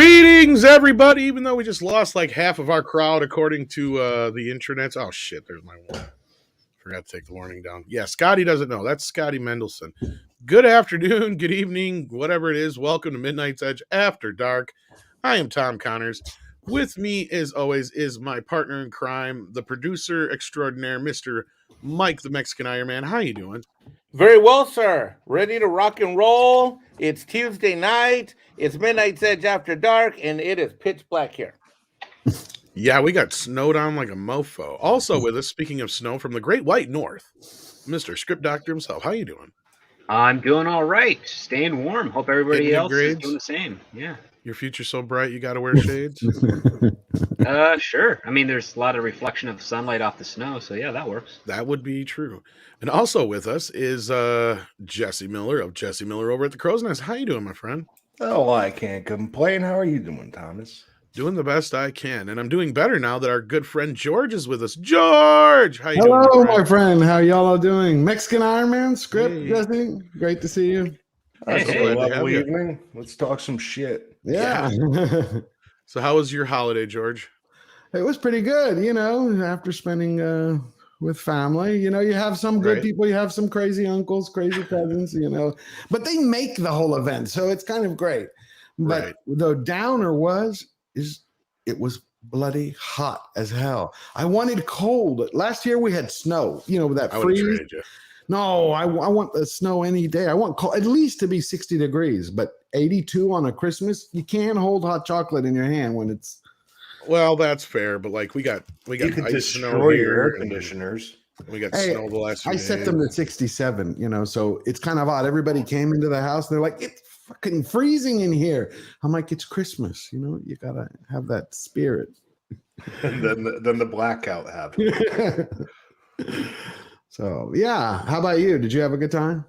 Greetings, everybody. Even though we just lost like half of our crowd, according to the intranets. Oh shit! There's my warning. Forgot to take the warning down. Yeah, Scotty doesn't know. That's Scotty Mendelson. Good afternoon, good evening, whatever it is. Welcome to Midnight's Edge After Dark. I am Tom Connors. With me, as always, is my partner in crime, the producer extraordinaire, Mr. Mike, the Mexican Iron Man. How you doing? Very well, sir. Ready to rock and roll. It's Tuesday night. It's Midnight's Edge After Dark, and it is pitch black here. Yeah, we got snowed on like a mofo. Also with us, speaking of snow, from the Great White North, Mr. Script Doctor himself. How you doing? I'm doing all right. Staying warm. Hope everybody else is doing the same. Yeah. Your future's so bright, you got to wear shades? Sure. I mean, there's a lot of reflection of sunlight off the snow, so yeah, that works. That would be true. And also with us is Jesse Miller of Jesse Miller over at the Crow's Nest. How you doing, my friend? Oh, I can't complain. How are you doing, Thomas? Doing the best I can. And I'm doing better now that our good friend George is with us. George! How you doing? Hello, my friend. How y'all are doing? Mexican Iron Man, Script, Jesse. Great to see you. Hey, lovely evening. Let's talk some shit. Yeah. So how was your holiday, George? It was pretty good, you know, after spending with family. You know, you have some good people, you have some crazy uncles, crazy cousins, you know, but they make the whole event, so it's kind of great. But the downer is it was bloody hot as hell. I wanted cold. Last year we had snow, you know, that freeze. No, I want the snow any day. I want cold, at least to be 60 degrees, but 82 on a Christmas, you can't hold hot chocolate in your hand when it's. Well, that's fair, but like we got you can ice destroy snow your here air conditioners. We got snow the last few I days. set them to 67, you know, so it's kind of odd. Everybody came into the house and they're like, it's fucking freezing in here. I'm like, it's Christmas, you know, you gotta have that spirit. And then the blackout happened. So yeah, how about you? Did you have a good time?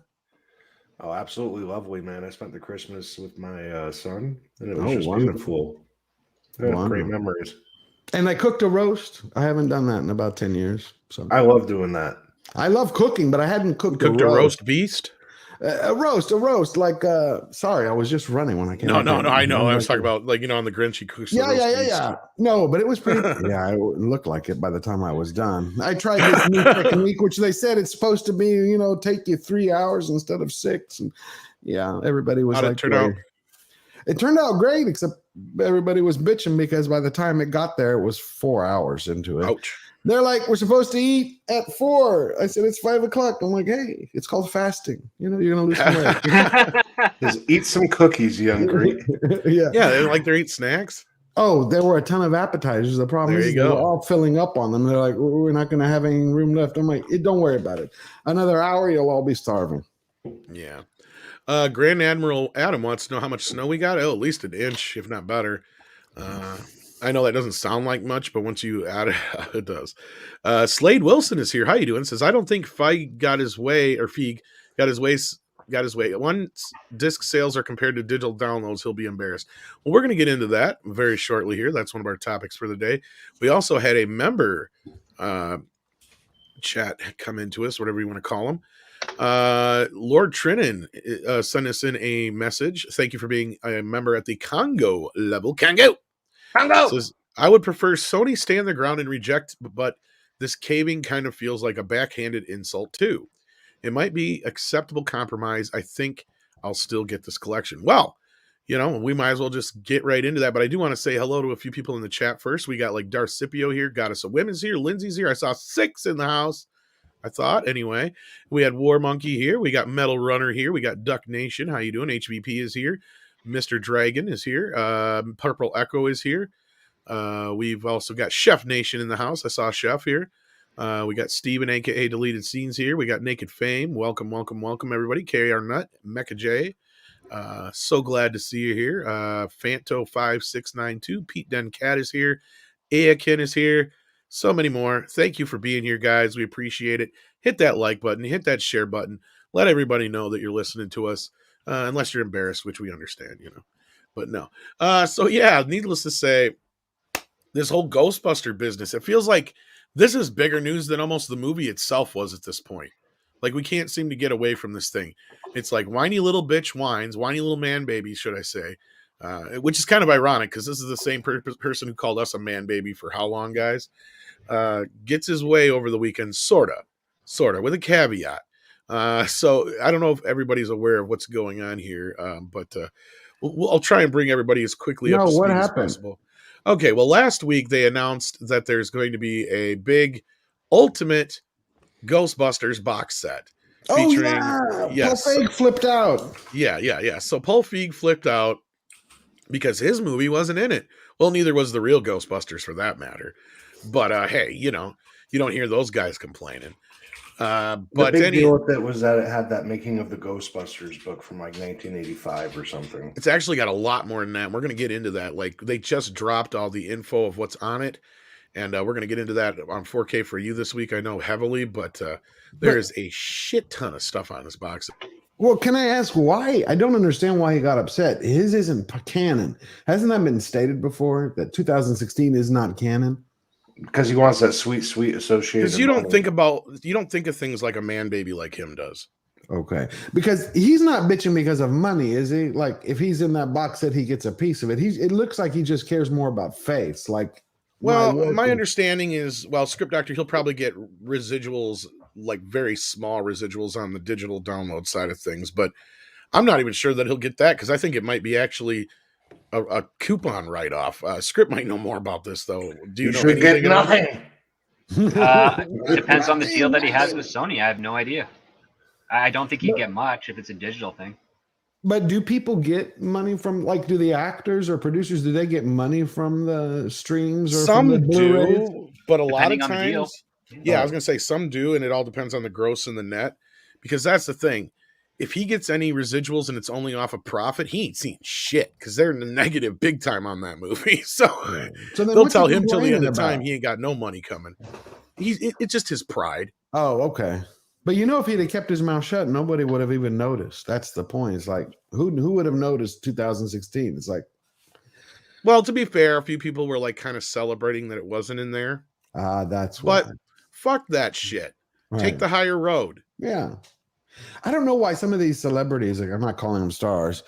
Oh, absolutely lovely, man. I spent the Christmas with my son, and it was just wonderful. Great memories. And I cooked a roast. I haven't done that in about 10 years. So I love doing that. I love cooking, but I hadn't cooked a roast beast. A roast. Like, sorry, I was just running when I came. No, I know. I was talking about, like, you know, on the Grinch, he cooks. Yeah. No, but it was pretty. Yeah, it looked like it by the time I was done. I tried this new technique, which they said it's supposed to be, you know, take you 3 hours instead of 6. And yeah, everybody was How'd it turn out? It turned out great, except everybody was bitching because by the time it got there, it was 4 hours into it. Ouch. They're like, we're supposed to eat at 4. I said, it's 5 o'clock. I'm like, hey, it's called fasting. You know, you're going to lose some weight. Just eat some cookies, young Greek. Yeah, they're eating snacks. Oh, there were a ton of appetizers. The problem is they were all filling up on them. They're like, we're not going to have any room left. I'm like, don't worry about it. Another hour, you'll all be starving. Yeah. Grand Admiral Adam wants to know how much snow we got. Oh, at least an inch, if not better. I know that doesn't sound like much, but once you add it, it does. Slade Wilson is here. How you doing? Says, I don't think Feig got his way. Once disc sales are compared to digital downloads, he'll be embarrassed. Well, we're going to get into that very shortly here. That's one of our topics for the day. We also had a member chat come into us, whatever you want to call him. Lord Trinan sent us in a message. Thank you for being a member at the Congo level. Congo! Says, I would prefer Sony stand their ground and reject, but this caving kind of feels like a backhanded insult too. It might be acceptable compromise. I think I'll still get this collection. Well, you know, we might as well just get right into that. But I do want to say hello to a few people in the chat first. We got like Darth Scipio here, Goddess of Women's here, Lindsay's here. I saw 6 in the house. I thought, anyway. We had War Monkey here. We got Metal Runner here. We got Duck Nation. How you doing? HVP is here. Mr. Dragon is here. Purple Echo is here. We've also got Chef Nation in the house. I saw Chef here. We got Steven, a.k.a. Deleted Scenes here. We got Naked Fame. Welcome, everybody. Carrie Arnett, Mecha J. So glad to see you here. Fanto5692. Pete Dencat is here. Akin is here. So many more. Thank you for being here, guys. We appreciate it. Hit that like button. Hit that share button. Let everybody know that you're listening to us. Unless you're embarrassed, which we understand, you know. But no. So, yeah, needless to say, this whole Ghostbuster business, it feels like this is bigger news than almost the movie itself was at this point. Like, we can't seem to get away from this thing. It's like whiny little bitch whines, whiny little man baby, should I say. which is kind of ironic because this is the same person who called us a man baby for how long, guys? Gets his way over the weekend, sorta, with a caveat. So I don't know if everybody's aware of what's going on here, but I'll try and bring everybody as quickly up to speed as possible. Okay, well, last week they announced that there's going to be a big Ultimate Ghostbusters box set. Featuring, yes. Paul Feig flipped out. Yeah. So Paul Feig flipped out because his movie wasn't in it. Well, neither was the real Ghostbusters for that matter. But hey, you don't hear those guys complaining. But the big deal with it was that it had that Making of the Ghostbusters book from like 1985 or something. It's actually got a lot more than that. We're going to get into that. Like they just dropped all the info of what's on it. And we're going to get into that on 4K for you this week, I know heavily, but there is a shit ton of stuff on this box. Well, can I ask why? I don't understand why he got upset. His isn't canon. Hasn't that been stated before, that 2016 is not canon? Because he wants that sweet associated. Because you don't think of things like a man baby like him does. Okay. Because he's not bitching because of money, is he? Like, if he's in that box set, he gets a piece of it. It looks like he just cares more about face. Like, well, my understanding is, Script Doctor, he'll probably get residuals, like very small residuals on the digital download side of things. But I'm not even sure that he'll get that because I think it might be actually a coupon write-off. Script might know more about this, though. Do you know anything? Nothing. Depends on the deal that he has with Sony. I have no idea. I don't think he'd get much if it's a digital thing. But do people get money from, like, do the actors or producers, do they get money from the streams? Or some from the do, but a lot of times, yeah, I was going to say some do, and it all depends on the gross and the net, because that's the thing. If he gets any residuals and it's only off a profit, he ain't seeing shit because they're in the negative big time on that movie. So they'll tell him till the end of time he ain't got no money coming. It's just his pride. Oh, okay. But if he'd have kept his mouth shut, nobody would have even noticed. That's the point. It's like, who would have noticed 2016? It's like, well, to be fair, a few people were like kind of celebrating that it wasn't in there. That's why. But fuck that shit. Right. Take the higher road. Yeah. I don't know why some of these celebrities, like, I'm not calling them stars,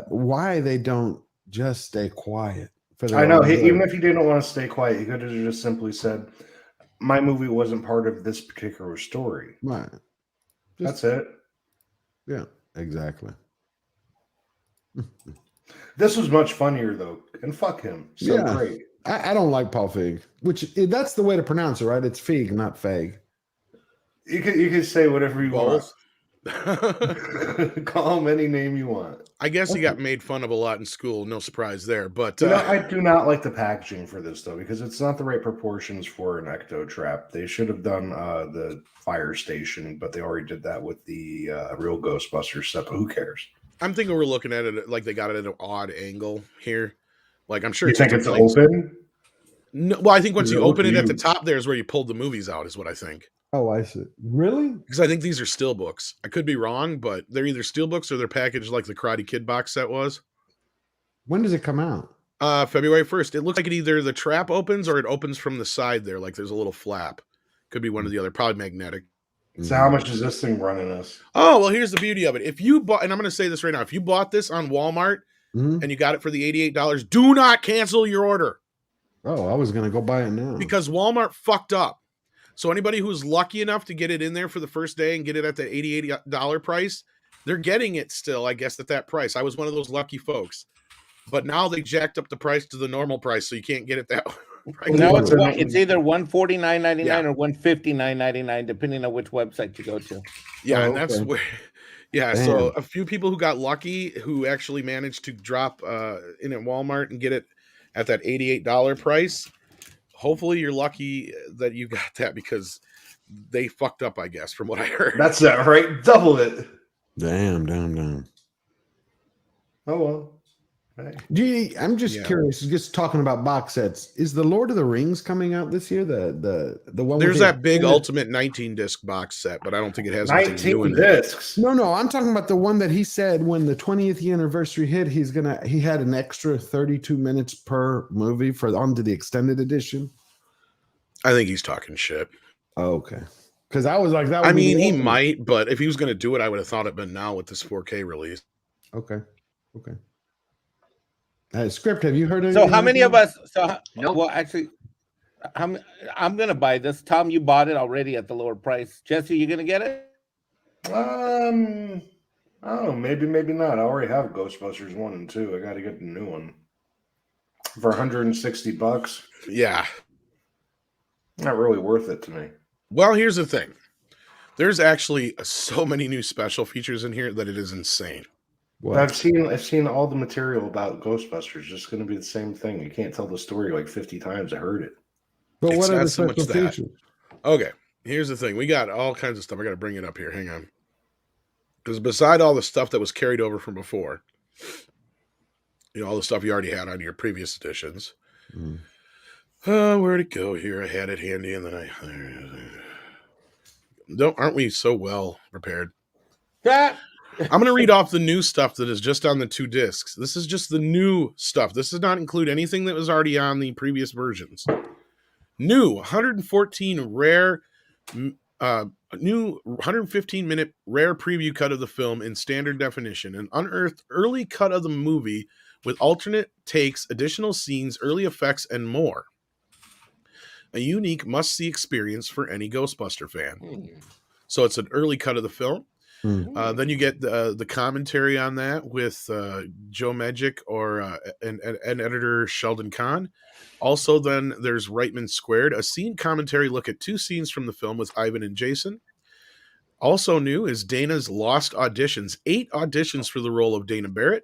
why they don't just stay quiet. I know. Even if he didn't want to stay quiet, he could have just simply said, my movie wasn't part of this particular story. Right. That's it. Yeah, exactly. This was much funnier, though. And fuck him. So great. I don't like Paul Feig, which that's the way to pronounce it, right? It's Feig, not Feig. You can say whatever you want. Call him any name you want. I guess he got made fun of a lot in school. No surprise there. But I do not like the packaging for this, though, because it's not the right proportions for an ecto trap. They should have done the fire station, but they already did that with the real Ghostbusters stuff. But who cares? I'm thinking we're looking at it like they got it at an odd angle here. Like, I'm sure you think it's open. No, well, I think once you open it at the top, there is where you pulled the movies out, is what I think. Oh, I see. Really? Because I think these are still books. I could be wrong, but they're either steel books or they're packaged like the Karate Kid box set was. When does it come out? February 1st. It looks like either the trap opens or it opens from the side there, like there's a little flap. Could be one or the other. Probably magnetic. So how much is this thing running us? Oh, well, here's the beauty of it. If you bought, and I'm going to say this right now, if you bought this on Walmart and you got it for the $88, do not cancel your order. Oh, I was going to go buy it now. Because Walmart fucked up. So anybody who's lucky enough to get it in there for the first day and get it at the $88 price, they're getting it still, I guess, at that price. I was one of those lucky folks. But now they jacked up the price to the normal price, so you can't get it that way. Right? Now it's either $149.99 or $159.99, depending on which website you go to. Yeah, and that's where... Yeah, damn. So a few people who got lucky who actually managed to drop in at Walmart and get it at that $88 price. Hopefully you're lucky that you got that because they fucked up, I guess, from what I heard. That's that, right? Double it. Damn. Oh, well. Right. Gee, I'm just curious, just talking about box sets. Is the Lord of the Rings coming out this year? The one there's that big Ultimate 19-disc box set, but I don't think it has 19 discs. No, I'm talking about the one that he said when the 20th anniversary hit, he had an extra 32 minutes per movie onto the extended edition. I think he's talking shit. Oh, okay. Because I was like, that. I mean, he might, but if he was going to do it, I would have thought it been now with this 4K release. Okay. Script, have you heard of So how many of us? Nope. Well, actually, I'm gonna buy this. Tom, you bought it already at the lower price. Jesse, you gonna get it? I don't know. Maybe not. I already have Ghostbusters 1 and 2. I got to get the new one for $160. Yeah. Not really worth it to me. Well, here's the thing. There's actually so many new special features in here that it is insane. What? I've seen all the material about Ghostbusters. Just going to be the same thing. You can't tell the story like 50 times. I heard it. But It's what are not the so much special that. features? Okay, here's the thing. We got all kinds of stuff. I got to bring it up here. Hang on. Because beside all the stuff that was carried over from before, all the stuff you already had on your previous editions. Where'd it go here? I had it handy, and then aren't we so well prepared? I'm going to read off the new stuff that is just on the 2 discs. This is just the new stuff. This does not include anything that was already on the previous versions. New 114 rare, new 115-minute rare preview cut of the film in standard definition, an unearthed early cut of the movie with alternate takes, additional scenes, early effects, and more. A unique must-see experience for any Ghostbuster fan. So it's an early cut of the film. Then you get the commentary on that with Joe Medjick or and editor Sheldon Kahn. Also, then there's Reitman Squared, a scene commentary look at 2 scenes from the film with Ivan and Jason. Also new is Dana's Lost Auditions, 8 auditions for the role of Dana Barrett,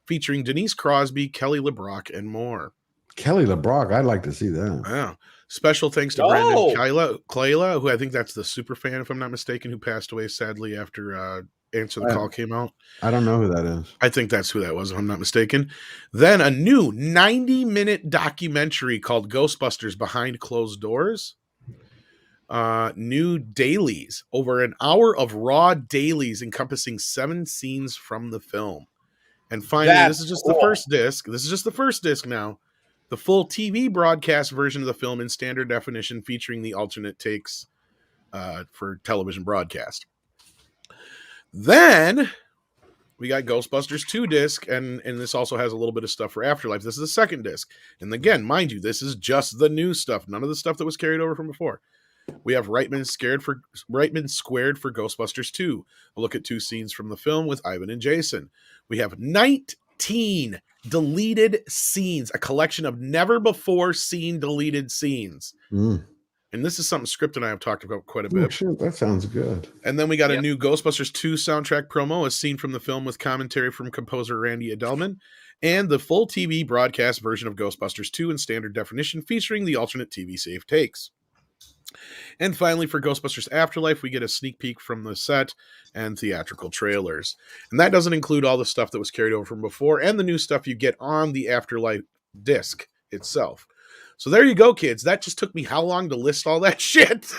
featuring Denise Crosby, Kelly LeBrock, and more. Kelly LeBrock, I'd like to see that. Yeah. Special thanks to Brandon Clayla, who I think that's the super fan, if I'm not mistaken, who passed away sadly after Answer the Call came out. I don't know who that is. I think that's who that was, if I'm not mistaken. Then a new 90-minute documentary called Ghostbusters Behind Closed Doors. New dailies, over an hour of raw dailies encompassing 7 scenes from the film. And finally, this is just the first disc. This is just the first disc now. The full TV broadcast version of the film in standard definition featuring the alternate takes for television broadcast. Then we got Ghostbusters 2 disc, and this also has a little bit of stuff for Afterlife. This is the second disc. And again, mind you, this is just the new stuff. None of the stuff that was carried over from before. We have Reitman Squared for Ghostbusters 2. A look at 2 scenes from the film with Ivan and Jason. We have 19 deleted scenes, a collection of never before seen deleted scenes. And this is something Script and I have talked about quite a bit. Shit, that sounds good. And then we got a new Ghostbusters 2 soundtrack promo, a scene from the film with commentary from composer Randy Edelman, and the full TV broadcast version of Ghostbusters 2 in standard definition featuring the alternate TV save takes. And finally, for Ghostbusters Afterlife, we get a sneak peek from the set and theatrical trailers. And that doesn't include all the stuff that was carried over from before and the new stuff you get on the Afterlife disc itself. So there you go, kids. That just took me how long to list all that shit?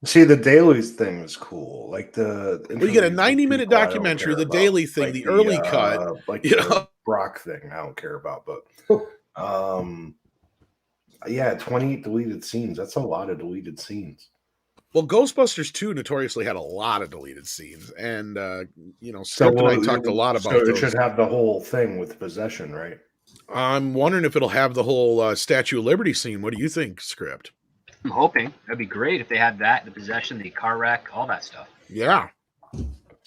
See, the dailies thing is cool. Like you get a 90-minute documentary, the daily thing, like the early cut. Like the Brock thing, I don't care about. But yeah, 28 deleted scenes. That's a lot of deleted scenes. Well, Ghostbusters 2 notoriously had a lot of deleted scenes. And, Skip and I talked a lot about those. So it should have the whole thing with possession, right? I'm wondering if it'll have the whole Statue of Liberty scene. What do you think, Script? I'm hoping. That'd be great if they had that, the possession, the car wreck, all that stuff. Yeah.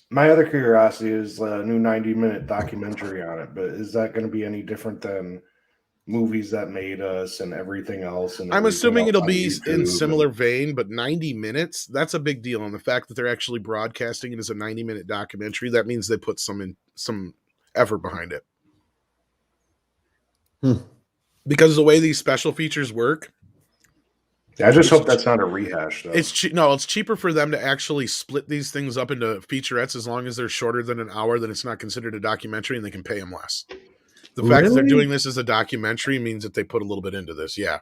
My other curiosity is a new 90-minute documentary on it, but is that going to be any different than Movies That Made Us and everything else? And I'm assuming it'll be in similar vein, but 90 minutes, that's a big deal. And the fact that they're actually broadcasting it as a 90-minute documentary, that means they put some effort behind it. Because of the way these special features work. I just hope that's not a rehash, though. It's cheaper for them to actually split these things up into featurettes as long as they're shorter than an hour, then it's not considered a documentary and they can pay them less. The fact that they're doing this as a documentary means that they put a little bit into this, yeah.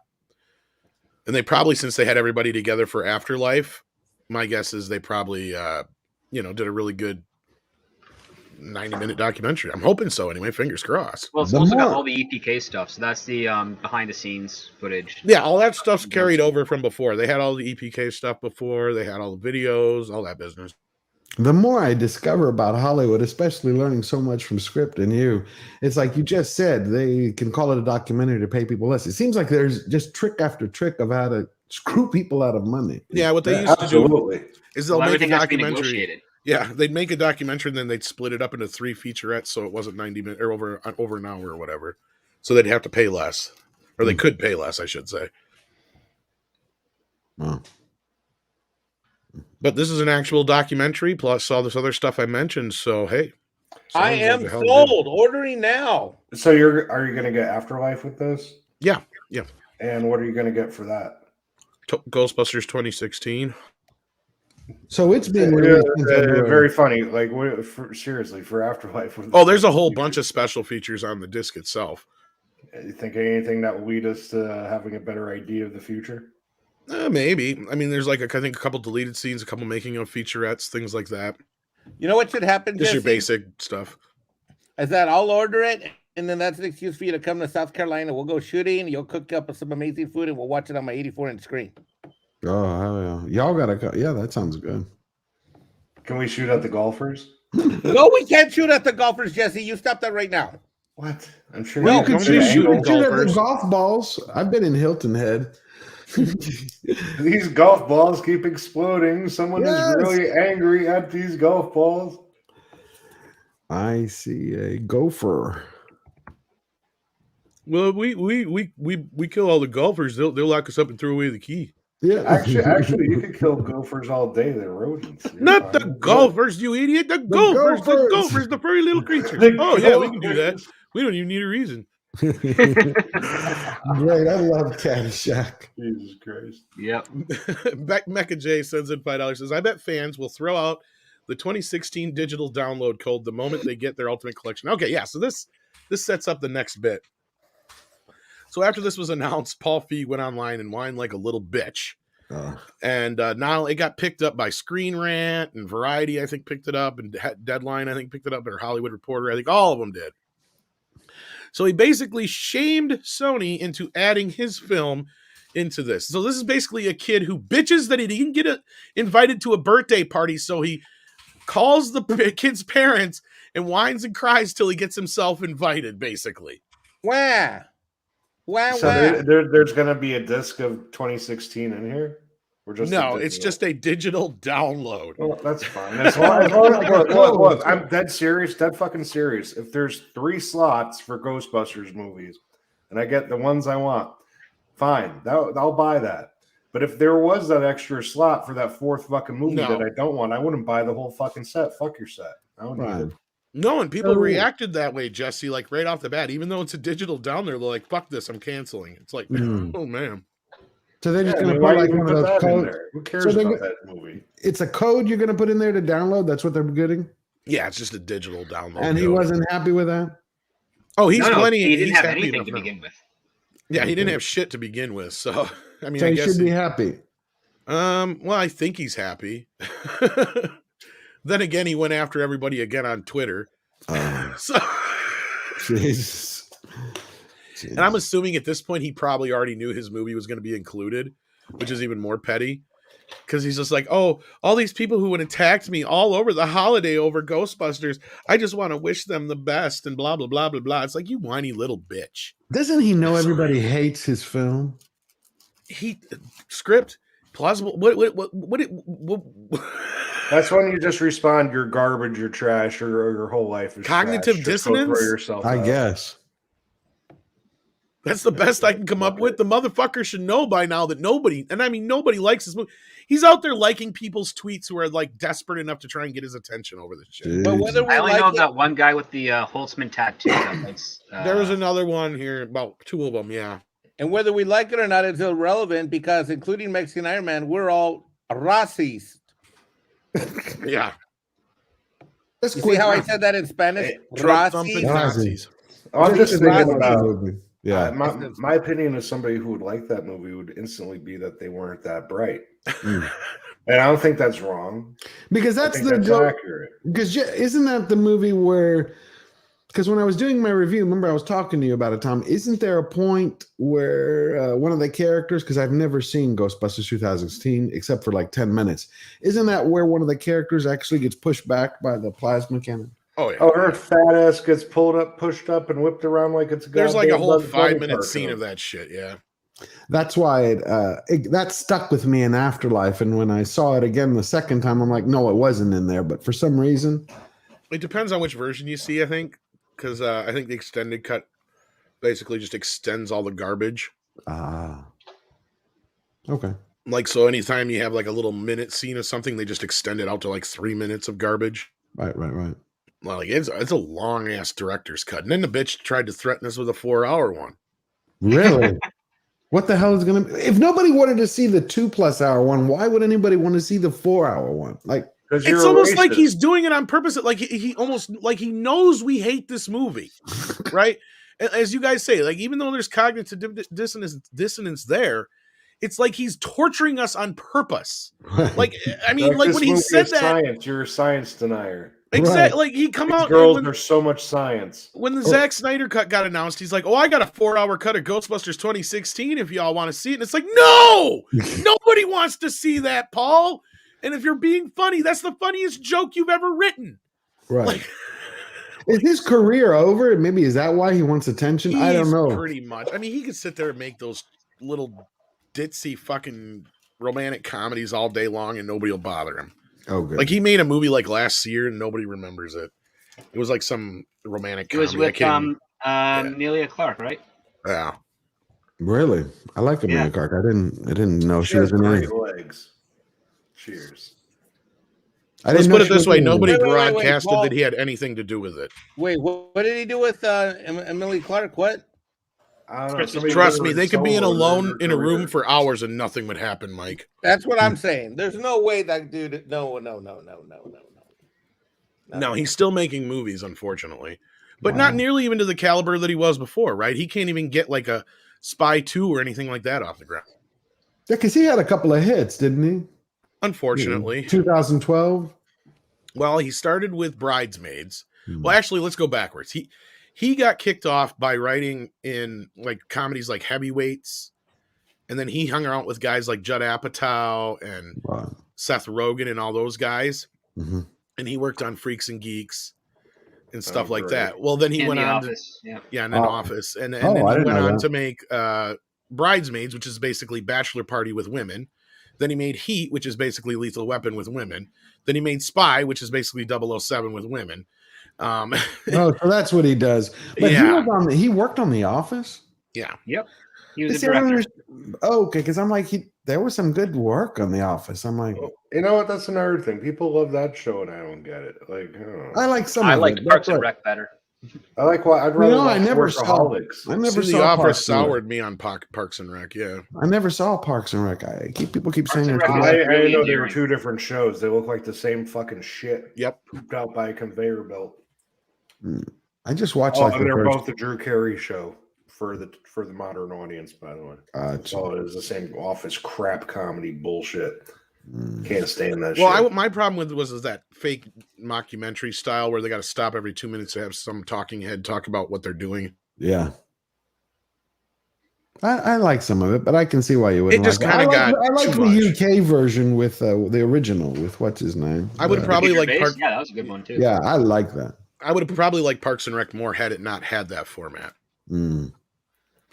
And they probably, since they had everybody together for Afterlife, my guess is they probably, did a really good 90-minute documentary. I'm hoping so anyway, fingers crossed. Well, it's also got all the EPK stuff, so that's the behind-the-scenes footage. Yeah, all that stuff's carried over from before. They had all the EPK stuff before. They had all the videos, all that business. The more I discover about Hollywood, especially learning so much from Script and you, it's like you just said, they can call it a documentary to pay people less. It seems like there's just trick after trick of how to screw people out of money. Yeah, what they used to do is they'll make a everything has to be documentary. negotiated. Yeah, they'd make a documentary and then they'd split it up into 3 featurettes, so it wasn't 90 minutes or over an hour or whatever. So they'd have to pay less, or they could pay less, I should say. Wow. But this is an actual documentary plus all this other stuff I mentioned. So hey, I am sold. Ordering now. So are you going to get Afterlife with this? Yeah. And what are you going to get for that? Ghostbusters 2016. So it's been released very funny. Like, seriously, for Afterlife. Oh, there's a whole bunch of special features on the disc itself. You think anything that will lead us to having a better idea of the future? Maybe. I mean, there's like I think a couple deleted scenes, a couple making of featurettes, things like that. You know what should happen? Just your basic stuff. Is that I'll order it, and then that's an excuse for you to come to South Carolina. We'll go shooting. You'll cook up some amazing food, and we'll watch it on my 84-inch screen. Oh, hell yeah. Y'all gotta go. Yeah, that sounds good. Can we shoot at the golfers? No, we can't shoot at the golfers, Jesse. You stop that right now. What? I'm sure Well, you you can can shoot at the golfers. golf balls. I've been in Hilton Head. These golf balls keep exploding. Someone Yes. is really angry at these golf balls. I see a gopher. Well, we kill all the golfers. They'll lock us up and throw away the key. Yeah. Actually, you could kill gophers all day. They're rodents. You're Not the fine. golfers, you idiot! The gophers, the furry little creatures. Oh yeah, we can do that. We don't even need a reason. Great. I love Caddyshack. Jesus Christ. Yep. Mecca J sends in $5. Says, I bet fans will throw out the 2016 digital download code the moment they get their Ultimate Collection. Okay, yeah. So this sets up the next bit. So after this was announced, Paul Feig went online and whined like a little bitch. And now it got picked up by Screen Rant and Variety, I think, picked it up, and Deadline, I think, picked it up, or Hollywood Reporter. I think all of them did. So he basically shamed Sony into adding his film into this. So this is basically a kid who bitches that he didn't get invited to a birthday party, so he calls the kid's parents and whines and cries till he gets himself invited, basically. Wow. So there's going to be a disc of 2016 in here? Or just no, it's just a digital download. Well, that's fine. Look, I'm dead serious, dead fucking serious. If there's 3 slots for Ghostbusters movies and I get the ones I want, fine. I'll buy that. But if there was that extra slot for that 4th fucking movie that I don't want, I wouldn't buy the whole fucking set. Fuck your set. I don't need it. No, and people reacted that way, Jesse, like right off the bat. Even though it's a digital down there, they're like, fuck this, I'm canceling. It's like, oh, man. So they're just going to put like one of those codes. Who cares about that movie? It's a code you're going to put in there to download? That's what they're getting? Yeah, it's just a digital download. And he wasn't happy with that? Oh, he's plenty. He didn't have happy anything to begin with. Yeah, he didn't have shit to begin with. So, I mean, so I he guess should be happy. Well, I think he's happy. Then again, he went after everybody again on Twitter. So, Jesus. And I'm assuming at this point he probably already knew his movie was going to be included, which is even more petty. Because he's just like, oh, all these people who would attacked me all over the holiday over Ghostbusters, I just want to wish them the best and blah, blah, blah, blah, blah. It's like, you whiny little bitch. Doesn't he know everybody hates his film? Script, plausible. What That's when you just respond, you're garbage, you're trash, or your whole life is cognitive trash. dissonance? Yourself I out. guess. That's the best I can come up with. The motherfucker should know by now that nobody likes this movie. He's out there liking people's tweets who are like desperate enough to try and get his attention over this shit. But whether we I only like know it, that one guy with the Holtzman tattoo. There was another one here, about 2 of them, yeah. and whether we like it or not, it's irrelevant because, including Mexican Iron Man, we're all racist. Yeah. You see how I said that in Spanish? Trump thumping Racist. Nazis. I'm just thinking about Yeah. my opinion as somebody who would like that movie would instantly be that they weren't that bright. And I don't think that's wrong. Because that's accurate. Because isn't that the movie where Because when I was doing my review, remember I was talking to you about it, Tom. Isn't there a point where one of the characters, because I've never seen Ghostbusters 2016 except for like 10 minutes, isn't that where one of the characters actually gets pushed back by the plasma cannon? Oh yeah. Oh, her fat ass gets pushed up, and whipped around like it's a There's like a whole Bugs Bunny 5-minute scene cartoon. of that shit. Yeah. That's why that stuck with me in Afterlife. And when I saw it again the second time, I'm like, no, it wasn't in there. But for some reason, it depends on which version you see, I think. Because I think the extended cut basically just extends all the garbage. Okay. Like, so anytime you have like a little minute scene of something, they just extend it out to like 3 minutes of garbage. Right. Like, it's a long-ass director's cut. And then the bitch tried to threaten us with a 4-hour one. Really? What the hell is going to... If nobody wanted to see the 2+ hour one, why would anybody want to see the 4-hour one? Like... It's almost like he's doing it on purpose. Like he almost like he knows we hate this movie, right? As you guys say, like even though there's cognitive dissonance there, it's like he's torturing us on purpose. Like I mean, like when he said that, science, you're a science denier. Exactly. Like he come out. Girls, there's so much science. When the Zack Snyder cut got announced, he's like, "Oh, I got a 4-hour cut of Ghostbusters 2016. If y'all want to see it," and it's like, no, nobody wants to see that, Paul. And if you're being funny, that's the funniest joke you've ever written. Right. Like, is his career over? Maybe is that why he wants attention? I don't know. Pretty much. I mean, he could sit there and make those little ditzy fucking romantic comedies all day long and nobody will bother him. Oh, good. Like he made a movie like last year and nobody remembers it. It was like some romantic comedy. It was with Amelia Clark, right? Yeah. Really? I like Amelia Clark. I didn't know she was in great legs. Cheers. Let's put it this way: nobody broadcasted that he had anything to do with it. Wait, what did he do with Amelia Clark? What? I don't know. Trust me, they could be alone in a room for hours and nothing would happen, Mike. That's what I'm saying. There's no way that dude. No. No, he's still making movies, unfortunately, but not nearly even to the caliber that he was before. Right? He can't even get like a Spy 2 or anything like that off the ground. Yeah, because he had a couple of hits, didn't he? Unfortunately. 2012. Well, he started with Bridesmaids. Well, actually, let's go backwards. He got kicked off by writing in like comedies like Heavyweights, and then he hung out with guys like Judd Apatow and Seth Rogen and all those guys. Mm-hmm. And he worked on Freaks and Geeks and stuff like that. Well, then he went on Office. and then Office, and then he went on to make Bridesmaids, which is basically Bachelor Party with women. Then he made Heat, which is basically Lethal Weapon with women. Then he made Spy, which is basically 007 with women. So that's what he does. But he worked on The Office? Yeah. Yep. He was a director. Okay, because I'm like, there was some good work on The Office. I'm like... You know what? That's another thing. People love that show, and I don't get it. Like, I like some I of like it. Parks and Rec better. I like what I'd rather. I never saw The Office soured me on Parks and Rec. Yeah, I never saw Parks and Rec. People keep saying I know they were two different shows. They look like the same fucking shit. Yep, pooped out by a conveyor belt. I just watched. And they're both the Drew Carey show for the modern audience, by the way. So it was the same Office crap comedy bullshit. Can't stand that shit. Well, my problem with it was that fake mockumentary style where they got to stop every 2 minutes to have some talking head talk about what they're doing. Yeah. I like some of it, but I can see why you wouldn't. It just kind of got. I like the UK version with the original with what's his name. I would probably like. Yeah, that was a good one too. Yeah, I like that. I would have probably liked Parks and Rec more had it not had that format. Isn't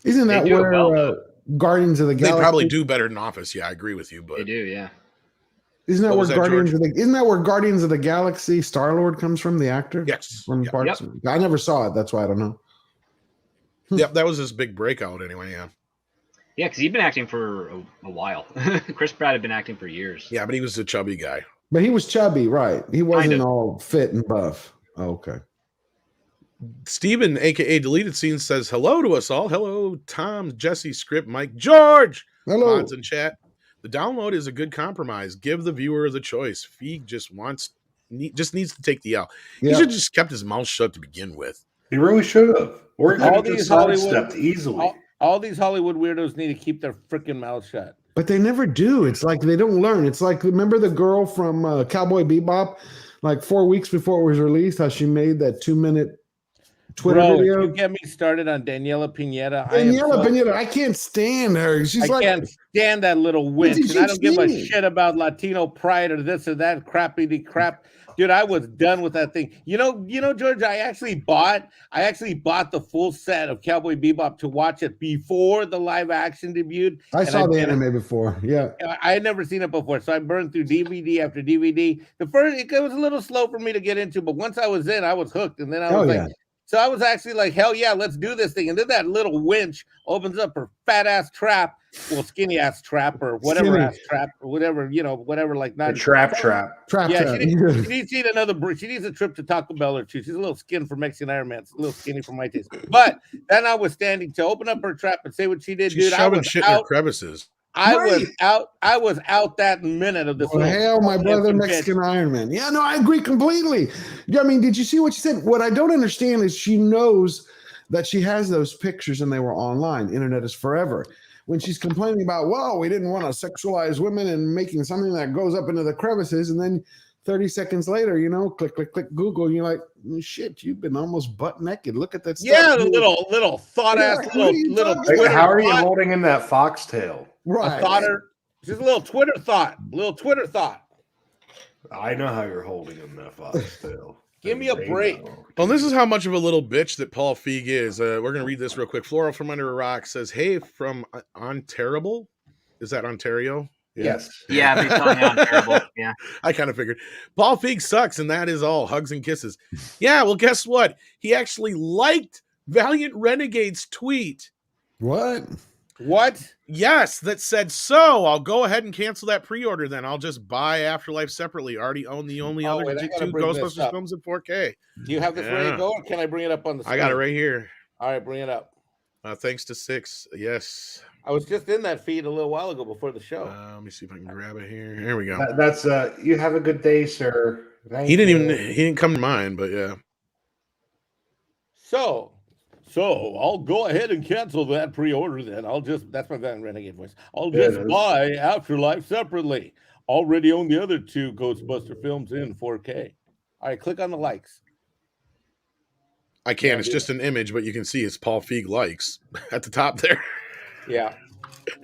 that where Guardians of the Galaxy? They probably do better than Office. Yeah, I agree with you, but they do. Yeah. Isn't that where Guardians of the Galaxy Star-Lord comes from? The actor. Yes. From Parks. I never saw it. That's why I don't know. Yep, that was his big breakout anyway. Yeah. Yeah, because he'd been acting for a while. Chris Pratt had been acting for years. Yeah, but he was a chubby guy. But he was chubby, right? He wasn't all fit and buff. Oh, okay. Steven, aka Deleted Scene, says hello to us all. Hello, Tom, Jesse, Script, Mike, George. Hello. Mods in chat. The download is a good compromise. Give the viewer the choice. Feig just needs to take the L. He should have just kept his mouth shut to begin with. He really should have. Or he could have just sidestepped easily. All these Hollywood weirdos need to keep their freaking mouths shut. But they never do. It's like they don't learn. It's like, remember the girl from Cowboy Bebop? Like 4 weeks before it was released, how she made that 2-minute Twitter video. You get me started on Daniela Pineda. Daniela Pineda, I can't stand her. She's I can't stand that little witch, and I don't give a shit about Latino pride or this or that crappy crap. Dude, I was done with that thing. You know, George, I actually bought the full set of Cowboy Bebop to watch it before the live action debuted. I saw the anime before. Yeah. I had never seen it before, so I burned through DVD after DVD. It was a little slow for me to get into, but once I was in, I was hooked. And then I was so I was actually like, hell yeah, let's do this thing. And then that little winch opens up her fat ass trap, skinny ass trap or whatever ass trap or whatever, whatever, like not trap. Yeah, she needs to eat she needs a trip to Taco Bell or two. She's a little skin for Mexican Iron Man. It's a little skinny for my taste. But then I was standing to open up her trap and say what she did, dude. Shoving shit in her crevices. I was out that minute of this. Hell, my brother, Mexican Iron Man. Yeah, no, I agree completely. I mean, did you see what she said? What I don't understand is she knows that she has those pictures and they were online. Internet is forever. When she's complaining about, well, we didn't want to sexualize women and making something that goes up into the crevices, and then 30 seconds later, click, Google, and you're like, shit, you've been almost butt naked. Look at that stuff. Yeah, the little thought ass little Twitter. How are you holding in that foxtail? Right. Just a little Twitter thought. I know how you're holding in that foxtail. Give me a break. Well, this is how much of a little bitch that Paul Feig is. We're going to read this real quick. Floral from Under a Rock says, hey, from Ontario. Is that Ontario? Yes. Yeah, they tell me I'm terrible. Yeah. I kind of figured. Paul Feig sucks, and that is all. Hugs and kisses. Yeah, well, guess what? He actually liked Valiant Renegade's tweet. What? Yes, that said, so I'll go ahead and cancel that pre-order then. I'll just buy Afterlife separately. I already own the only other two Ghostbusters films in 4K. Do you have this ready to go, or can I bring it up on the screen? I got it right here. All right, bring it up. Thanks to Six. Yes. I was just in that feed a little while ago before the show. Let me see if I can grab it here. Here we go. That's you have a good day, sir. He didn't come to mind, but yeah. So I'll go ahead and cancel that pre-order then. That's my Van Renegade voice. I'll just buy Afterlife separately. Already own the other two Ghostbuster films in 4K. All right, click on the likes. I can't. It's just an image, but you can see it's Paul Feig likes at the top there. Yeah.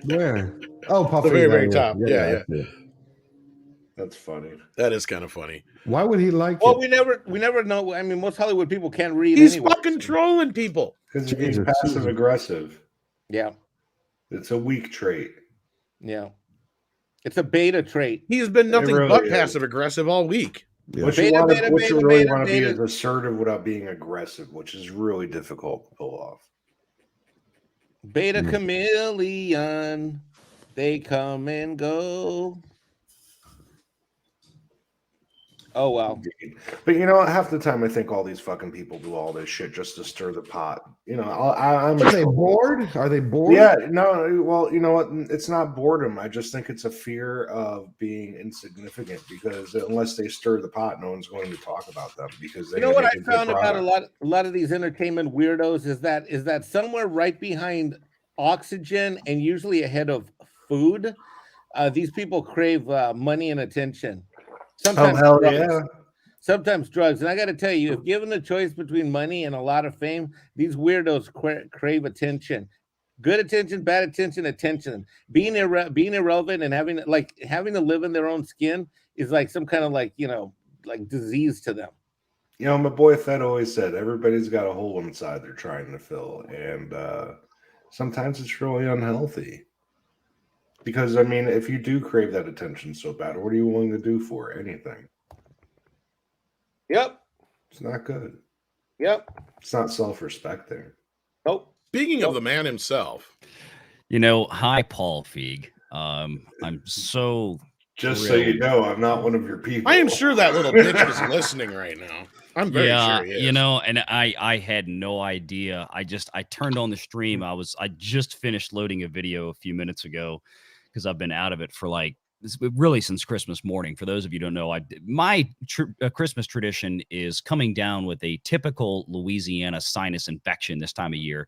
Where? Oh, Paul the Feig. very top. Yeah. That's funny. That is kind of funny. Why would he like Well, it? we never know. I mean, most Hollywood people can't read. He's anyway, fucking trolling people. Because he's passive aggressive. Yeah. It's a weak trait. Yeah. It's a beta trait. He's been nothing but passive aggressive all week. Yeah. What you really want to be is assertive without being aggressive, which is really difficult to pull off. Beta chameleon, they come and go. Oh, well. But half the time I think all these fucking people do all this shit just to stir the pot. I'm Are they bored? Are they bored? Yeah, no, well, you know what? It's not boredom. I just think it's a fear of being insignificant because unless they stir the pot, no one's going to talk about them because they what I found about a lot of these entertainment weirdos is that somewhere right behind oxygen and usually ahead of food, these people crave money and attention. Sometimes drugs. Sometimes drugs. And I got to tell you, if given the choice between money and a lot of fame, these weirdos crave attention. Good attention, bad attention, attention. Being irrelevant and having to live in their own skin is like some kind of like disease to them. My boy Fed always said everybody's got a hole inside they're trying to fill. And sometimes it's really unhealthy. Because, if you do crave that attention so bad, what are you willing to do for it? Anything. Yep. It's not good. Yep. It's not self-respecting. Nope. Speaking of the man himself. Hi, Paul Feig. I'm so Just so you know, I'm not one of your people. I am sure that little bitch is listening right now. I'm very sure he is. And I had no idea. I turned on the stream. I just finished loading a video a few minutes ago because I've been out of it for really since Christmas morning. For those of you who don't know, my Christmas tradition is coming down with a typical Louisiana sinus infection this time of year,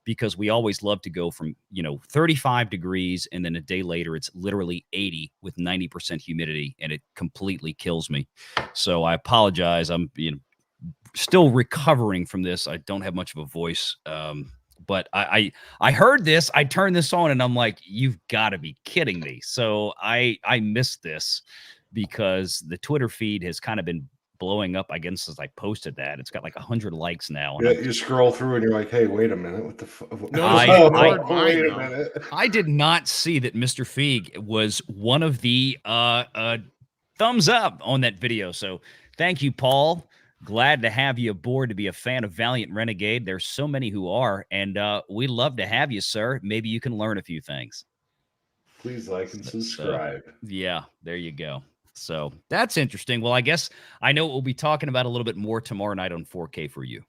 because we always love to go from 35 degrees and then a day later it's literally 80 with 90% humidity, and it completely kills me. So I apologize. I'm still recovering from this. I don't have much of a voice. But I heard this, I turned this on and I'm like, you've got to be kidding me. So I missed this because the Twitter feed has kind of been blowing up, I guess, since I posted that. It's got like 100 likes now. Yeah, you scroll through and you're like, hey, wait a minute. What the fuck? No, wait a minute. I did not see that Mr. Feig was one of the thumbs up on that video. So thank you, Paul. Glad to have you aboard to be a fan of Valiant Renegade. There's so many who are, and we'd love to have you, sir. Maybe you can learn a few things. Please like and subscribe. Yeah, there you go. So that's interesting. Well, I guess I know what we'll be talking about a little bit more tomorrow night on 4K for you.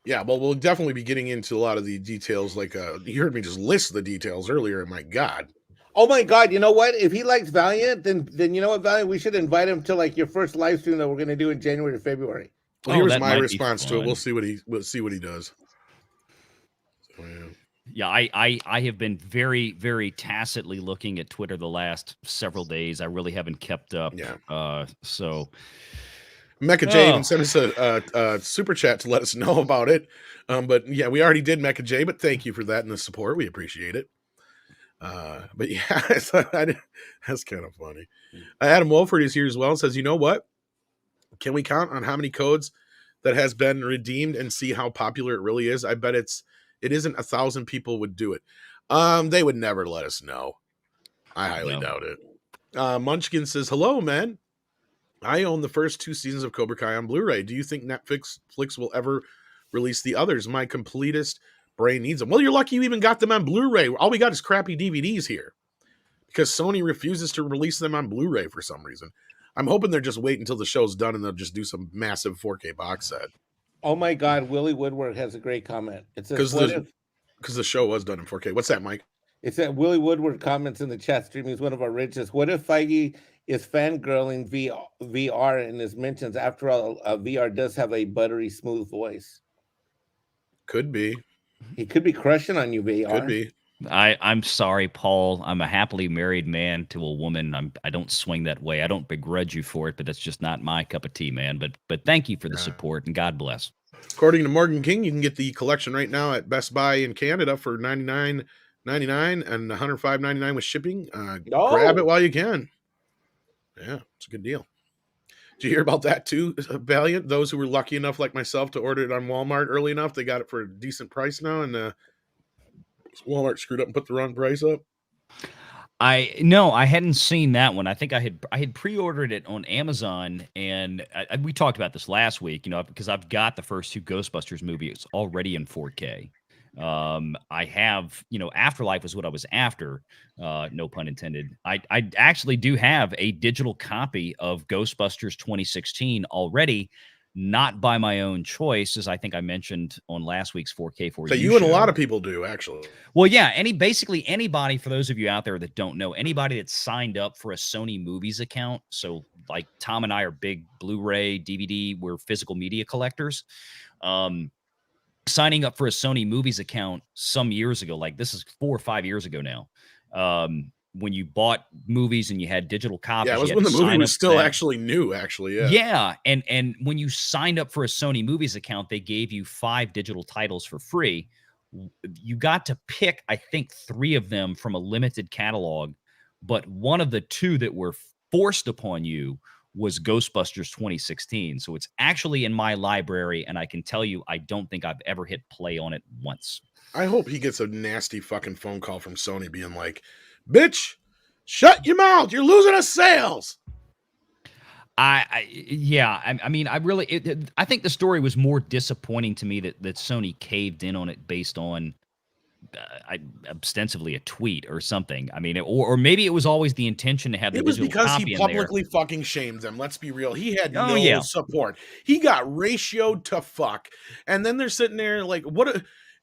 Yeah, well, we'll definitely be getting into a lot of the details. Like, you heard me just list the details earlier. My God. Oh my God! You know what? If he likes Valiant, then you know what, Valiant, we should invite him to like your first live stream that we're going to do in January or February. Well, here's my response to it. We'll see what he does. So, yeah, I have been very, very tacitly looking at Twitter the last several days. I really haven't kept up. Yeah. So Mecha J even sent us a super chat to let us know about it. But yeah, we already did, Mecha J. But thank you for that and the support. We appreciate it. But yeah, that's kind of funny. Adam Wolford is here as well and says, you know what? Can we count on how many codes that has been redeemed and see how popular it really is? I bet it isn't 1,000 people would do it. They would never let us know. I highly doubt it. Munchkin says, hello, man. I own the first 2 seasons of Cobra Kai on Blu-ray. Do you think Netflix will ever release the others? My completist brain needs them. Well, you're lucky you even got them on Blu-ray. All we got is crappy DVDs here because Sony refuses to release them on Blu-ray for some reason. I'm hoping they're just waiting until the show's done and they'll just do some massive 4K box set. Oh my God, Willie Woodward has a great comment. It says, because the show was done in 4K. What's that, Mike? It's that Willie Woodward comments in the chat stream. He's one of our richest. What if Feige is fangirling VR in his mentions? After all, VR does have a buttery smooth voice. Could be. He could be crushing on you, VR. Could be. I'm sorry, Paul. I'm a happily married man to a woman. I don't swing that way. I don't begrudge you for it, but that's just not my cup of tea, man. But thank you for the support and God bless. According to Morgan King, you can get the collection right now at Best Buy in Canada for $99.99 and $105.99 with shipping. Grab it while you can. Yeah, it's a good deal. Did you hear about that too, Valiant? Those who were lucky enough, like myself, to order it on Walmart early enough, they got it for a decent price now, and Walmart screwed up and put the wrong price up. I hadn't seen that one. I think I had pre-ordered it on Amazon, and we talked about this last week, because I've got the first 2 Ghostbusters movies already in 4K. I have, Afterlife was what I was after, no pun intended. I actually do have a digital copy of Ghostbusters 2016 already, not by my own choice, as I think I mentioned on last week's 4K for you. So you and a lot of people do, actually. Well, yeah, basically anybody, for those of you out there that don't know, anybody that's signed up for a Sony Movies account, so like Tom and I are big Blu-ray, DVD, we're physical media collectors. Signing up for a Sony Movies account some years ago, like this is 4 or 5 years ago now, when you bought movies and you had digital copies. Yeah, it was when the movie was still actually new, actually. Yeah. Yeah. And when you signed up for a Sony Movies account, they gave you 5 digital titles for free. You got to pick, I think, 3 of them from a limited catalog, but one of the 2 that were forced upon you was Ghostbusters 2016. So it's actually in my library, and I can tell you, I don't think I've ever hit play on it once. I hope he gets a nasty fucking phone call from Sony being like, bitch, shut your mouth. You're losing us sales. I think the story was more disappointing to me that Sony caved in on it based on ostensibly a tweet or something. I mean, or maybe it was always the intention to have the digital copy in there. It was because he publicly fucking shamed them. Let's be real. He had no support. He got ratioed to fuck. And then they're sitting there like,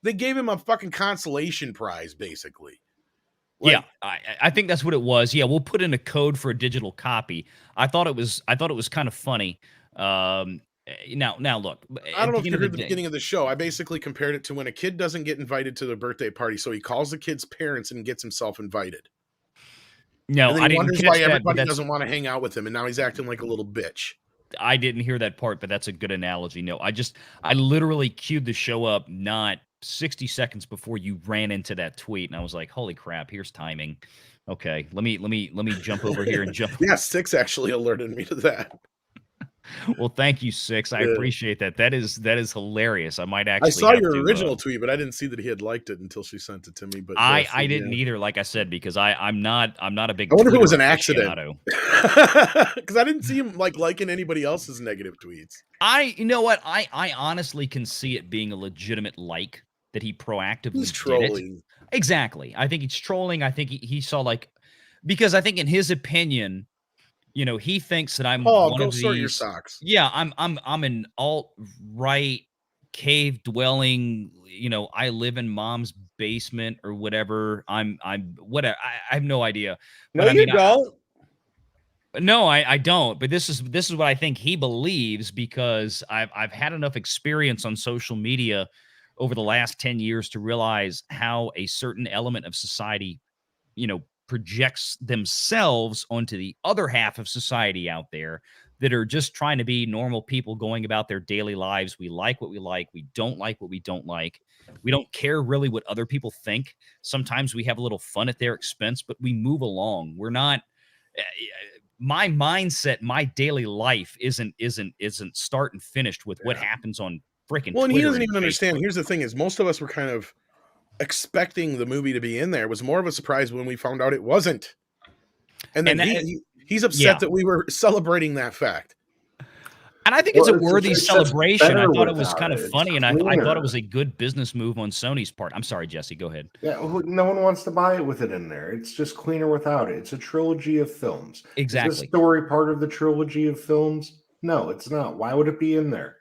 they gave him a fucking consolation prize, basically. Like, yeah, I think that's what it was. Yeah, we'll put in a code for a digital copy. I thought it was kind of funny. Now look. I don't know if you heard the beginning of the show. I basically compared it to when a kid doesn't get invited to their birthday party, so he calls the kid's parents and gets himself invited. No, And then I he didn't wonders catch why that. But everybody doesn't want to hang out with him, and now he's acting like a little bitch. I didn't hear that part, but that's a good analogy. No, I literally queued the show up not 60 seconds before you ran into that tweet, and I was like, "Holy crap! Here's timing." Okay, let me jump over here and jump. Yeah, Six actually alerted me to that. Well, thank you, Six. I appreciate that. That is hilarious. I might actually. I saw have your to, original tweet, but I didn't see that he had liked it until she sent it to me. But I didn't either. Like I said, because I'm not a big. I wonder if it was Twitter an accident. aficionado. Because I didn't see him liking anybody else's negative tweets. You know what? I honestly can see it being a legitimate like that he proactively He's did trolling. it. Exactly. I think he's trolling. I think he saw because I think in his opinion, he thinks that I'm Oh, one go of sort these. your socks. Yeah, I'm an alt-right cave dwelling. I live in mom's basement or whatever. I'm whatever. I have no idea. No, But you don't. No, I don't. But this is what I think he believes, because I've had enough experience on social media over the last 10 years to realize how a certain element of society, projects themselves onto the other half of society out there that are just trying to be normal people going about their daily lives. We like what we like. We don't like what we don't like. We don't care really what other people think. Sometimes we have a little fun at their expense, but we move along. We're not my mindset, my daily life isn't start and finished with what happens on freaking Well, and Twitter he doesn't and even understand. Facebook. Here's the thing: is most of us were kind of expecting the movie to be in there. It was more of a surprise when we found out it wasn't. And then he's upset that we were celebrating that fact. And I think it's a worthy celebration. I thought it was kind of funny, and I thought it was a good business move on Sony's part. I'm sorry, Jesse, go ahead. Yeah, no one wants to buy it with it in there. It's just cleaner without it. It's a trilogy of films. Exactly. Is this story part of the trilogy of films? No, it's not. Why would it be in there?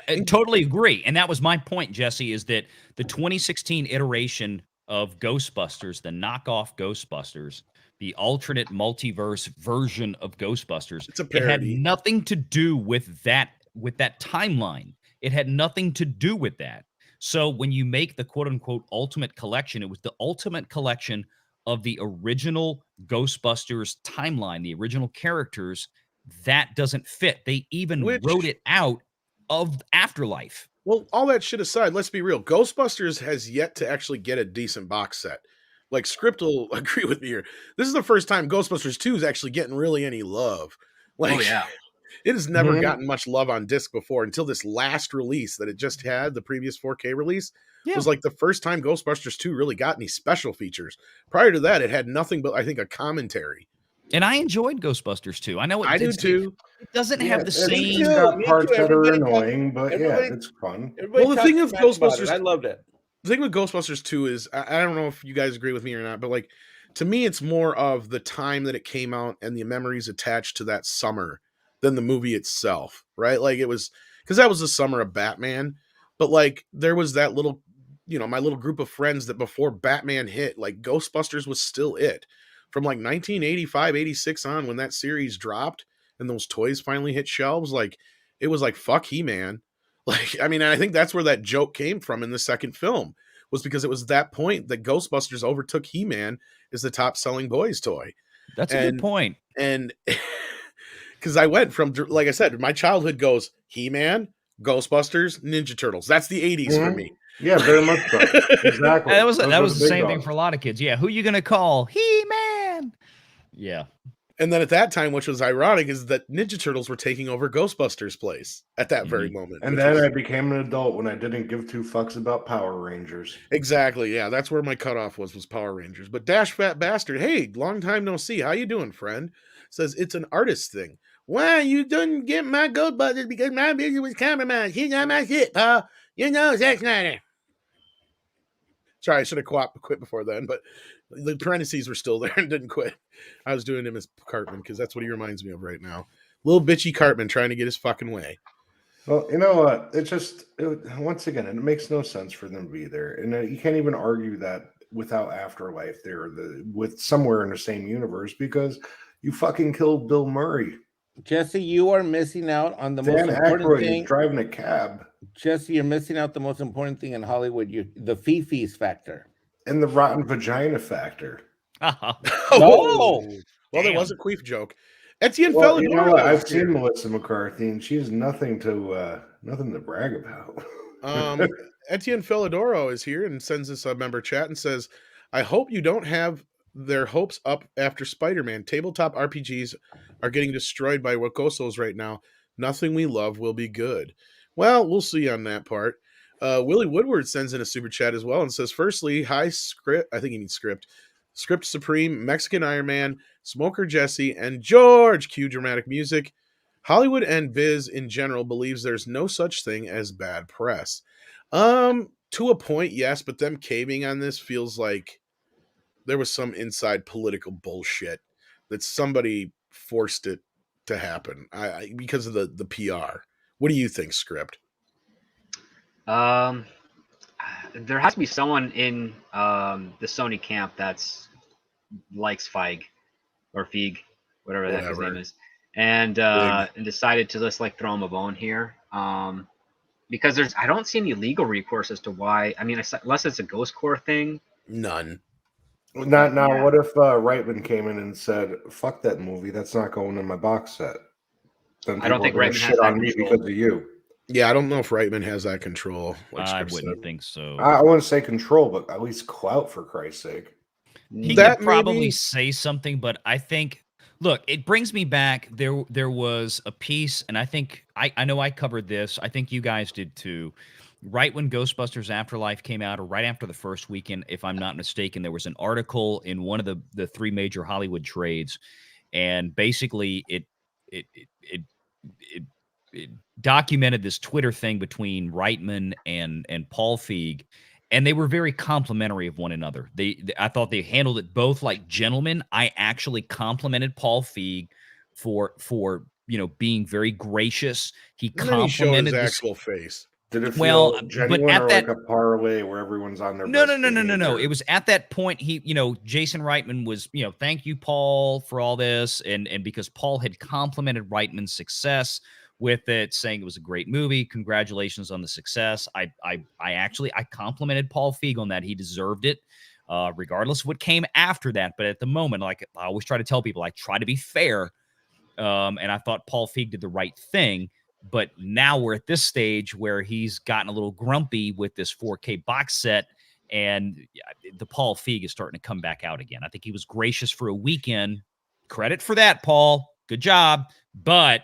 I totally agree. And that was my point, Jesse, is that the 2016 iteration of Ghostbusters, the knockoff Ghostbusters, the alternate multiverse version of Ghostbusters, it's a parody. It had nothing to do with that timeline. It had nothing to do with that. So when you make the quote unquote ultimate collection, it was the ultimate collection of the original Ghostbusters timeline, the original characters. That doesn't fit. They even wrote it out of Afterlife. Well, all that shit aside, let's be real. Ghostbusters has yet to actually get a decent box set. Like, Script will agree with me here. This is the first time Ghostbusters 2 is actually getting really any love. Like, it has never gotten much love on disc before until this last release that it just had, the previous 4K release. It was like the first time Ghostbusters 2 really got any special features. Prior to that, it had nothing but, I think, a commentary. And I enjoyed Ghostbusters 2. I know I do too. It doesn't have the same. It's got parts that are annoying, but it's fun. Well, the thing with Ghostbusters, I loved it. The thing with Ghostbusters 2 is, I don't know if you guys agree with me or not, but like, to me, it's more of the time that it came out and the memories attached to that summer than the movie itself, right? Like, it was, because that was the summer of Batman, but like, there was that little, my little group of friends that before Batman hit, like, Ghostbusters was still it. From like 1985, 86 on, when that series dropped and those toys finally hit shelves, like, it was like, fuck He-Man. Like, I mean, I think that's where that joke came from in the second film, was because it was that point that Ghostbusters overtook He-Man as the top selling boys toy. That's a good point. And because I went from, like I said, my childhood goes He-Man, Ghostbusters, Ninja Turtles. That's the 80s for me. Yeah, very much so. Exactly. That was the same thing for a lot of kids. Yeah, who are you going to call? He-Man. Yeah. And then at that time, which was ironic, is that Ninja Turtles were taking over Ghostbusters' place at that very moment. And then I became an adult when I didn't give two fucks about Power Rangers. Exactly. Yeah, that's where my cutoff was Power Rangers. But Dash Fat Bastard, hey, long time no see. How you doing, friend? Says it's an artist thing. Why you didn't get my Ghostbusters because my video was compromised. He's not my shit, pal. You know Zack Snyder. Sorry, I should have quit before then, but the parentheses were still there and didn't quit. I was doing him as Cartman because that's what he reminds me of right now. Little bitchy Cartman trying to get his fucking way. Well, you know what? Once again, it makes no sense for them to be there. And you can't even argue that without Afterlife, they're with somewhere in the same universe because you fucking killed Bill Murray. Jesse, you are missing out on the Dan most important Aykroyd thing. is driving a cab. Jesse, you're missing out the most important thing in Hollywood. The Fifis factor. And the rotten vagina factor. Well, there Damn. was a queef joke. Etienne Well, you know Felidoro what? I've is here. seen Melissa McCarthy, and she has nothing to brag about. Etienne Felidoro is here and sends us a member chat and says, I hope you don't have their hopes up after Spider-Man. Tabletop RPGs are getting destroyed by Wakosos right now. Nothing we love will be good. Well, we'll see on that part. Willie Woodward sends in a super chat as well and says, firstly, hi script. I think he means script. Script Supreme, Mexican Iron Man, Smoker Jesse, and George. Cue dramatic music. Hollywood and biz in general believes there's no such thing as bad press. To a point, yes, but them caving on this feels like there was some inside political bullshit that somebody forced it to happen because of the PR. What do you think, Script? There has to be someone in the Sony camp that's likes Feig or Feig, whatever the heck his name is, and decided to just like throw him a bone here. Because I don't see any legal recourse as to why. I mean, unless it's a Ghost Corps thing. None. Not now. Yeah. What if Reitman came in and said, "Fuck that movie. That's not going in my box set." Then I don't think Reitman shit on me because of you. Yeah, I don't know if Reitman has that control. Like I wouldn't think so. I wouldn't say control, but at least clout, for Christ's sake. He could probably say something, but I think, look, it brings me back. There was a piece, and I think I know I covered this. I think you guys did too. Right when Ghostbusters Afterlife came out, or right after the first weekend, if I'm not mistaken, there was an article in one of the three major Hollywood trades, and basically it documented this Twitter thing between Reitman and Paul Feig, and they were very complimentary of one another. I thought they handled it both like gentlemen. I actually complimented Paul Feig for being very gracious. He complimented his actual face. Did it feel genuine, but at like a parlay where everyone's on their no. It was at that point Jason Reitman was, thank you, Paul, for all this, and because Paul had complimented Reitman's success with it, saying it was a great movie. Congratulations on the success. I complimented Paul Feig on that. He deserved it, regardless of what came after that. But at the moment, like I always try to tell people, I try to be fair. And I thought Paul Feig did the right thing. But now we're at this stage where he's gotten a little grumpy with this 4K box set, and the Paul Feig is starting to come back out again. I think he was gracious for a weekend. Credit for that, Paul. Good job. But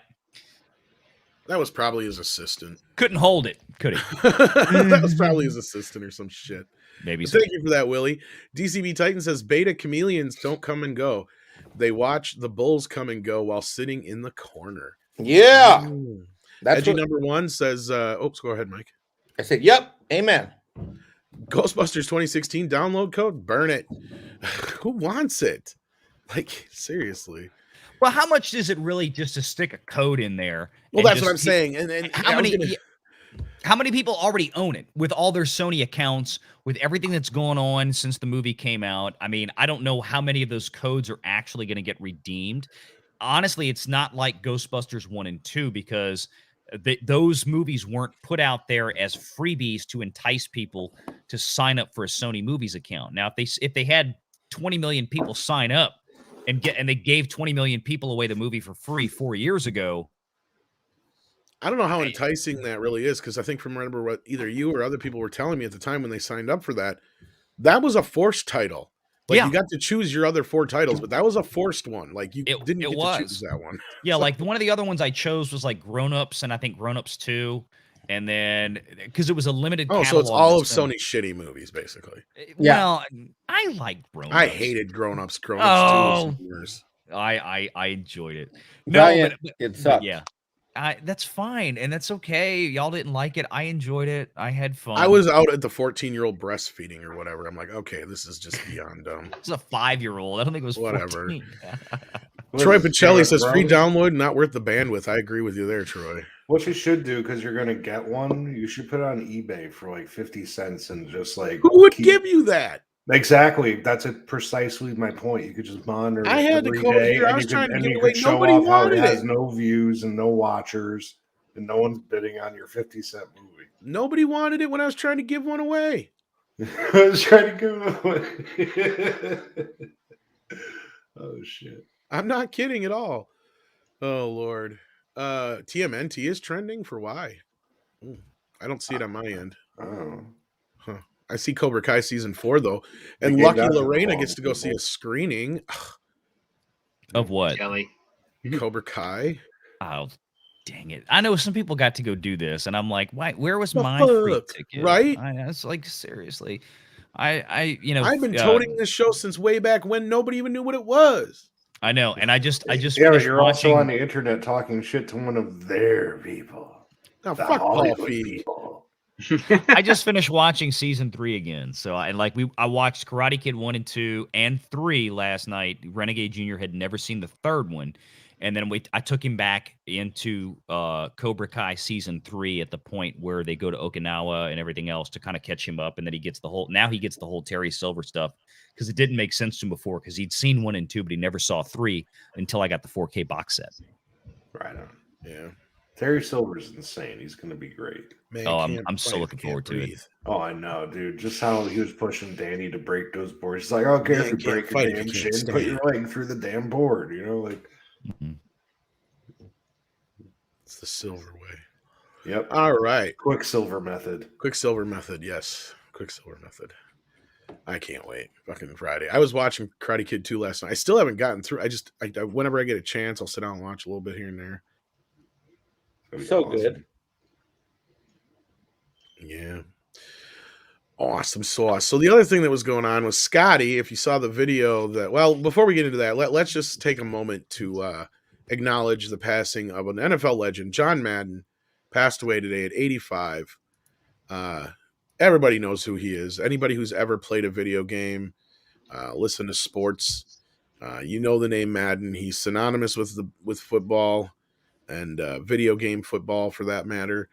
that was probably his assistant. Couldn't hold it, could he? That was probably his assistant or some shit. Maybe so. Thank you for that, Willie. DCB Titan says, beta chameleons don't come and go. They watch the bulls come and go while sitting in the corner. Yeah. Ooh. That's Edgy number one says, oops, go ahead, Mike. I said, yep, amen. Ghostbusters 2016 download code, burn it. Who wants it? Like, seriously. Well, how much is it really just to stick a code in there? Well, that's what I'm saying. And how many people already own it with all their Sony accounts, with everything that's going on since the movie came out? I mean, I don't know how many of those codes are actually going to get redeemed. Honestly, it's not like Ghostbusters 1 and 2 because those movies weren't put out there as freebies to entice people to sign up for a Sony Movies account. Now, if they had 20 million people sign up and they gave 20 million people away the movie for free 4 years ago, I don't know how enticing that really is, because I think from remember what either you or other people were telling me at the time when they signed up for that was a forced title. Like, you got to choose your other 4 titles, but that was a forced one. Like, you didn't get to choose that one. Yeah, like one of the other ones I chose was like Grown Ups, and I think Grown Ups 2. And then, because it was a limited catalog. So it's all of Sony's shitty movies, basically. Well, I like Grown Ups. I hated Grown Ups. Grown Ups 2. I enjoyed it. No, but it sucked. Yeah. That's fine, and that's okay. Y'all didn't like it. I enjoyed it. I had fun. I was out at the 14-year-old breastfeeding or whatever. I'm like, okay, this is just beyond dumb. It's a 5-year-old. I don't think it was whatever. 14. Troy Pacelli says free download, not worth the bandwidth. I agree with you there, Troy. What you should do, because you're going to get one, you should put it on eBay for like 50 cents and just like... Who would give you that? Exactly. That's precisely my point. You could just monitor I had every to call day, here. I was trying to give away. Nobody wanted it. Has no views and no watchers, and no one's bidding on your 50-cent movie. Nobody wanted it when I was trying to give one away. I was trying to give it away. Oh shit! I'm not kidding at all. Oh Lord. TMNT is trending for why? I don't see it on my end. Oh, Huh. I see Cobra Kai season 4 though, they and gave Lucky that to the Lorena wrong gets to go see people. a screening. Of what? Jelly. Cobra Kai. Oh, dang it! I know some people got to go do this, and I'm like, why? Where was The my free fuck, ticket? right? It's like seriously. You I've been toting this show since way back when nobody even knew what it was. I know, and I just Yeah, but finished you're also watching. on the internet talking shit to one of their people. Now, The fuck Paul Hollywood Feig. people. I just finished watching season 3 again. So I watched Karate Kid 1 and 2 and 3 last night. Renegade Jr. had never seen the third one. And then I took him back into Cobra Kai season 3 at the point where they go to Okinawa and everything else to kind of catch him up. And then he gets the whole Terry Silver stuff because it didn't make sense to him before because he'd seen 1 and 2, but he never saw 3 until I got the 4K box set. Right on. Yeah. Terry Silver's insane. He's going to be great. Man, Oh, can't I'm so fight, looking can't forward to breathe. it. Oh, I know, dude. Just how he was pushing Danny to break those boards. He's like, I don't care Man, if you can't break fight your if damn you can't shin, put stand. your leg through the damn board. You know, like. Mhm. It's the silver way. Yep. All right. Quicksilver method. Quicksilver method. Yes. Quicksilver method. I can't wait. Fucking Friday. I was watching Karate Kid 2 last night. I still haven't gotten through. Whenever I get a chance, I'll sit down and watch a little bit here and there. So good. Yeah. Awesome sauce. So the other thing that was going on was SCOTTI. If you saw the video before we get into that, let's just take a moment to acknowledge the passing of an NFL legend. John Madden passed away today at 85. Everybody knows who he is. Anybody who's ever played a video game, listen to sports, you know the name Madden. He's synonymous with football and video game football for that matter.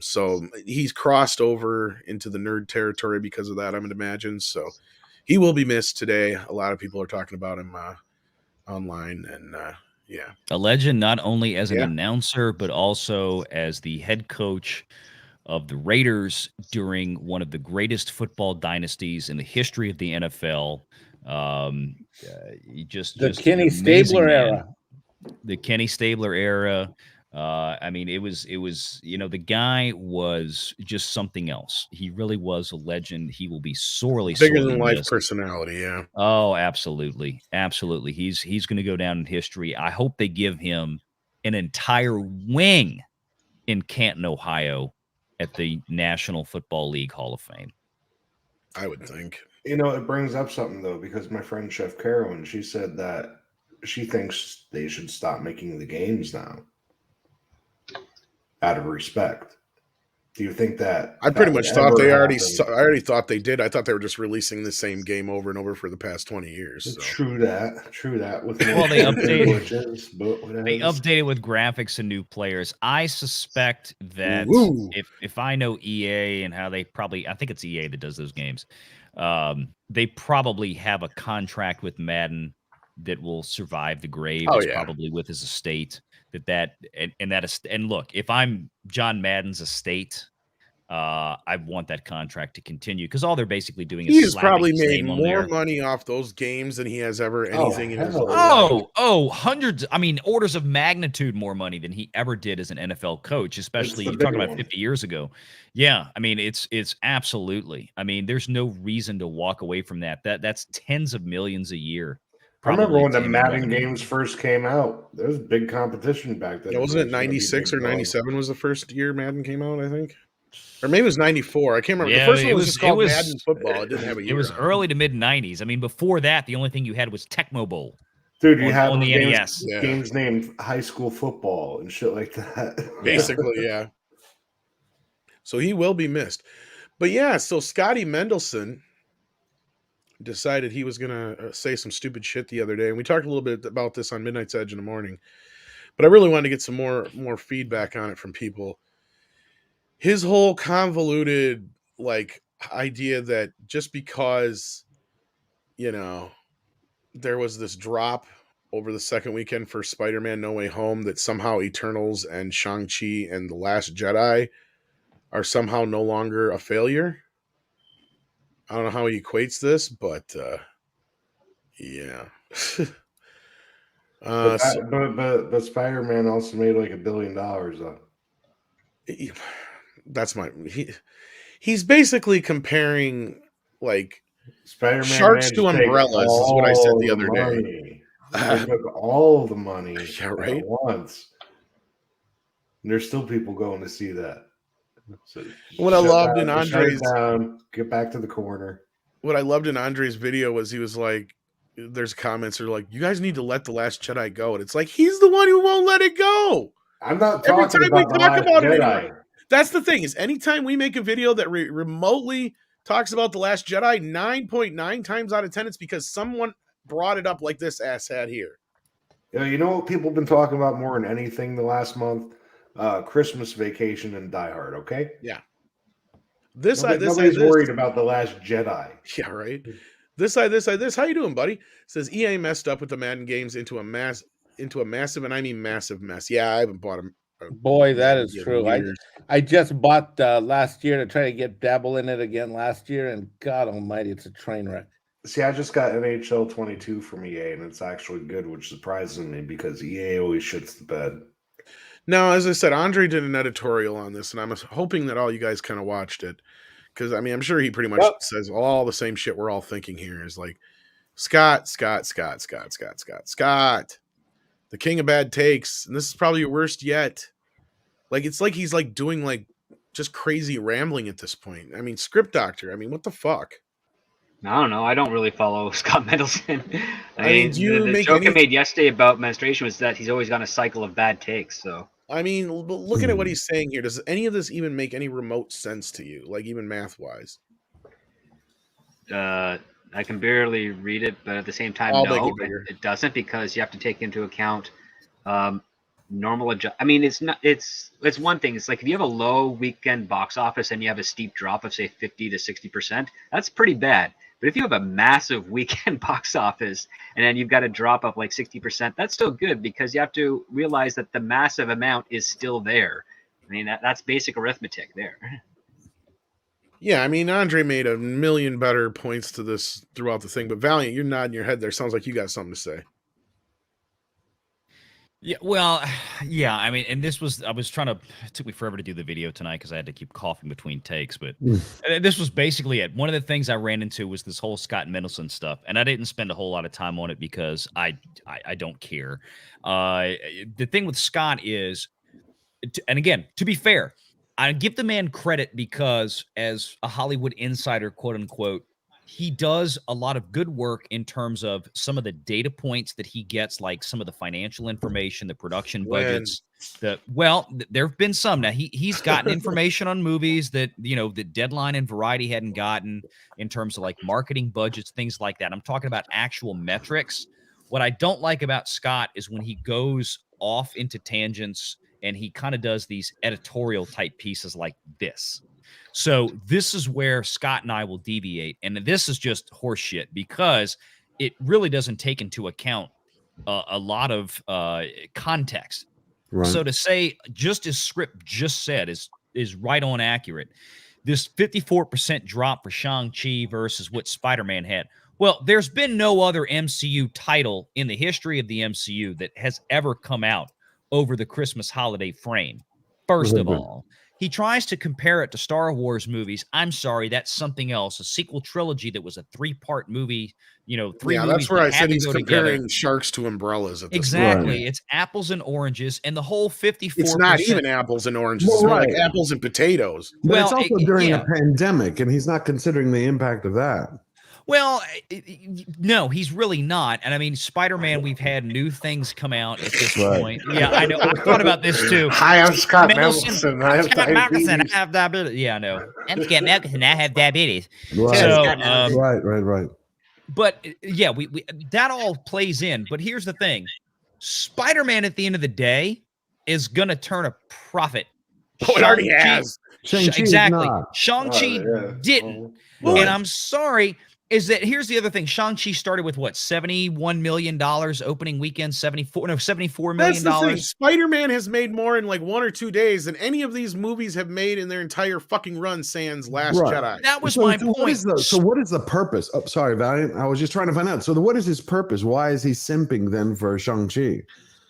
So he's crossed over into the nerd territory because of that, I would imagine. So he will be missed today. A lot of people are talking about him online, and yeah, a legend not only as an announcer but also as the head coach of the Raiders during one of the greatest football dynasties in the history of the NFL. The Kenny Stabler era. The Kenny Stabler era. I mean, it was, the guy was just something else. He really was a legend. He will be sorely bigger than life missed. personality. Yeah. Oh, absolutely. Absolutely. He's going to go down in history. I hope they give him an entire wing in Canton, Ohio at the National Football League Hall of Fame. I would think. You know, it brings up something, though, because my friend Chef Carolyn, she said that she thinks they should stop making the games now out of respect. Do you think that? I pretty much thought I already thought they did. I thought they were just releasing the same game over and over for the past 20 years. So. True that. With well, they updated with graphics and new players. I suspect that if I know EA and how they I think it's EA that does those games. They probably have a contract with Madden that will survive the grave. It's probably with his estate. And look, if I'm John Madden's estate, I want that contract to continue because all they're basically doing is he's probably made more money off those games than he has ever anything in his life. Hundreds. I mean, orders of magnitude more money than he ever did as an NFL coach, especially you're talking about 50 years ago. Yeah, I mean, it's absolutely. I mean, there's no reason to walk away from that. That's tens of millions a year. I remember when the Madden games first came out. There was big competition back then. Wasn't it 96 or 97 was the first year Madden came out, I think? Or maybe it was 94. I can't remember. Yeah, the first one was just called Madden Football. It didn't have a year. It was early to mid 90s. I mean, before that, the only thing you had was Tecmo Bowl. Dude, you had on the NES. Games named High School Football and shit like that. Basically, yeah. So he will be missed. But yeah, so Scotty Mendelson decided he was going to say some stupid shit the other day. And we talked a little bit about this on Midnight's Edge in the morning. But I really wanted to get some more feedback on it from people. His whole convoluted idea that just because, there was this drop over the second weekend for Spider-Man No Way Home that somehow Eternals and Shang-Chi and The Last Jedi are somehow no longer a failure. I don't know how he equates this, but Yeah. But Spider-Man also made like $1 billion though. That's he's basically comparing like Spider-Man sharks to umbrellas is what I said the other day. They took all the money right? at once. And there's still people going to see that. So what I loved in Andre's get back to the corner. What I loved in Andre's video was he was like, there's comments that are like, you guys need to let The Last Jedi go. And it's like, he's the one who won't let it go. I'm not talking about The Last Jedi. That's the thing, is anytime we make a video that remotely talks about The Last Jedi, 9.9 times out of 10, it's because someone brought it up like this asshat here. You know what people have been talking about more than anything the last month? Christmas Vacation and Die Hard, okay? Yeah. Nobody's worried about The Last Jedi. Yeah, right. This side. How you doing, buddy? It says EA messed up with the Madden games into a massive, and I mean massive mess. Yeah, I haven't bought them. Boy, that is true. I just bought last year to try to get dabble in it again last year, and God Almighty, it's a train wreck. See, I just got NHL 22 from EA, and it's actually good, which surprises me because EA always shits the bed. Now, as I said, Andre did an editorial on this, and I'm hoping that all you guys kind of watched it. Because, I mean, I'm sure he pretty much says all the same shit we're all thinking here is like, Scott, the king of bad takes. And this is probably your worst yet. Like, it's like he's like doing like just crazy rambling at this point. I mean, Script Doctor. I mean, what the fuck? I don't know. I don't really follow Scott Mendelson. I mean, the joke I made yesterday about menstruation was that he's always got a cycle of bad takes. So I mean, looking at what he's saying here, does any of this even make any remote sense to you? Like even math wise? I can barely read it, but at the same time, no, it doesn't, because you have to take into account normal adjust. I mean, it's one thing. It's like if you have a low weekend box office and you have a steep drop of say 50 to 60%, that's pretty bad. But if you have a massive weekend box office and then you've got a drop of like 60%, that's still good, because you have to realize that the massive amount is still there. I mean, that's basic arithmetic there. Yeah, I mean, Andre made a million better points to this throughout the thing, but Valiant, you're nodding your head there. Sounds like you got something to say. Yeah, well, yeah, I mean, and it took me forever to do the video tonight because I had to keep coughing between takes, but this was basically it. One of the things I ran into was this whole Scott Mendelson stuff, and I didn't spend a whole lot of time on it because I don't care. The thing with Scott is, and again, to be fair, I give the man credit because as a Hollywood insider, quote unquote, he does a lot of good work in terms of some of the data points that he gets, like some of the financial information, the production budgets. There have been some. Now he's gotten information on movies that, the Deadline and Variety hadn't gotten in terms of like marketing budgets, things like that. I'm talking about actual metrics. What I don't like about Scott is when he goes off into tangents and he kind of does these editorial type pieces like this. So this is where Scott and I will deviate. And this is just horseshit because it really doesn't take into account a lot of context. Right. So to say, just as Script just said, is right on accurate. This 54% drop for Shang-Chi versus what Spider-Man had. Well, there's been no other MCU title in the history of the MCU that has ever come out over the Christmas holiday frame. First of all. He tries to compare it to Star Wars movies. I'm sorry, that's something else. A sequel trilogy that was a 3-part movie, 3 movies. Yeah, that's where I said he's comparing sharks to umbrellas. At this exactly. Point. It's apples and oranges, and the whole 54%. It's not even apples and oranges. It's more like apples and potatoes. But it's also during a pandemic, and he's not considering the impact of that. Well, no, he's really not. And I mean, Spider-Man, we've had new things come out at this point. Yeah, I know. I thought about this too. Hi, I'm Scott Mendelson. I have diabetes. I have diabetes. Yeah, I know. I'm Scott Mendelson. I have diabetes. Right. So, right. But yeah, we that all plays in. But here's the thing: Spider-Man, at the end of the day, is gonna turn a profit. Oh, it already has. Exactly. Shang-Chi didn't. And I'm sorry. is that here's the other thing. Shang-Chi started with what, $71 million opening weekend, $74 million. That's the thing. Spider-Man has made more in like 1 or 2 days than any of these movies have made in their entire fucking run, sans Last Jedi. That was my point. What is the purpose? Oh, sorry, Valiant. I was just trying to find out. So what is his purpose? Why is he simping then for Shang-Chi?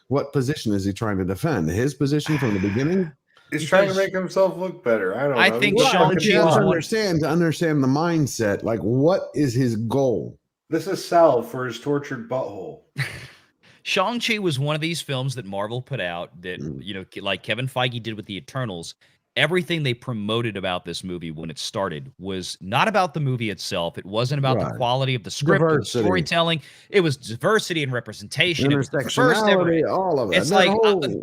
What position is he trying to defend? His position from the beginning? He's trying to make himself look better. I don't know. I think Shang-Chi to understand the mindset. Like, what is his goal? This is salve for his tortured butthole. Shang-Chi was one of these films that Marvel put out that, you know, like Kevin Feige did with the Eternals. Everything they promoted about this movie when it started was not about the movie itself. It wasn't about the quality of the script or the storytelling. It was diversity and representation. It was the first ever. All of it. It's like,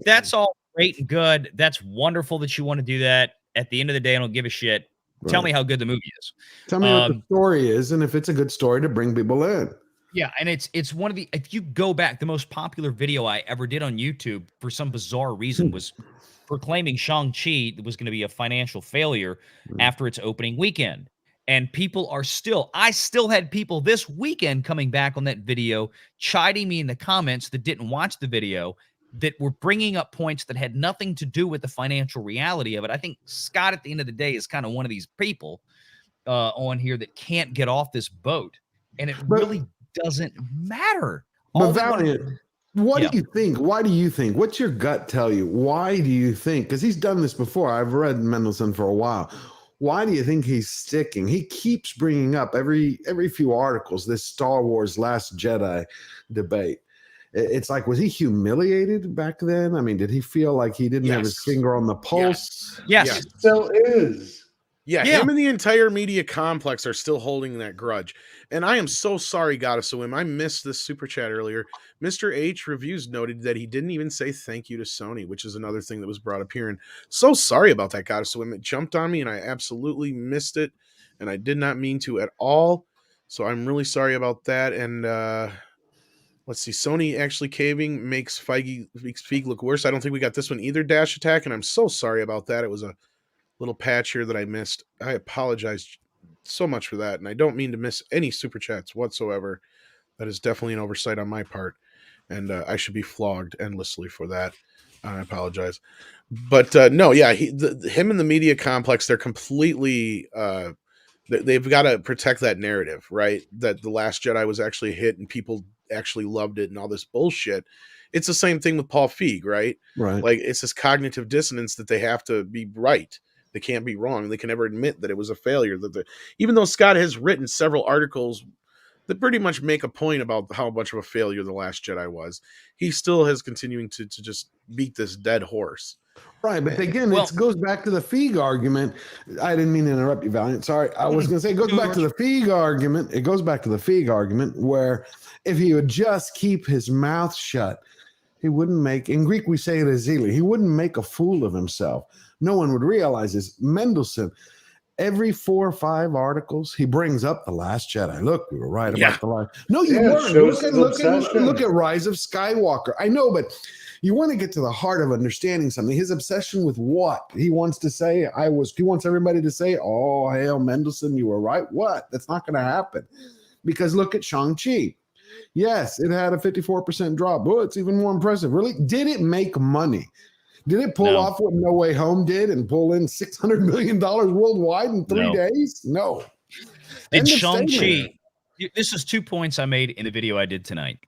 that's all great and good. That's wonderful that you want to do that. At the end of the day, I don't give a shit. Right. Tell me how good the movie is. Tell me what the story is, and if it's a good story to bring people in. Yeah, and it's one of the, if you go back, the most popular video I ever did on YouTube for some bizarre reason was proclaiming Shang-Chi was going to be a financial failure after its opening weekend. And people are I still had people this weekend coming back on that video, chiding me in the comments that didn't watch the video, that were bringing up points that had nothing to do with the financial reality of it. I think Scott, at the end of the day, is kind of one of these people on here that can't get off this boat. And it really doesn't matter. But Valiant, what do you think? Why do you think? What's your gut tell you? Why do you think? Because he's done this before. I've read Mendelson for a while. Why do you think he's sticking? He keeps bringing up every few articles this Star Wars Last Jedi debate. It's like, was he humiliated back then? I mean, did he feel like he didn't have his finger on the pulse? Yes. It still is. Yeah, him and the entire media complex are still holding that grudge. And I am so sorry, Goddess of Whim. I missed this super chat earlier. Mr. H Reviews noted that he didn't even say thank you to Sony, which is another thing that was brought up here. And so sorry about that, Goddess of Whim. It jumped on me and I absolutely missed it. And I did not mean to at all. So I'm really sorry about that. And let's see. Sony actually caving makes Feig look worse. I don't think we got this one either, Dash Attack. And I'm so sorry about that. It was a little patch here that I missed. I apologize so much for that, and I don't mean to miss any super chats whatsoever. That is definitely an oversight on my part, and I should be flogged endlessly for that. I apologize, but no, yeah, him and the media complex, they're completely they've got to protect that narrative, right? That The Last Jedi was actually a hit and people actually loved it and all this bullshit. It's the same thing with Paul Feig, right? Right. Like, it's this cognitive dissonance that they have to be right. They can't be wrong. They can never admit that it was a failure. Even though Scott has written several articles that pretty much make a point about how much of a failure The Last Jedi was, he still has continuing to just beat this dead horse. Right, but again, it goes back to the Feig argument. I didn't mean to interrupt you, Valiant. Sorry, I was going to say it goes back to the Feig argument. It goes back to the Feig argument where if he would just keep his mouth shut, he wouldn't make, in Greek we say it azili, he wouldn't make a fool of himself. No one would realize this. Mendelson, every 4 or 5 articles, he brings up The Last Jedi. Look, we were right about the last. No, you weren't. Look at Rise of Skywalker. I know, but you want to get to the heart of understanding something. His obsession with what? He wants to say, he wants everybody to say, oh, hail Mendelson, you were right. What? That's not going to happen. Because look at Shang-Chi. Yes, it had a 54% drop. Oh, it's even more impressive. Really? Did it make money? Did it pull off what No Way Home did and pull in $600 million worldwide in 3 days? No. Did Shang-Chi, this is 2 points I made in the video I did tonight.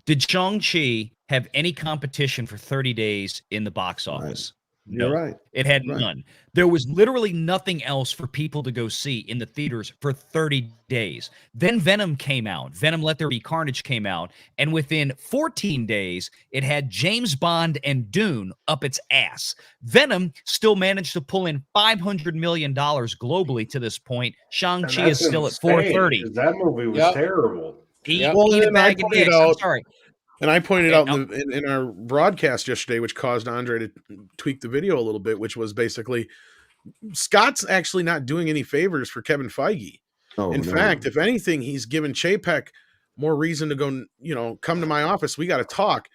Did Shang-Chi have any competition for 30 days in the box office? Right. No, you're right. It had none. There was literally nothing else for people to go see in the theaters for 30 days. Then Venom came out. Venom Let There Be Carnage came out. And within 14 days, it had James Bond and Dune up its ass. Venom still managed to pull in $500 million globally to this point. Shang-Chi is still at 430. That movie was terrible. I'm sorry. And I pointed out in our broadcast yesterday, which caused Andre to tweak the video a little bit, which was basically Scott's actually not doing any favors for Kevin Feige. In fact, if anything, he's given Chapek more reason to go, come to my office. We got to talk.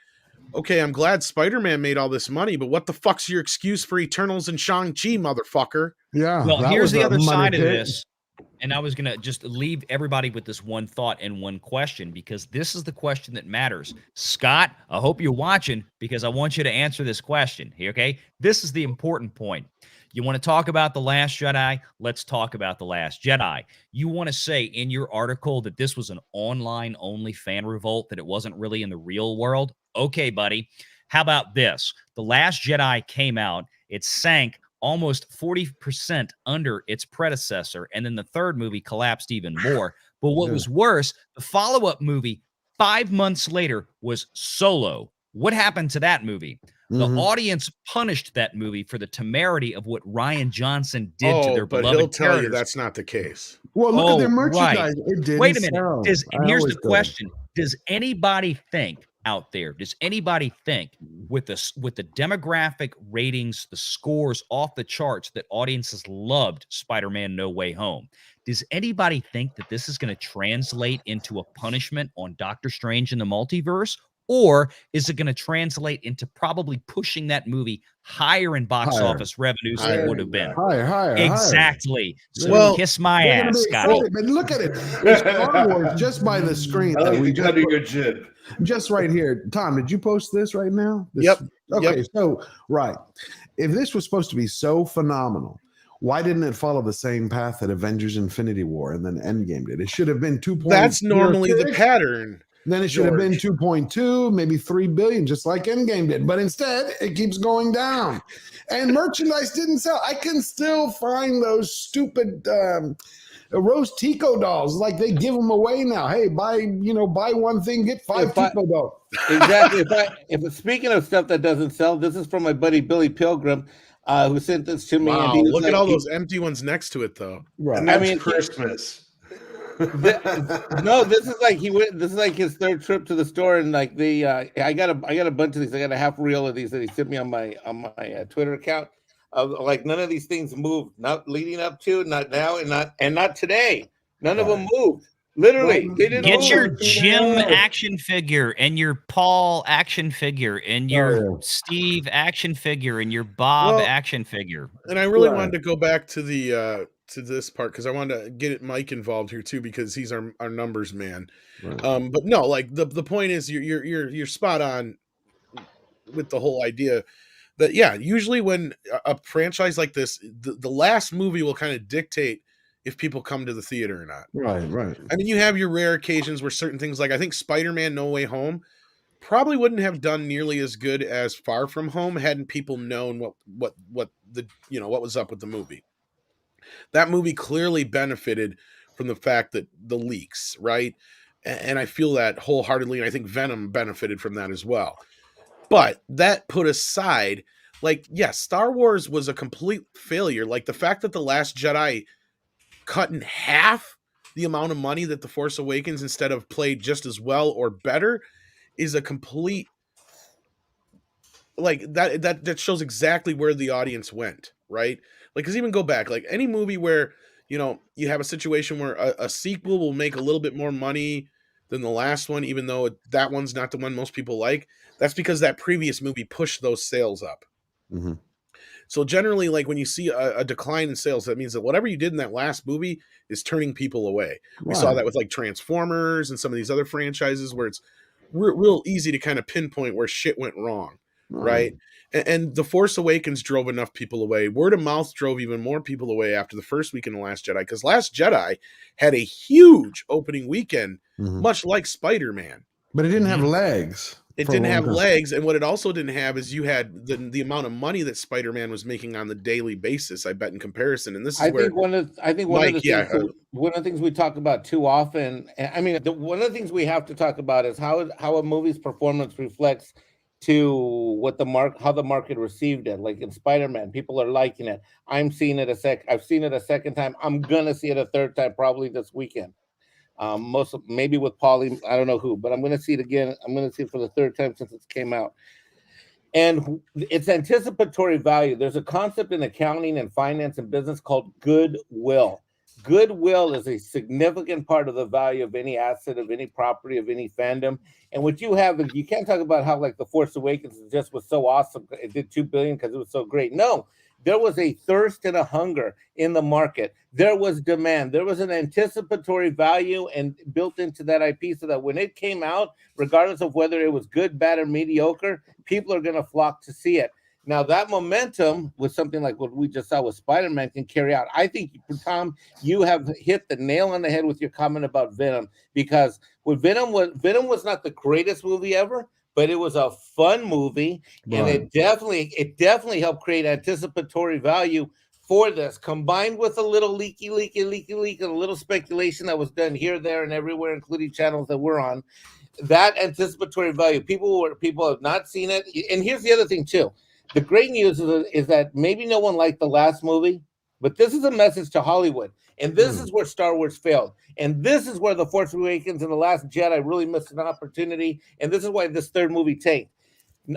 Okay, I'm glad Spider-Man made all this money, but what the fuck's your excuse for Eternals and Shang-Chi, motherfucker? Yeah. Well, here's the other side of this. And I was going to just leave everybody with this one thought and one question, because this is the question that matters. Scott, I hope you're watching, because I want you to answer this question. Okay? This is the important point. You want to talk about The Last Jedi? Let's talk about The Last Jedi. You want to say in your article that this was an online-only fan revolt, that it wasn't really in the real world? Okay, buddy. How about this? The Last Jedi came out. It sank almost 40% under its predecessor, and then the third movie collapsed even more. But what was worse, the follow-up movie 5 months later was Solo. What happened to that movie? The audience punished that movie for the temerity of what Rian Johnson did to their beloved he'll tell characters. you that's not the case. Well, look at their merchandise. Right. It didn't Wait a minute. sell. And here's the question. Does anybody think out there, with the demographic ratings, the scores off the charts, that audiences loved Spider-Man No Way Home, does anybody think that this is going to translate into a punishment on Doctor Strange in the Multiverse? Or is it going to translate into probably pushing that movie higher in box office revenues than it would have been? Higher. Exactly. So kiss my ass, Scotty. But look at it. It's Star Wars just by the screen. Just right here. Tom, did you post this right now? Yep. Okay, so, right. If this was supposed to be so phenomenal, why didn't it follow the same path that Avengers Infinity War and then Endgame did? It should have been 2.0. That's normally the pattern. Then it should have been 2.2, maybe 3 billion, just like Endgame did. But instead, it keeps going down. And merchandise didn't sell. I can still find those stupid Rose Tico dolls. Like they give them away now. Hey, buy one thing, get 5 Tico dolls. Exactly. If speaking of stuff that doesn't sell, this is from my buddy Billy Pilgrim, who sent this to me. Wow, look at all those empty ones next to it, though. Right. And that's Christmas. No, this is like this is like his third trip to the store, and like I got a bunch of these. I got a half reel of these that he sent me on my Twitter account. Like none of these things moved, not leading up to, not now, and not today. None of them moved. Literally, they didn't get move. your Jim action figure and your Paul action figure and your Steve action figure and your Bob action figure. And I really wanted to go back to the to this part because I wanted to get Mike involved here too because he's our numbers man. Right. But no, like the point is you're spot on with the whole idea that usually when a franchise like this, the last movie will kind of dictate if people come to the theater or not. Right. I mean, you have your rare occasions where certain things, like I think Spider-Man No Way Home probably wouldn't have done nearly as good as Far From Home hadn't people known what the what was up with the movie. That movie clearly benefited from the fact that the leaks, right? And I feel that wholeheartedly, and I think Venom benefited from that as well. But that put aside, like, yes, Star Wars was a complete failure. Like the fact that The Last Jedi cut in half the amount of money that The Force Awakens instead of played just as well or better is a complete, like that shows exactly where the audience went, right? Like, because even go back, like any movie where, you have a situation where a sequel will make a little bit more money than the last one, even though that one's not the one most people like, that's because that previous movie pushed those sales up. Mm-hmm. So generally, like when you see a decline in sales, that means that whatever you did in that last movie is turning people away. We saw that with like Transformers and some of these other franchises where it's real easy to kind of pinpoint where shit went wrong, right? And The Force Awakens drove enough people away. Word of mouth drove even more people away after the first weekend of Last Jedi, because Last Jedi had a huge opening weekend, much like Spider-Man. But it didn't have legs. It didn't have legs, and what it also didn't have is you had the amount of money that Spider-Man was making on the daily basis, I bet, in comparison. And this is one of the things we talk about too often. I mean, one of the things we have to talk about is how a movie's performance reflects to how the market received it. Like in Spider-Man, people are liking it. I've seen it a second time. I'm gonna see it a third time probably this weekend. Maybe with Paulie, I don't know who, but I'm going to see it again. I'm going to see it for the third time since it came out. And it's anticipatory value. There's a concept in accounting and finance and business called goodwill. Goodwill is a significant part of the value of any asset, of any property, of any fandom. And what you have is, you can't talk about how like The Force Awakens just was so awesome. It did $2 billion because it was so great. No, There was a thirst and a hunger in the market. There was demand. There was an anticipatory value and built into that IP, so that when it came out, regardless of whether it was good, bad, or mediocre, people are going to flock to see it. Now, that momentum with something like what we just saw with Spider-Man can carry out. I think, Tom, you have hit the nail on the head with your comment about Venom, because with Venom was not the greatest movie ever, but it was a fun movie, and it definitely helped create anticipatory value for this, combined with a little leaky, and a little speculation that was done here, there, and everywhere, including channels that we're on. That anticipatory value, people have not seen it. And here's the other thing too. The great news is that maybe no one liked the last movie, but this is a message to Hollywood. And this is where Star Wars failed. And this is where The Force Awakens and The Last Jedi really missed an opportunity. And this is why this third movie tanked.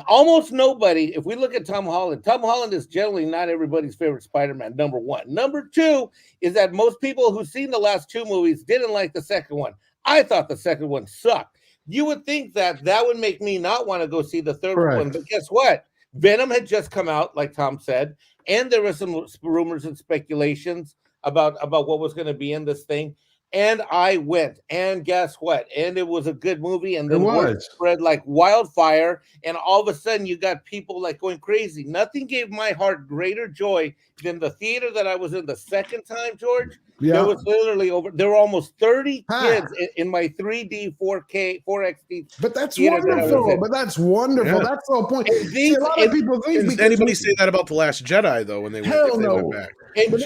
Almost nobody, if we look at Tom Holland is generally not everybody's favorite Spider-Man, number one. Number two is that most people who've seen the last two movies didn't like the second one. I thought the second one sucked. You would think that would make me not want to go see the third one. But guess what? Venom had just come out, like Tom said, and there were some rumors and speculations about what was going to be in this thing. And I went, and guess what? And it was a good movie, and then word spread like wildfire, and all of a sudden you got people like going crazy. Nothing gave my heart greater joy than the theater that I was in the second time, George. Yeah. There was literally there were almost 30 kids in my 3D 4K 4XD. But that's wonderful. That's wonderful. Yeah. That's the whole point. See, a lot of people think. Does anybody say that about The Last Jedi though? When they went back. And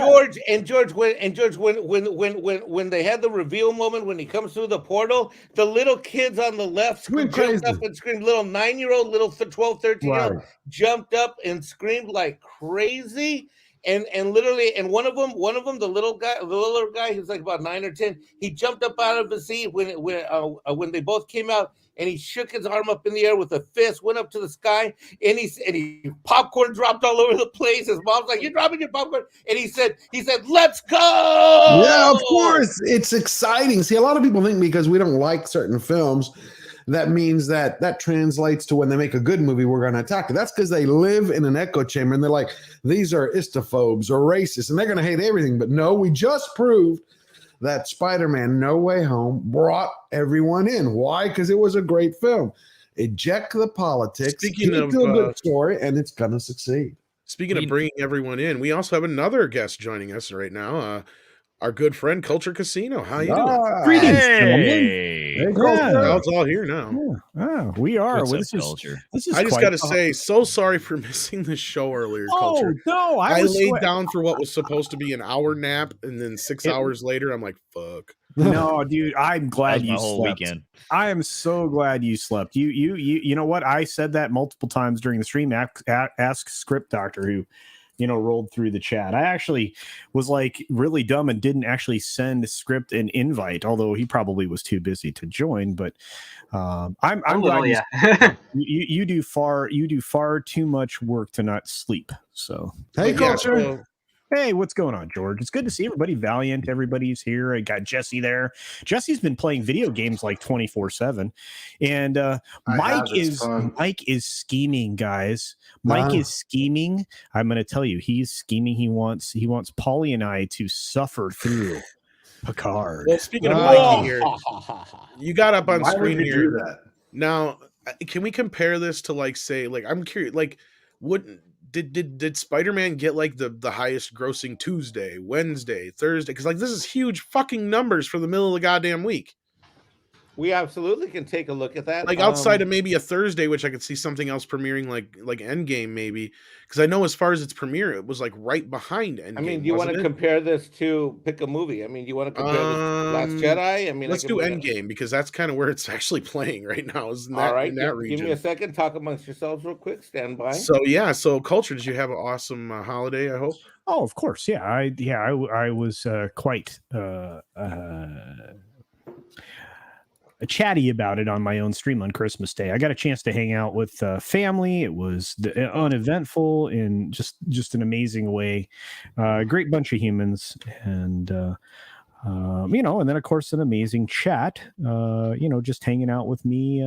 George, when they had the reveal moment, when he comes through the portal, the little kids on the left jumped up and screamed. Little 9-year-old, little 12, 13-year-old jumped up and screamed like crazy. And literally, and one of them, the little guy who's like about 9 or 10, he jumped up out of his seat when they both came out, and he shook his arm up in the air with a fist, went up to the sky, and he popcorn dropped all over the place. His mom's like, "You're dropping your popcorn," and he said, "Let's go!" Yeah, of course, it's exciting. See, a lot of people think because we don't like certain films, that means that translates to when they make a good movie, we're going to attack it. That's because they live in an echo chamber and they're like, these are istophobes or racist and they're going to hate everything. But no, we just proved that Spider-Man No Way Home brought everyone in. Why? Because it was a great film. Eject the politics, speaking of a good story, and it's going to succeed. Speaking of bringing everyone in, we also have another guest joining us right now. Our good friend Culture Casino. How you doing? Greetings, hey, it's all here now. Yeah. We are. This is I just got to say, so sorry for missing the show earlier, Culture. No, I laid down for what was supposed to be an hour nap, and then 6 hours later, I'm like, fuck. No, dude, I'm glad you whole slept. Weekend. I am so glad you slept. You know what? I said that multiple times during the stream. Ask Script Doctor, who rolled through the chat. I actually was like really dumb and didn't actually send Script an invite, although he probably was too busy to join. But I'm glad you do far too much work to not sleep. So hey, Culture. Hey, what's going on, George? It's good to see everybody. Valiant, everybody's here. I got Jesse there. Jesse's been playing video games like 24/7, and Mike is scheming, guys. Mike is scheming. I'm going to tell you, he's scheming. He wants Paulie and I to suffer through Picard. Well, speaking of Mikey here, you got up on screen here. Now, can we compare this to I'm curious, Did Spider-Man get like the highest grossing Tuesday, Wednesday, Thursday? Because this is huge fucking numbers for the middle of the goddamn week. We absolutely can take a look at that. Outside of maybe a Thursday, which I could see something else premiering like Endgame maybe. Because I know as far as its premiere, it was right behind Endgame. I mean, do you want to compare this to pick a movie? I mean, do you want to compare this to Last Jedi? I mean, let's do Endgame because that's kind of where it's actually playing right now. All right, give me a second. Talk amongst yourselves real quick. Stand by. So Culture, did you have an awesome holiday? I hope. Oh, of course, yeah. I was quite chatty about it on my own stream on Christmas Day. I got a chance to hang out with family. It was uneventful in just an amazing way. Great bunch of humans, and and then of course an amazing chat. Just hanging out with me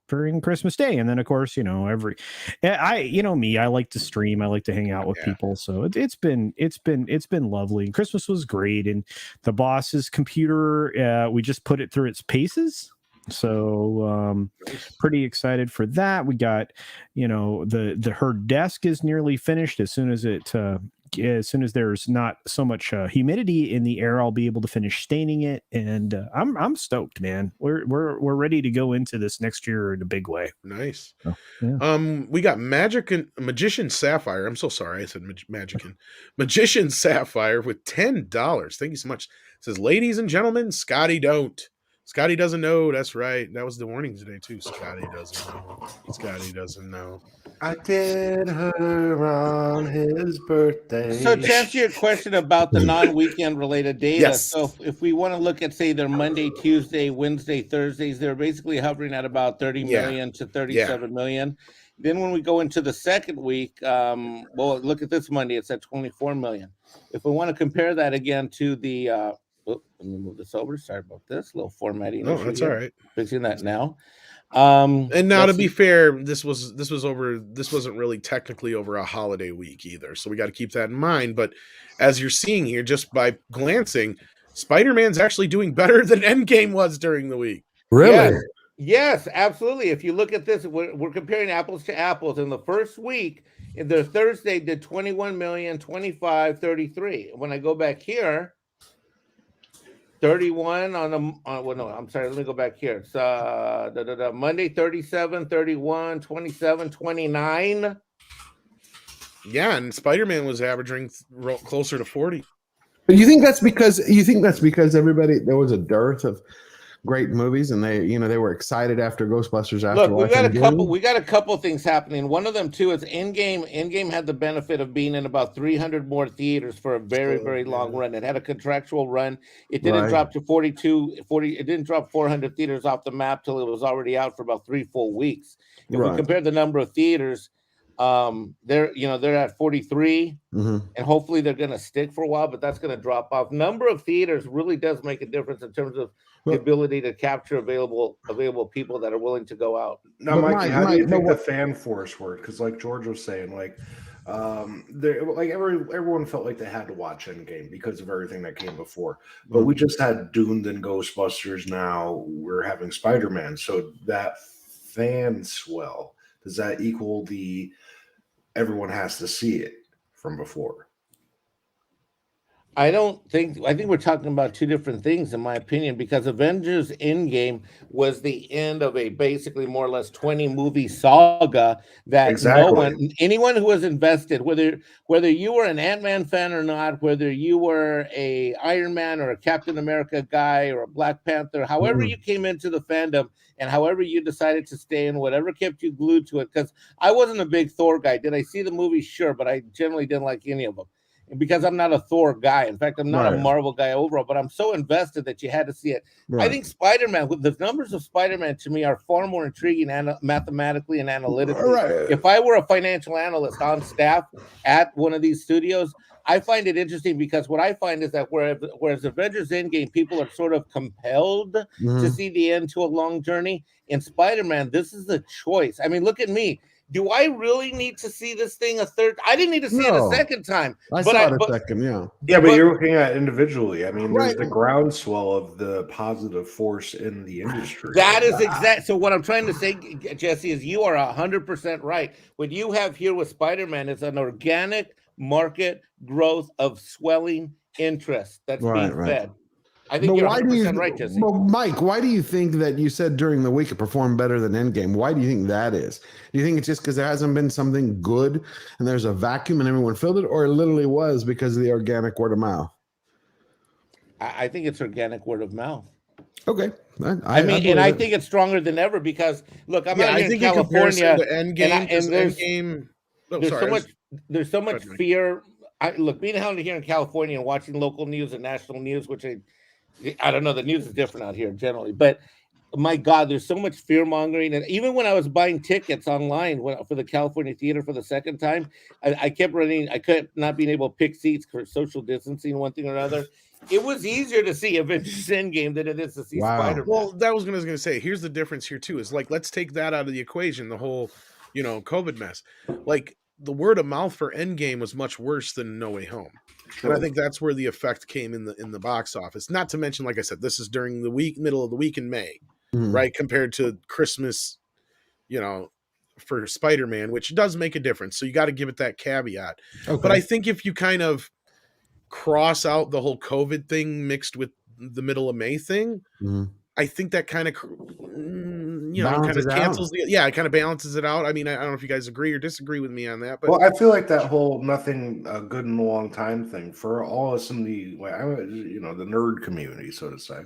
for during Christmas Day. And then of course, you know, I like to stream, I like to hang out with people. So it's been lovely. Christmas was great. And the boss's computer, we just put it through its paces. So pretty excited for that. We got, you know, her desk is nearly finished. As soon as there's not so much humidity in the air, I'll be able to finish staining it, and I'm stoked, man. We're ready to go into this next year in a big way. Nice. So, yeah. We got Magician Sapphire. I'm so sorry, I said Magician Sapphire with $10. Thank you so much. It says, ladies and gentlemen, Scotty don't. Scotty doesn't know. That's right. That was the warning today too. Scotty doesn't know. Scotty doesn't know. I did her on his birthday. So to answer your question about the non-weekend related data, Yes. So if we want to look at, say, their Monday, Tuesday, Wednesday, Thursdays, they're basically hovering at about 30 million to 37 million. Then when we go into the second week, well, look at this Monday, it's at 24 million. If we want to compare that again to the, let me move this over. Sorry about this little formatting. No, that's all right. Fixing that now. And now, to be fair, this wasn't really technically over a holiday week either, so we got to keep that in mind. But as you're seeing here, just by glancing, Spider-Man's actually doing better than Endgame was during the week. Really? Yes, absolutely. If you look at this, we're comparing apples to apples. In the first week, the Thursday did 21 million, 25, 33. When I go back here, 31 on the well, no, I'm sorry, let me go back here. It's Monday 37, 31, 27, 29. Yeah, and Spider-Man was averaging closer to 40. But you think that's because everybody, there was a dearth of great movies, and they were excited after Ghostbusters. After Look, we got a couple things happening. One of them too is Endgame. Endgame had the benefit of being in about 300 more theaters for a very long run. It had a contractual run. It didn't drop to 40. It didn't drop 400 theaters off the map till it was already out for about 3 full weeks. If we compare the number of theaters, they're at 43, and hopefully they're going to stick for a while, but that's going to drop off. Number of theaters really does make a difference in terms of the ability to capture available people that are willing to go out. Now, Mikey, how do you think the fan force worked? Because like George was saying, everyone felt like they had to watch Endgame because of everything that came before. But we just had Dune and Ghostbusters. Now we're having Spider-Man. So that fan swell, does that equal the everyone has to see it from before? I think we're talking about two different things, in my opinion, because Avengers Endgame was the end of a basically more or less 20 movie saga that anyone who was invested, whether you were an Ant-Man fan or not, whether you were a Iron Man or a Captain America guy or a Black Panther, however you came into the fandom and however you decided to stay in, whatever kept you glued to it, because I wasn't a big Thor guy. Did I see the movie? Sure, but I generally didn't like any of them. Because I'm not a Thor guy. In fact, I'm not a Marvel guy overall, but I'm so invested that you had to see it. I think Spider-Man, the numbers of Spider-Man to me are far more intriguing mathematically and analytically. If I were a financial analyst on staff at one of these studios, I find it interesting because what I find is that whereas Avengers Endgame, people are sort of compelled to see the end to a long journey, in Spider-Man, this is a choice. I mean, look at me. Do I really need to see this thing a third? I didn't need to see it a second time. I saw it a second, Yeah, but you're looking at it individually. I mean, there's the groundswell of the positive force in the industry. That is exact. So what I'm trying to say, Jesse, is you are 100% right. What you have here with Spider-Man is an organic market growth of swelling interest that's being fed. I think you're 100% right, Jesse. Well, Mike, why do you think that you said during the week it performed better than Endgame? Why do you think that is? Do you think it's just because there hasn't been something good and there's a vacuum and everyone filled it, or it literally was because of the organic word of mouth? I think it's organic word of mouth. Okay. I think it's stronger than ever because, look, I'm out here in California. There's so much fear. Being out here in California and watching local news and national news, which I don't know, the news is different out here generally, but my God, there's so much fear mongering. And even when I was buying tickets online for the California theater for the second time, I kept not being able to pick seats for social distancing, one thing or another. It was easier to see Avengers Endgame than it is to see Spider-Man. Well, that was what I was going to say. Here's the difference here too. Is like, let's take that out of the equation. The whole, COVID mess. Like the word of mouth for Endgame was much worse than No Way Home, and I think that's where the effect came in the box office. Not to mention, like I said, this is during the middle of the week in May, right? Compared to Christmas, for Spider-Man, which does make a difference. So you got to give it that caveat. Okay. But I think if you kind of cross out the whole COVID thing mixed with the middle of May thing, I think that kind of, cancels it kind of balances it out. I mean, I don't know if you guys agree or disagree with me on that, but I feel like that whole nothing good in a long time thing for all of some of the, the nerd community, so to say.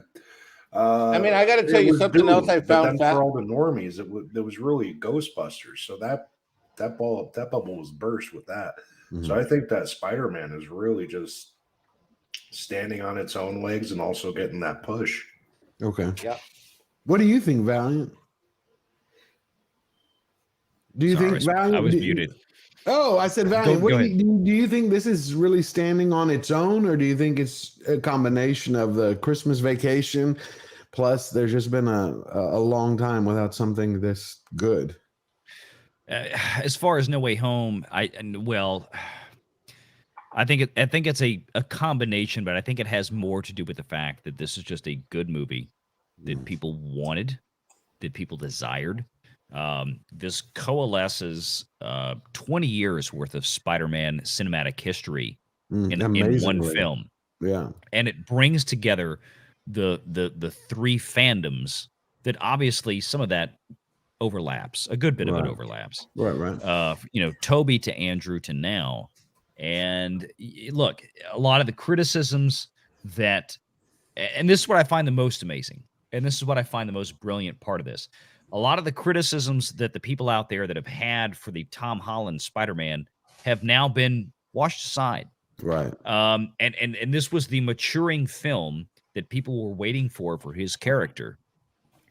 I mean, I got to tell you something else I found. For all the normies, it was really Ghostbusters. So that bubble was burst with that. So I think that Spider-Man is really just standing on its own legs and also getting that push. Okay. Yeah. What do you think, Valiant? Do you think Valiant? I was muted. Oh, I said Valiant. Do you think this is really standing on its own, or do you think it's a combination of the Christmas Vacation plus there's just been a long time without something this good? As far as No Way Home, I think it's a combination, but I think it has more to do with the fact that this is just a good movie that people wanted, that people desired. This coalesces 20 years worth of Spider-Man cinematic history in one film. Yeah. And it brings together the three fandoms that obviously some of that overlaps. A good bit of it overlaps. Right. Toby to Andrew to now. And look, a lot of the criticisms and this is what I find the most amazing, and this is what I find the most brilliant part of this. A lot of the criticisms that the people out there that have had for the Tom Holland Spider-Man have now been washed aside. Right. And this was the maturing film that people were waiting for his character,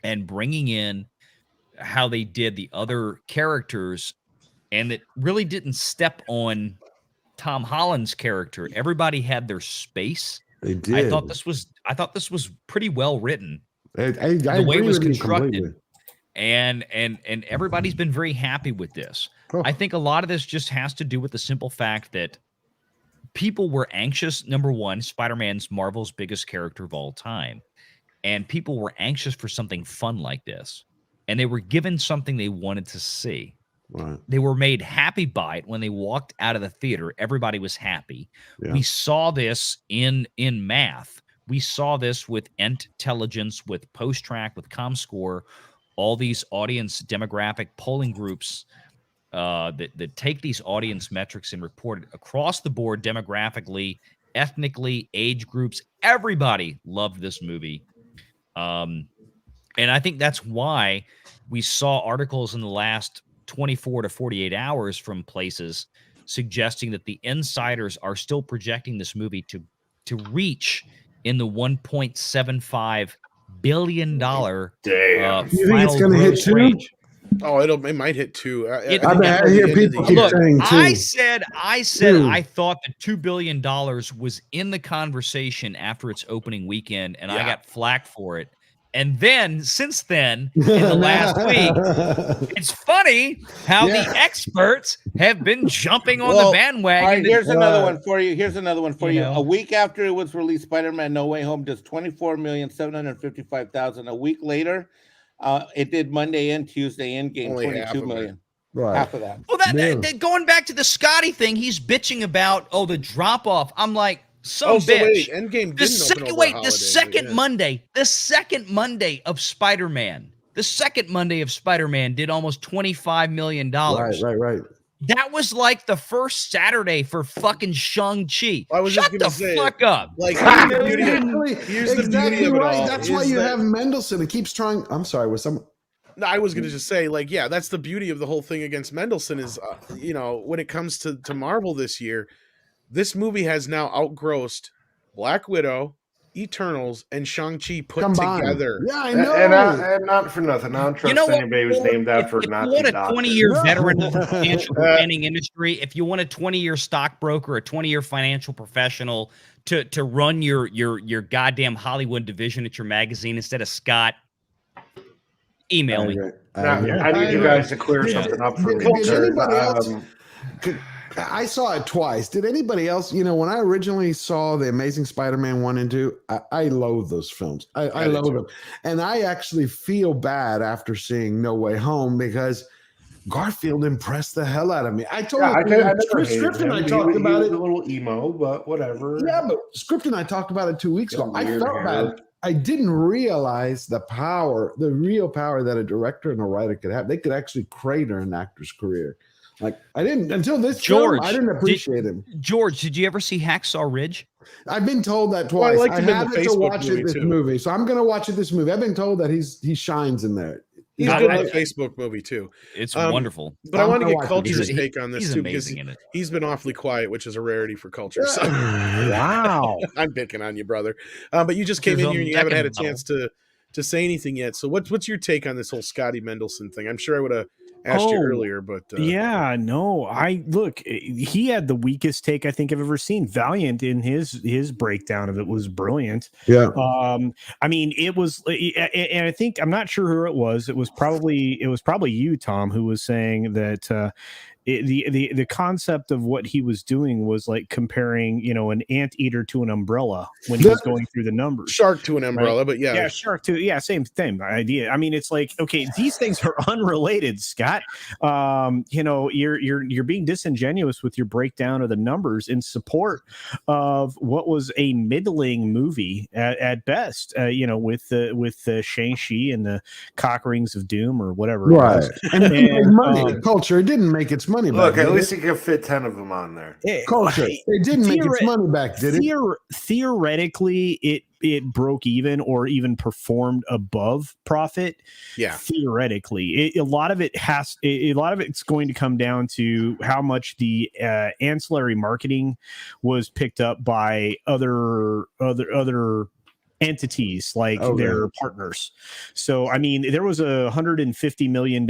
and bringing in how they did the other characters, and that really didn't step on Tom Holland's character. Everybody had their space. They did. I thought this was pretty well written. The way it was constructed. And everybody's been very happy with this. Oh. I think a lot of this just has to do with the simple fact that people were anxious. Number one, Spider-Man's Marvel's biggest character of all time. And people were anxious for something fun like this. And they were given something they wanted to see. Right. They were made happy by it when they walked out of the theater. Everybody was happy. Yeah. We saw this in Math. We saw this with Intelligence, with Post-Track, with ComScore, all these audience demographic polling groups that take these audience metrics and report it across the board demographically, ethnically, age groups. Everybody loved this movie. And I think that's why we saw articles in the last 24 to 48 hours from places suggesting that the insiders are still projecting this movie to reach in the $1.75 billion. You think it's going to hit two? Range. Oh, it might hit two. I hear people keep saying two. I said I thought the $2 billion was in the conversation after its opening weekend, and I got flack for it. And then, since then, in the last week, it's funny how the experts have been jumping on the bandwagon. All right, here's another one for you. A week after it was released, Spider-Man No Way Home does 24,755,000. A week later, it did Monday and Tuesday in game 22 million. Right. Half of that. Well, that going back to the SCOTTI thing, he's bitching about the drop off. I'm like, bitch. Wait, Endgame didn't the second Monday of Spider-Man. The second Monday of Spider-Man did almost $25 million. Right. That was like the first Saturday for fucking Shang-Chi. Shut the fuck up. Like, here's the beauty of it all. That's why you have Mendelson. It keeps trying. I'm sorry, was some. No, I was going to just say, that's the beauty of the whole thing against Mendelson is, when it comes to Marvel this year, this movie has now outgrossed Black Widow, Eternals and Shang-Chi put Combined. together. Yeah, I know. And not for nothing. I don't trust You know what? anybody who's named after If not you want a doctor. 20-year veteran of the No. financial planning industry, if you want a 20-year stockbroker, a 20-year financial professional to run your goddamn Hollywood division at your magazine instead of Scott, email me. I need you guys to clear something up for me. Did anybody else? I saw it twice. Did anybody else? You know, when I originally saw the Amazing Spider-Man 1 and 2, I loathe those films. I loathe them, and I actually feel bad after seeing No Way Home because Garfield impressed the hell out of me. I told Script and I talked about it. A little emo, but whatever. Yeah, but Script and I talked about it 2 weeks ago. I felt bad. I didn't realize the real power that a director and a writer could have. They could actually crater an actor's career. Like I didn't until this film, I didn't appreciate him. George, did you ever see Hacksaw Ridge? I've been told that twice. Well, I haven't to watch it this movie, so I'm going to watch it this movie. I've been told that he shines in there. He's good in the Facebook movie too. It's wonderful. But I want to get Culture's take on this too because in it. He's been awfully quiet, which is a rarity for Culture. So. Wow, I'm picking on you, brother. But you just came in here and you haven't had a chance to say anything yet. So what's your take on this whole Scotty Mendelson thing? I'm sure I would have asked you earlier, but he had the weakest take I think I've ever seen. Valiant in his breakdown of it was brilliant. Yeah. I mean, it was, and I think, I'm not sure who it was. It was probably you, Tom, who was saying that the concept of what he was doing was like comparing, an anteater to an umbrella when he was going through the numbers. Shark to an umbrella, right? But yeah, shark to same idea. I mean, it's like, okay, these things are unrelated, Scott. You're being disingenuous with your breakdown of the numbers in support of what was a middling movie at best. With the Shang-Chi and the Cock Rings of Doom or whatever. Right, and money. Culture, it didn't make its money. Look, at least you can fit 10 of them on there. Culture. It didn't make its money back, did it? Theoretically, it broke even or even performed above profit. Yeah. Theoretically, a lot of it's going to come down to how much the ancillary marketing was picked up by other entities like their partners. So, I mean, there was a $150 million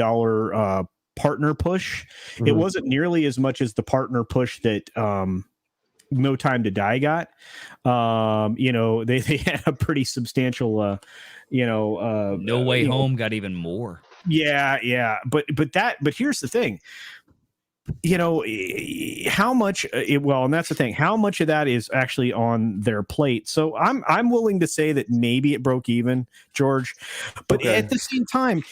partner push. It wasn't nearly as much as the partner push that No Time to Die got. They had a pretty substantial No Way Home got even more. Yeah. But here's the thing. How much and that's the thing, how much of that is actually on their plate. So I'm willing to say that maybe it broke even, George, but at the same time,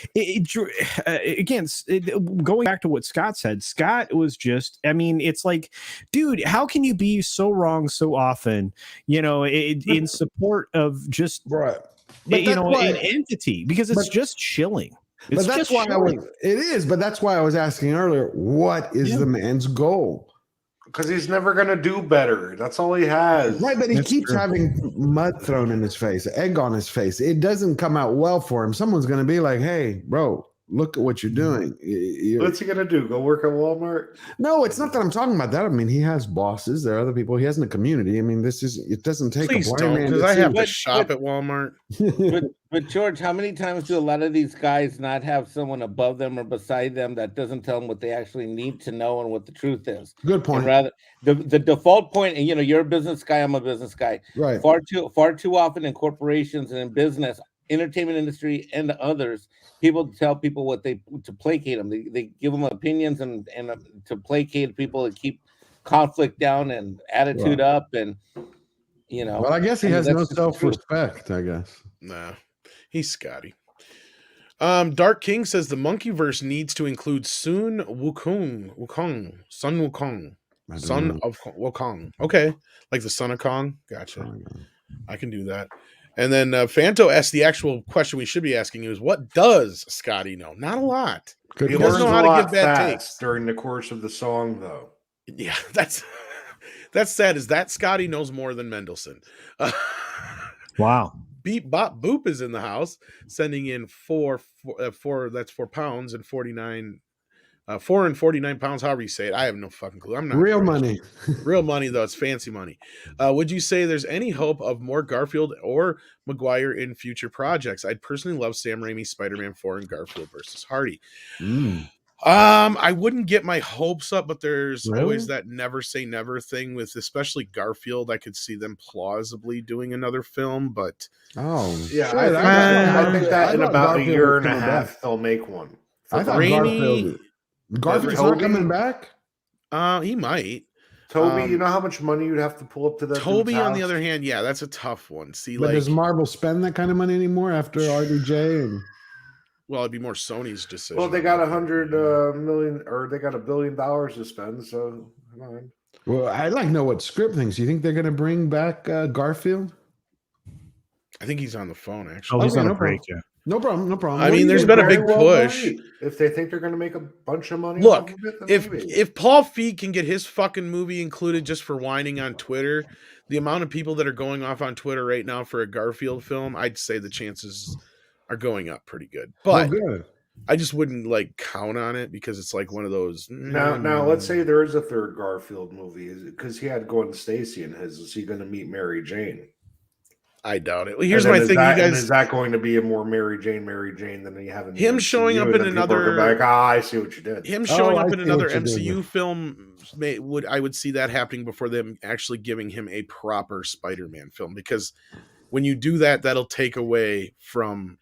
going back to what Scott said, Scott was just, I mean, it's like, dude, how can you be so wrong so often, in support of just right. an entity, because it's just chilling. But that's why but that's why I was asking earlier, what is the man's goal? Because he's never going to do better. That's all he has. Right, but he keeps having mud thrown in his face, egg on his face. It doesn't come out well for him. Someone's going to be like, hey, bro, look at what you're doing. What's he going to do? Go work at Walmart? No, it's not that I'm talking about that. I mean, he has bosses. There are other people. He has in the community. I mean, it doesn't take Please a blind man. Because I have to shop at Walmart. But George, how many times do a lot of these guys not have someone above them or beside them that doesn't tell them what they actually need to know and what the truth is? Good point. And rather, the default point, and you're a business guy, I'm a business guy. Right. Far too often in corporations and in business, entertainment industry, and others, people tell people what to placate them. They give them opinions and to placate people and keep conflict down and attitude up, and Well, I guess he has no self-respect. I guess. Nah, he's Scotty. Dark King says the Monkeyverse needs to include Sun Wukong, Son of Wukong. Okay, like the Son of Kong. Gotcha. I can do that. And then Fanto asked the actual question we should be asking is, what does Scotty know? Not a lot. He doesn't know how to give bad takes during the course of the song, though. Yeah, that's sad. Is that Scotty knows more than Mendelson? Wow. Beep Bop Boop is in the house, sending in four. That's £4 and 49 449 pounds, however you say it. I have no fucking clue. I'm not real rich. money. Real money, though. It's fancy money. Would you say there's any hope of more Garfield or Maguire in future projects? I'd personally love Sam Raimi's Spider-Man 4 and Garfield versus Hardy. I wouldn't get my hopes up, but there's always that never say never thing with especially Garfield. I could see them plausibly doing another film, but yeah, shit, I think that in about Garfield a year and a coming half back. they'll make one. I thought Garfield's not coming back. He might. Toby, you know how much money you'd have to pull up to that. Toby, on the other hand, yeah, that's a tough one. See, but does Marvel spend that kind of money anymore after RDJ? And well, it'd be more Sony's decision. Well, they got $100 million, or they got $1 billion to spend. So, well, I'd like to know what Script thinks. You think they're going to bring back Garfield? I think he's on the phone. Actually, he's on a break. Yeah. No problem. No problem. I mean, there's been a big push. If they think they're going to make a bunch of money, look, if Paul Feig can get his fucking movie included just for whining on Twitter, the amount of people that are going off on Twitter right now for a Garfield film, I'd say the chances are going up pretty good. But I just wouldn't like count on it because it's like one of those. Now let's say there is a third Garfield movie, because he had Gwen Stacy in his. Is he going to meet Mary Jane? I doubt it. Well, here's my thing, you guys. Is that going to be a more Mary Jane than you have in him showing up in another? Like, I see what you did. Him showing up in another MCU film, I would see that happening before them actually giving him a proper Spider-Man film, because when you do that, that'll take away from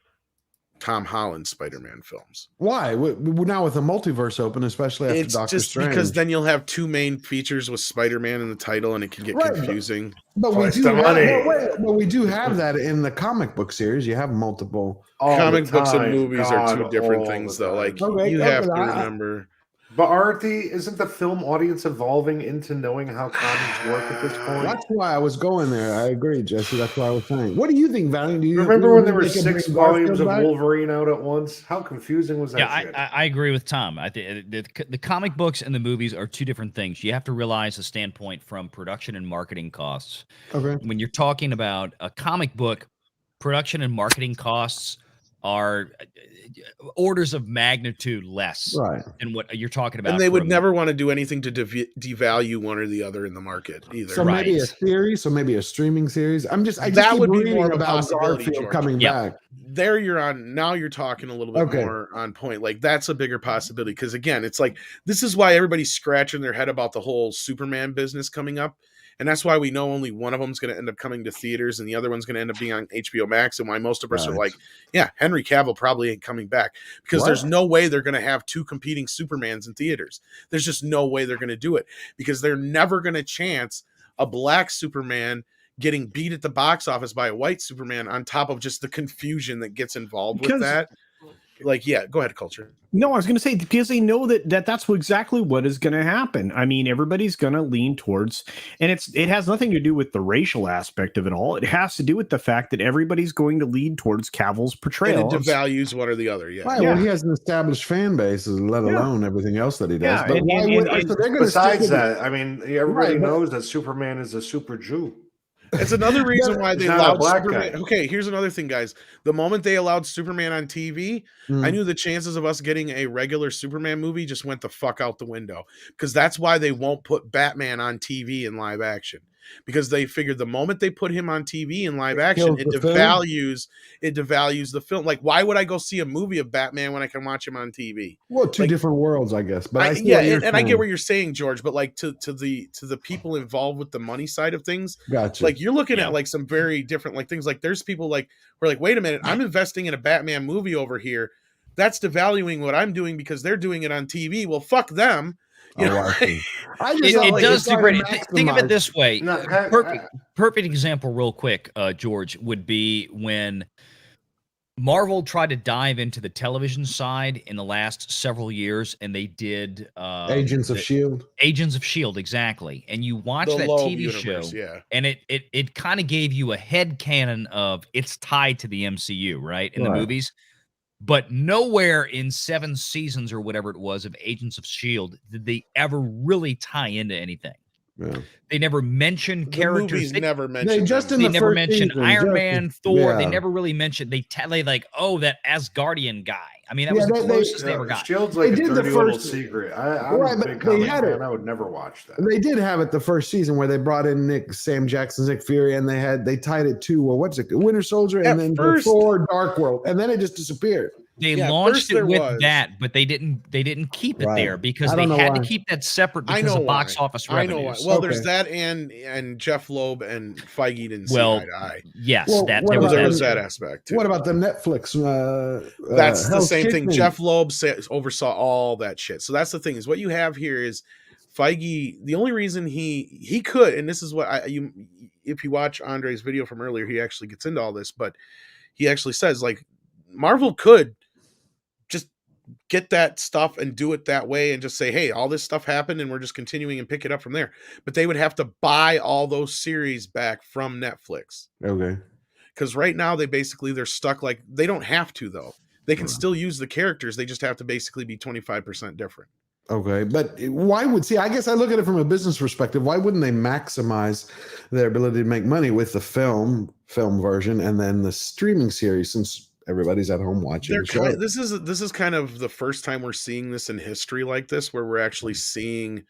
Tom Holland's Spider-Man films. Why? Now with the multiverse open, especially after Doctor Strange. Because then you'll have two main features with Spider-Man in the title, and it can get confusing. But we do have that in the comic book series. You have multiple. Comic books and movies are two different things, though. Like you have to remember. But isn't the film audience evolving into knowing how comics work at this point? That's why I was going there. I agree, Jesse. That's what I was saying. What do you think, Valiant? Do you remember when there were 6 volumes of Wolverine out at once? How confusing was that? Yeah, I agree with Tom. I think the comic books and the movies are two different things. You have to realize the standpoint from production and marketing costs. Okay. When you're talking about a comic book, production and marketing costs are orders of magnitude less than what you're talking about. And they would never want to do anything to devalue one or the other in the market either. So maybe a series, so maybe a streaming series. That would be more of a possibility, Garfield coming back. There now you're talking a little bit more on point. Like that's a bigger possibility, because again, it's like this is why everybody's scratching their head about the whole Superman business coming up. And that's why we know only one of them is going to end up coming to theaters and the other one's going to end up being on HBO Max. And why most of us are like, yeah, Henry Cavill probably ain't coming back, because there's no way they're going to have two competing Supermans in theaters. There's just no way they're going to do it, because they're never going to chance a black Superman getting beat at the box office by a white Superman, on top of just the confusion that gets involved with that. Like, yeah, go ahead, Culture. No, I was going to say, because they know that's exactly what is going to happen. I mean, everybody's going to lean towards, and it has nothing to do with the racial aspect of it all. It has to do with the fact that everybody's going to lean towards Cavill's portrayal. And it devalues one or the other. Yeah. Right, well, he has an established fan base, let alone everything else that he does. Yeah, but besides that, I mean, everybody knows that Superman is a super Jew. It's another reason why they allowed Superman. Okay, here's another thing, guys. The moment they allowed Superman on TV, I knew the chances of us getting a regular Superman movie just went the fuck out the window. Because that's why they won't put Batman on TV in live action. Because they figured the moment they put him on TV in live action, it devalues the film. Like, why would I go see a movie of Batman when I can watch him on TV? Well, two different worlds, I guess. But I get what you're saying, George. But like to the people involved with the money side of things, gotcha. Like you're looking at like some very different like things. Like there's people like who are like, wait a minute, I'm investing in a Batman movie over here. That's devaluing what I'm doing because they're doing it on TV. Well, fuck them. You know, it does do great. Think of it this way. Perfect example, real quick, George, would be when Marvel tried to dive into the television side in the last several years, and they did Agents of S.H.I.E.L.D. Agents of S.H.I.E.L.D., exactly. And you watch that TV show, and it kind of gave you a headcanon of it's tied to the MCU, right, in the movies. But nowhere in 7 seasons or whatever it was of Agents of S.H.I.E.L.D. did they ever really tie into anything. Yeah. They never mentioned The characters. movies never They mentioned just them. in They the never first mentioned season, Iron just- Man, Thor. They yeah. never really mentioned. They like, oh, that Asgardian guy. I mean, that Yeah, was the they- closest they ever got. Shield's like They a did the dirty little first- secret. I'm Right, a but big they comic had it. fan. I would never watch that. They did have it the first season where they brought in Sam Jackson's Nick Fury, and they tied it to what's it, Winter Soldier, and At then first- Thor, Dark World, and then it just disappeared. They Yeah, launched first it there with was. that, but they didn't keep it Right. there because I they don't know had why. to keep that separate I because know of box why. office I know why. revenues. Well, Okay. there's that, and Jeff Loeb and Feige didn't see Well, eye to eye. yes, Well, that what there Well, was about there that. was the- that aspect too. What about the Netflix? That's the Hell's same thing. Kitchen? Jeff Loeb oversaw all that shit. So that's the thing is what you have here is Feige. The only reason he could, and this is what if you watch Andre's video from earlier, he actually gets into all this, but he actually says like Marvel could just get that stuff and do it that way and just say, hey, all this stuff happened and we're just continuing and pick it up from there. But they would have to buy all those series back from Netflix. Okay. Because right now they're stuck. Like they don't have to though. They can still use the characters. They just have to basically be 25% different. Okay, but why I guess I look at it from a business perspective. Why wouldn't they maximize their ability to make money with the film version and then the streaming series, since everybody's at home watching the show? This is kind of the first time we're seeing this in history like this, where we're actually seeing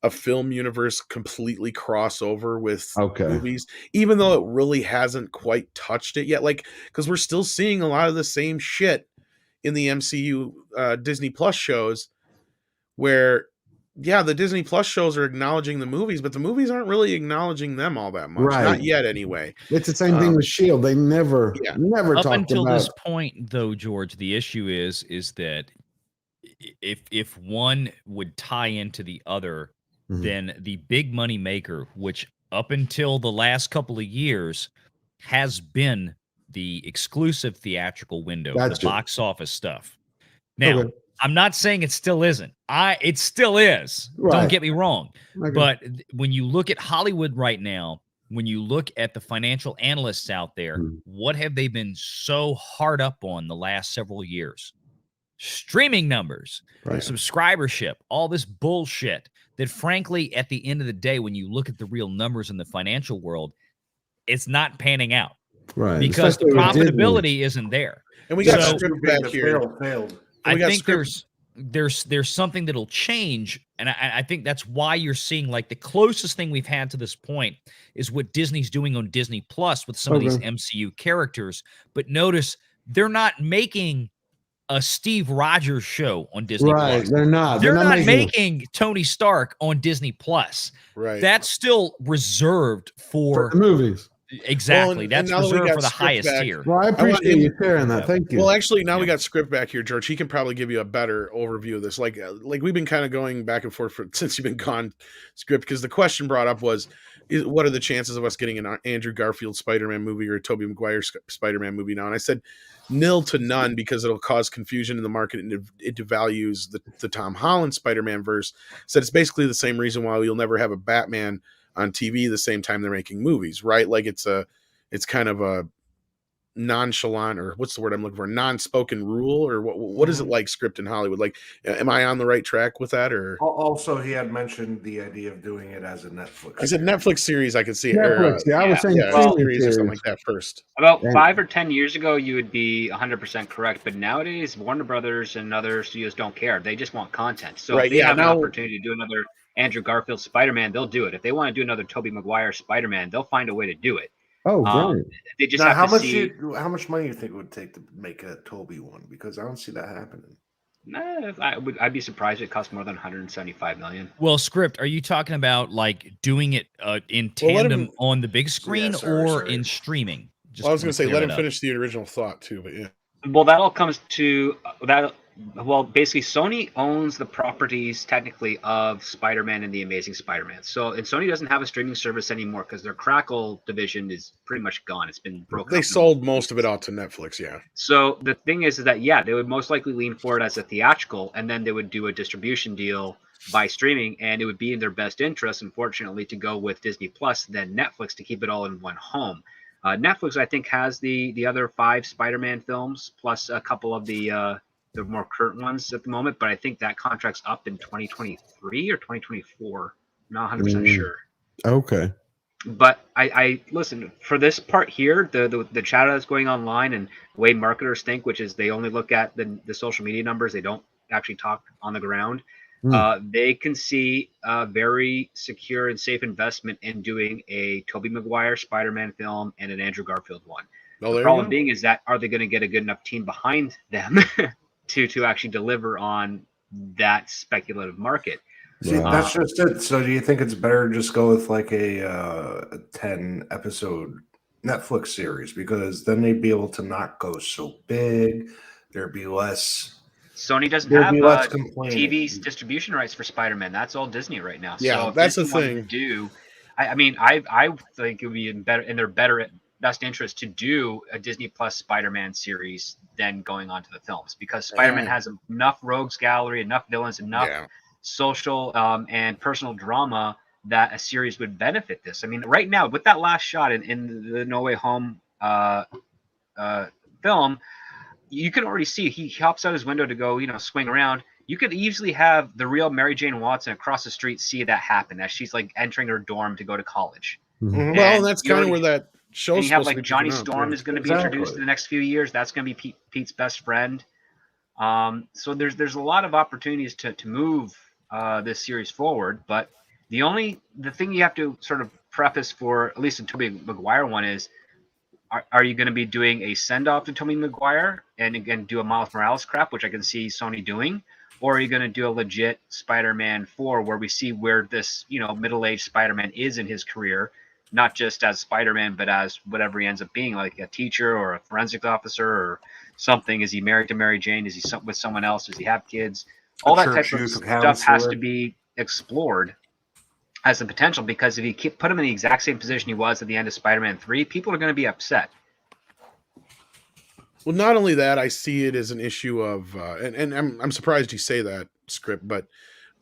a film universe completely cross over with movies, even though it really hasn't quite touched it yet. Like, because we're still seeing a lot of the same shit in the MCU Disney Plus shows, where the Disney Plus shows are acknowledging the movies, but the movies aren't really acknowledging them all that much. Right. Not yet, anyway. It's the same thing with Shield. They never Up talked until about this point, though, George, the issue is that if one would tie into the other, then the big money maker, which up until the last couple of years has been the exclusive theatrical window, the box office stuff. Now, I'm not saying it still isn't. It still is. Right. Don't get me wrong. Okay. But when you look at Hollywood right now, when you look at the financial analysts out there, what have they been so hard up on the last several years? Streaming numbers, subscribership, all this bullshit that, frankly, at the end of the day, when you look at the real numbers in the financial world, it's not panning out. Right. Because the profitability isn't there. And we got script back here. Failed. I think there's something that'll change, and I think that's why you're seeing, like, the closest thing we've had to this point is what Disney's doing on Disney Plus with some of these MCU characters. But notice they're not making a Steve Rogers show on Disney Plus. They're not. They're not making Tony Stark on Disney Plus. Right. That's still reserved for the movies. Exactly. That's reserved for the highest tier. Well, I appreciate you sharing that. Thank you. Well, actually, now we got script back here, George. He can probably give you a better overview of this. Like we've been kind of going back and forth since you've been gone, script, because the question brought up was, what are the chances of us getting an Andrew Garfield Spider-Man movie or a Tobey Maguire Spider-Man movie now? And I said nil to none, because it'll cause confusion in the market and it devalues the Tom Holland Spider-Man verse. Said it's basically the same reason why you'll never have a Batman on TV the same time they're making movies, right? Like it's kind of a nonchalant, or what's the word I'm looking for? Non-spoken rule, or what is it like script in Hollywood? Like, am I on the right track with that? Or also, he had mentioned the idea of doing it as a Netflix. I said Netflix series. I could see Netflix, it. I was saying series or something like that first. About 5 or 10 years ago, you would be 100% correct. But nowadays, Warner Brothers and other studios don't care. They just want content. So if they have an opportunity to do another Andrew Garfield Spider-Man, they'll do it. If they want to do another Tobey Maguire Spider-Man, they'll find a way to do it. Oh, great. They just have to see how much money you think it would take to make a Tobey one? Because I don't see that happening. I'd be surprised if it cost more than $175 million. Well, script, are you talking about like doing it in tandem on the big screen or in streaming? I was going to say, let him finish the original thought too, but yeah. Well, that all comes to that. Well, basically, Sony owns the properties technically of Spider-Man and the Amazing Spider-Man. And Sony doesn't have a streaming service anymore because their Crackle division is pretty much gone. It's been broken. They sold most of it out to Netflix, yeah. So the thing is that, they would most likely lean forward as a theatrical, and then they would do a distribution deal by streaming, and it would be in their best interest, unfortunately, to go with Disney Plus than Netflix to keep it all in one home. Netflix, I think, has the other 5 Spider-Man films, plus a couple of the more current ones at the moment, but I think that contract's up in 2023 or 2024. Not 100% sure. Okay. But I listen for this part here, the chatter that's going online and the way marketers think, which is they only look at the social media numbers, they don't actually talk on the ground. They can see a very secure and safe investment in doing a Tobey Maguire Spider-Man film and an Andrew Garfield one. The problem being is that are they going to get a good enough team behind them to actually deliver on that speculative market? See, that's just it. So do you think it's better to just go with like a 10 episode Netflix series, because then they'd be able to not go so big, there'd be less. Sony doesn't have TV distribution rights for Spider-Man. That's all Disney right now. Yeah, so that's the thing. I think it would be in their best interest to do a Disney Plus Spider-Man series than going on to the films, because Spider-Man has enough rogues gallery, enough villains, enough social and personal drama that a series would benefit this. I mean, right now with that last shot in the No Way Home film, you can already see he hops out his window to go, swing around. You could easily have the real Mary Jane Watson across the street see that happen as she's like entering her dorm to go to college. Well, that's kind of where that show's supposed to be. Johnny Storm is going to be introduced in the next few years. That's going to be Pete's best friend. So there's a lot of opportunities to move this series forward, but the thing you have to sort of preface for, at least in Tobey Maguire one, is are you going to be doing a send-off to Tobey Maguire and again do a Miles Morales crap, which I can see Sony doing, or are you going to do a legit Spider-Man 4 where we see where this middle-aged Spider-Man is in his career, not just as Spider-Man but as whatever he ends up being, like a teacher or a forensics officer or something? Is he married to Mary Jane? Is he with someone else? Does he have kids? All that type of stuff has to be explored as a potential, because if you put him in the exact same position he was at the end of Spider-Man 3, people are going to be upset. Well, not only that, I see it as an issue of, and I'm surprised you say that, Script, but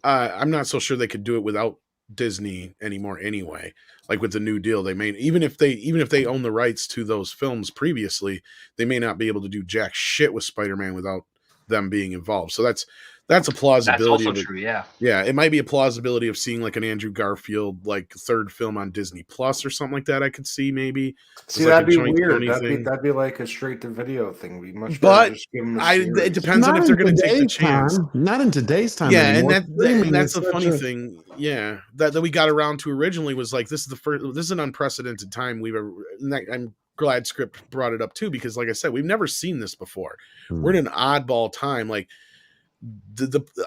I'm not so sure they could do it without Disney anymore anyway. Like with the new deal, they may, even if they own the rights to those films previously, they may not be able to do jack shit with Spider-Man without them being involved. So that's a plausibility. That's also true, yeah. Yeah, it might be a plausibility of seeing like an Andrew Garfield like third film on Disney Plus or something like that. I could see maybe. See, that'd be weird. That'd be like a straight to video thing. It'd be much better just give them it depends on if they're going to take the chance. Not in today's time. Yeah, anymore. and that's the funny thing. Yeah, that we got around to originally was like, this is an unprecedented time we've ever. I'm glad Script brought it up too, because like I said, we've never seen this before. We're in an oddball time. Like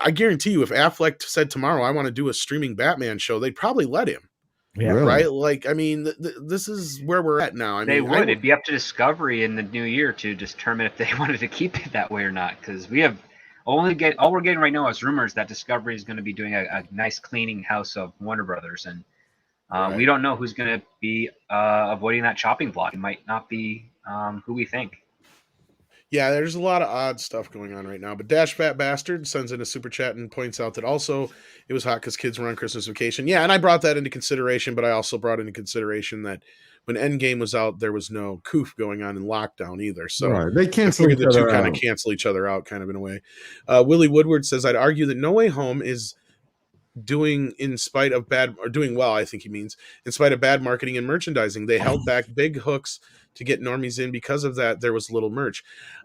I guarantee you, if Affleck said tomorrow I want to do a streaming Batman show, they'd probably let him. Yeah, right. Like, I mean, this is where we're at now. I mean, would. It'd be up to Discovery in the new year to determine if they wanted to keep it that way or not. Because all we're getting right now is rumors that Discovery is going to be doing a nice cleaning house of Warner Brothers, and we don't know who's going to be avoiding that chopping block. It might not be who we think. Yeah, there's a lot of odd stuff going on right now. But Dash Fat Bastard sends in a super chat and points out that also it was hot because kids were on Christmas vacation. Yeah, and I brought that into consideration, but I also brought into consideration that when Endgame was out, there was no coof going on in lockdown either. So they cancel the two kind of cancel each other out, kind of in a way. Willie Woodward says, I'd argue that No Way Home is doing well, I think he means, in spite of bad marketing and merchandising. They held back big hooks to get normies in. Because of that, there was little merch.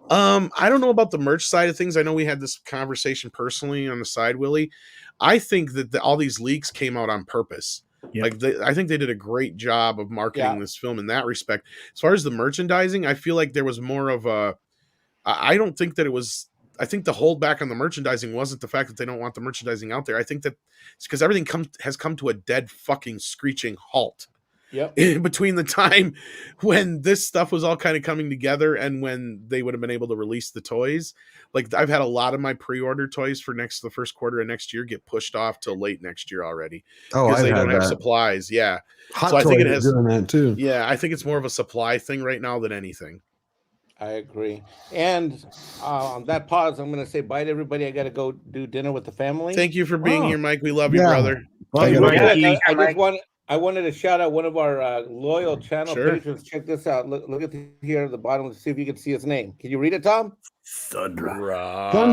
I don't know about the merch side of things. I know we had this conversation personally on the side, Willie. I think that all these leaks came out on purpose. Yep. Like I think they did a great job of marketing this film in that respect. As far as the merchandising, I feel like there was more of I don't think that it was. I think the holdback on the merchandising wasn't the fact that they don't want the merchandising out there. I think that it's because everything has come to a dead fucking screeching halt. Yep. In between the time when this stuff was all kind of coming together and when they would have been able to release the toys. Like I've had a lot of my pre-order toys for the first quarter of next year get pushed off till late next year already. Because they don't have supplies. Yeah. Hot so I think it has doing that too. Yeah, I think it's more of a supply thing right now than anything. I agree. And on that pause, I'm going to say bye to everybody. I got to go do dinner with the family. Thank you for being here, Mike. We love you, brother. I wanted to shout out one of our loyal channel patrons. Check this out. Look at here at the bottom. Let's see if you can see his name. Can you read it, Tom? Thunderheart.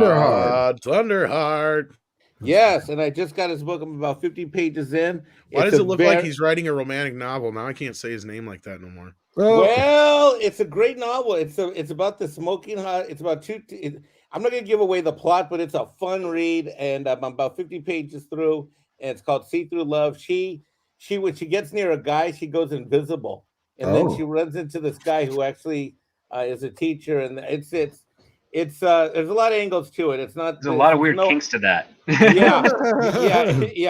Yes, and I just got his book. I'm about 50 pages in. Why does it look like he's writing a romantic novel? Now I can't say his name like that no more. Well, it's a great novel. It's about the smoking hot. It's about I'm not going to give away the plot, but it's a fun read, and I'm about 50 pages through, and it's called See Through Love. She when she gets near a guy, she goes invisible, and then she runs into this guy who actually is a teacher, and it's there's a lot of angles to it. It's not there's a lot of weird kinks to that. yeah.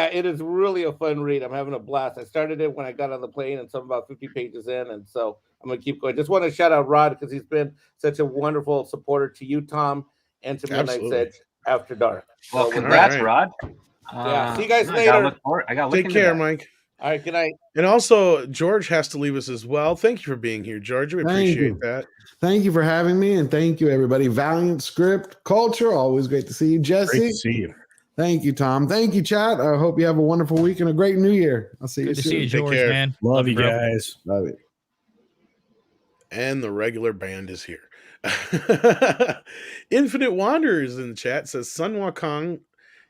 It is really a fun read. I'm having a blast. I started it when I got on the plane, and so I'm about 50 pages in, and so I'm gonna keep going. Just want to shout out Rod because he's been such a wonderful supporter to you, Tom, and to Midnight's Edge After Dark. Well, congrats, Rod. Yeah, see you guys later. I got take care, Mike. All right, good night. And also, George has to leave us as well. Thank you for being here, George. We appreciate that. Thank you for having me, and thank you, everybody. Valiant Script Culture, always great to see you. Jesse, great to see you. Thank you, Tom. Thank you, chat. I hope you have a wonderful week and a great new year. I'll see you soon. Good to see you, George, man. Love you guys. Love it. And the regular band is here. Infinite Wanderers in the chat says Sun Wukong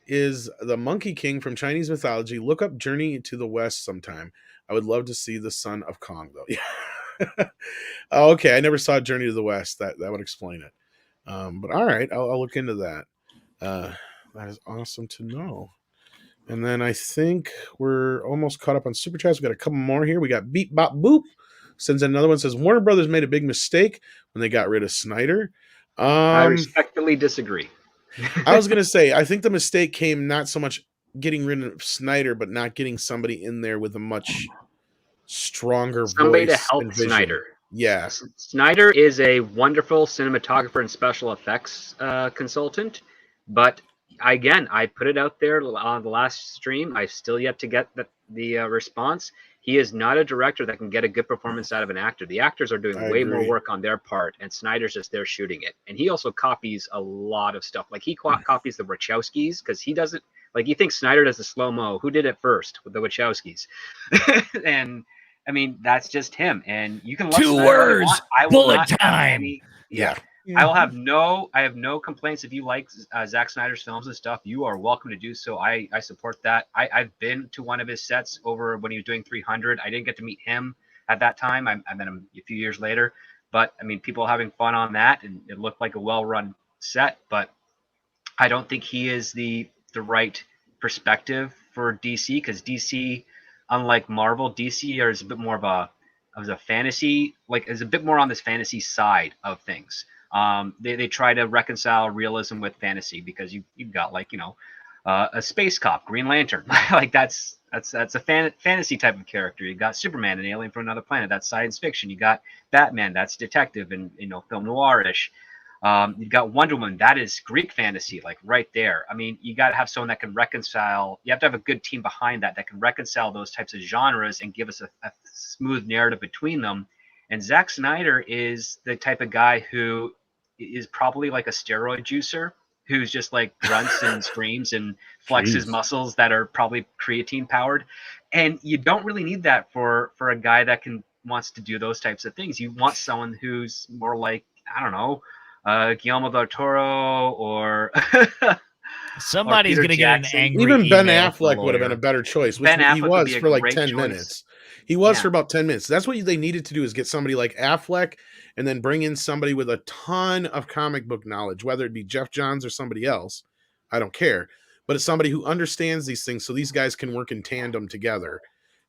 is the Monkey King from Chinese mythology. Look up Journey to the West sometime. I would love to see the Son of Kong, though. Yeah. Okay, I never saw Journey to the West. That would explain it. But all right, I'll look into that. That is awesome to know. And then I think we're almost caught up on Super Chats. We got a couple more here. We got Beep Bop Boop. Sends another one, says Warner Brothers made a big mistake when they got rid of Snyder. I respectfully disagree. I was going to say, I think the mistake came not so much getting rid of Snyder, but not getting somebody in there with a much stronger somebody voice to help Snyder. Yeah. Snyder is a wonderful cinematographer and special effects consultant, but again, I put it out there on the last stream. I've still yet to get the response. He is not a director that can get a good performance out of an actor. The actors are doing way more work on their part, and Snyder's just there shooting it. And he also copies a lot of stuff. Like he copies the Wachowskis because he doesn't like. You think Snyder does the slow mo? Who did it first with the Wachowskis? And I mean, that's just him. And you can love 2 words. Bullet time. Yeah. I will have I have no complaints if you like Zack Snyder's films and stuff. You are welcome to do so. I support that. I've been to one of his sets over when he was doing 300. I didn't get to meet him at that time. I met him a few years later. But I mean, people are having fun on that, and it looked like a well-run set. But I don't think he is the right perspective for DC because DC, unlike Marvel, DC is a bit more of a fantasy, like is a bit more on this fantasy side of things. They try to reconcile realism with fantasy because you've got like a space cop, Green Lantern, like that's a fantasy type of character. You got Superman, an alien from another planet, that's science fiction. You got Batman, that's detective and film noir-ish. You've got Wonder Woman, that is Greek fantasy, like right there. I mean, you got to have someone that can reconcile. You have to have a good team behind that can reconcile those types of genres and give us a smooth narrative between them. And Zack Snyder is the type of guy who is probably like a steroid juicer who's just like grunts and screams and flexes muscles that are probably creatine powered. And you don't really need that for a guy that wants to do those types of things. You want someone who's more like, I don't know, Guillermo del Toro or somebody's going to get an angry even Ben Affleck would have been a better choice, which he was for like 10 minutes. He was for about 10 minutes. That's what they needed to do, is get somebody like Affleck and then bring in somebody with a ton of comic book knowledge, whether it be Jeff Johns or somebody else. I don't care. But it's somebody who understands these things so these guys can work in tandem together.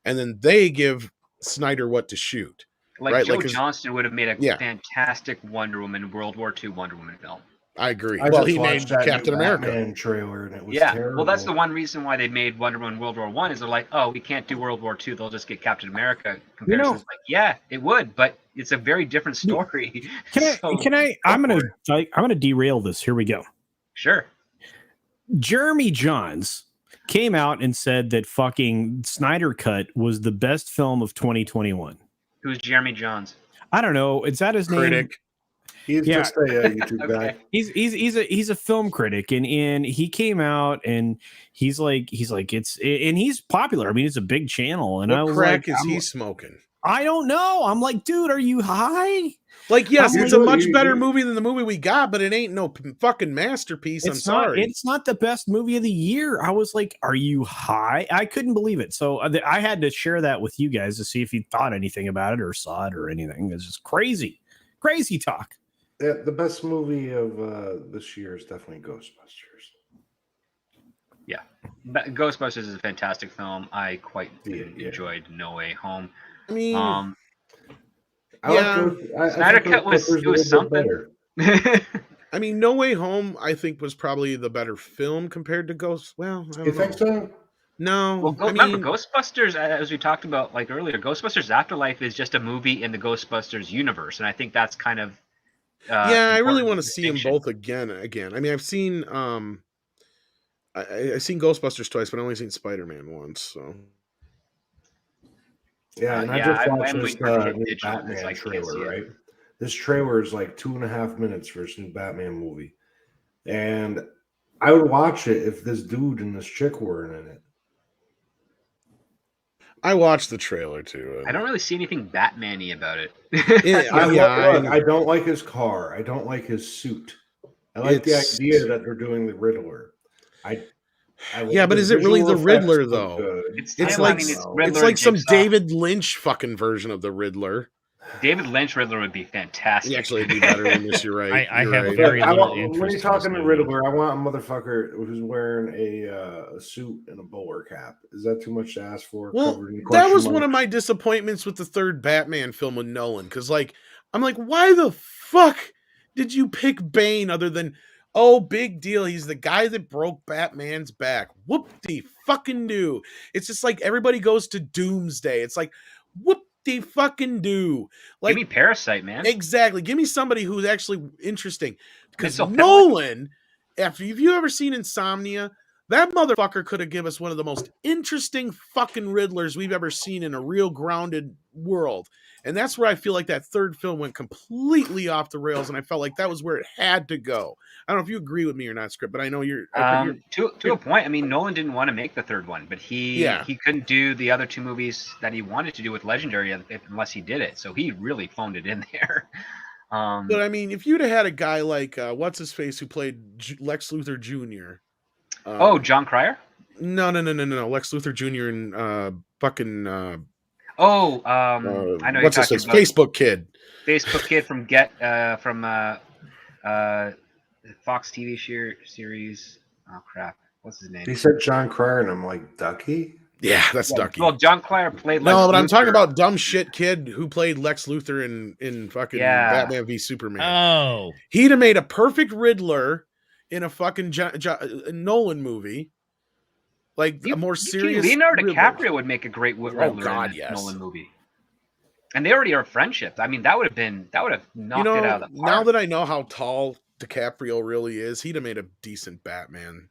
And then they give Snyder what to shoot. Like right? Joe Johnston would have made a fantastic World War II Wonder Woman film. I agree. Well, he made Captain America trailer, and it was terrible. Well, that's the one reason why they made Wonder Woman World War I is they're like, oh, we can't do World War II. They'll just get Captain America comparisons. Like, yeah, it would, but it's a very different story. I'm gonna derail this. Here we go. Sure. Jeremy Johns came out and said that fucking Snyder Cut was the best film of 2021. Who's Jeremy Johns? I don't know. Is that his name? He's just a YouTube guy. He's a film critic, and he came out and he's like and he's popular. I mean, it's a big channel. And what crack is he smoking? I don't know. I'm like, dude, are you high? Like, yes, I'm it's like, a much better movie than the movie we got, but it ain't no fucking masterpiece. I'm sorry. It's not the best movie of the year. I was like, are you high? I couldn't believe it. So I had to share that with you guys to see if you thought anything about it or saw it or anything. It's just crazy talk. Yeah, the best movie of this year is definitely Ghostbusters. Yeah, but Ghostbusters is a fantastic film. I quite enjoyed No Way Home. I mean, Snyder Cut was something. I mean, No Way Home, I think, was probably the better film compared to Ghost. Well, I don't know. Think so? No. Well, remember Ghostbusters, as we talked about like earlier, Ghostbusters Afterlife is just a movie in the Ghostbusters universe, and I think that's kind of I really want to see them both again. I mean, I've seen I've seen Ghostbusters twice, but I've only seen Spider-Man once. So yeah, and I just watched this new Batman trailer. Right, this trailer is like 2.5 minutes for this new Batman movie, and I would watch it if this dude and this chick weren't in it. I watched the trailer too. I don't really see anything Batman-y about it. I don't like his car. I don't like his suit. I like the idea that they're doing the Riddler. But is it really the Riddler though? It's like some David Lynch fucking version of the Riddler. David Lynch Riddler would be fantastic. Actually, it'd be better than this. You're right. I have very little interest. When you're talking to Riddler, I want a motherfucker who's wearing a suit and a bowler cap. Is that too much to ask for? Well, that was one of my disappointments with the third Batman film with Nolan. Because, I'm like, why the fuck did you pick Bane other than, oh, big deal, he's the guy that broke Batman's back. Whoop-de-fucking-do. It's just like everybody goes to Doomsday. It's like, whoop-de-fucking-do. Like, give me Parasite, man. Exactly. Give me somebody who's actually interesting. Because Nolan, have you ever seen Insomnia? That motherfucker could have given us one of the most interesting fucking Riddlers we've ever seen in a real grounded world. And that's where I feel like that third film went completely off the rails, and I felt like that was where it had to go. I don't know if you agree with me or not, Script, but I know you're to a point. I mean, Nolan didn't want to make the third one, but he couldn't do the other two movies that he wanted to do with Legendary unless he did it. So he really phoned it in there. But I mean, if you'd have had a guy like what's his face who played Lex Luthor Jr. John Cryer? No. Lex Luthor Jr. and fucking. I know. What's his face? Facebook Kid. Facebook Kid from Fox TV series. Oh crap! What's his name? He said John Cryer, and I'm like, Ducky. Yeah, that's Ducky. Well, John Cryer played. No, but I'm talking about dumb shit kid who played Lex Luthor in fucking Batman v Superman. Oh, he'd have made a perfect Riddler in a fucking Nolan movie. Like a more serious. Leonardo DiCaprio would make a great Riddler in a Nolan movie. And they already are friendship. I mean, that would have knocked it out of the park. Now that I know how tall DiCaprio really is, he'd have made a decent Batman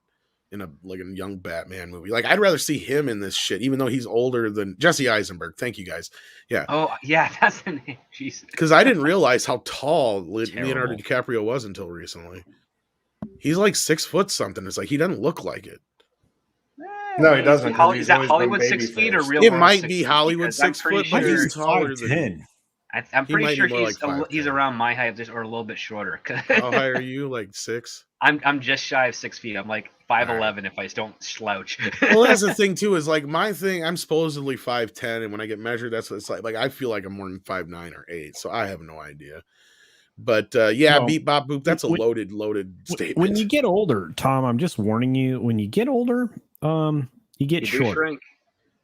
in a young Batman movie. Like, I'd rather see him in this shit, even though he's older than Jesse Eisenberg. Thank you, guys. Yeah. Oh, yeah, that's the name. Jesus. Because I didn't realize how tall Leonardo DiCaprio was until recently. He's like 6 foot something. It's like he doesn't look like it. No, he doesn't. Is that Hollywood 6 feet or real? It might be Hollywood 6 foot, but he's taller than. I'm pretty sure he's around my height, or a little bit shorter. How high are you? Like 6? I'm just shy of 6 feet. I'm like 5'11" if I don't slouch. Well, that's the thing too. Is like my thing. I'm supposedly 5'10", and when I get measured, that's what it's like. Like I feel like I'm more than 5'9" or 8, so I have no idea. But beep bop boop. That's a loaded statement. When you get older, Tom, I'm just warning you. When you get older, you get short.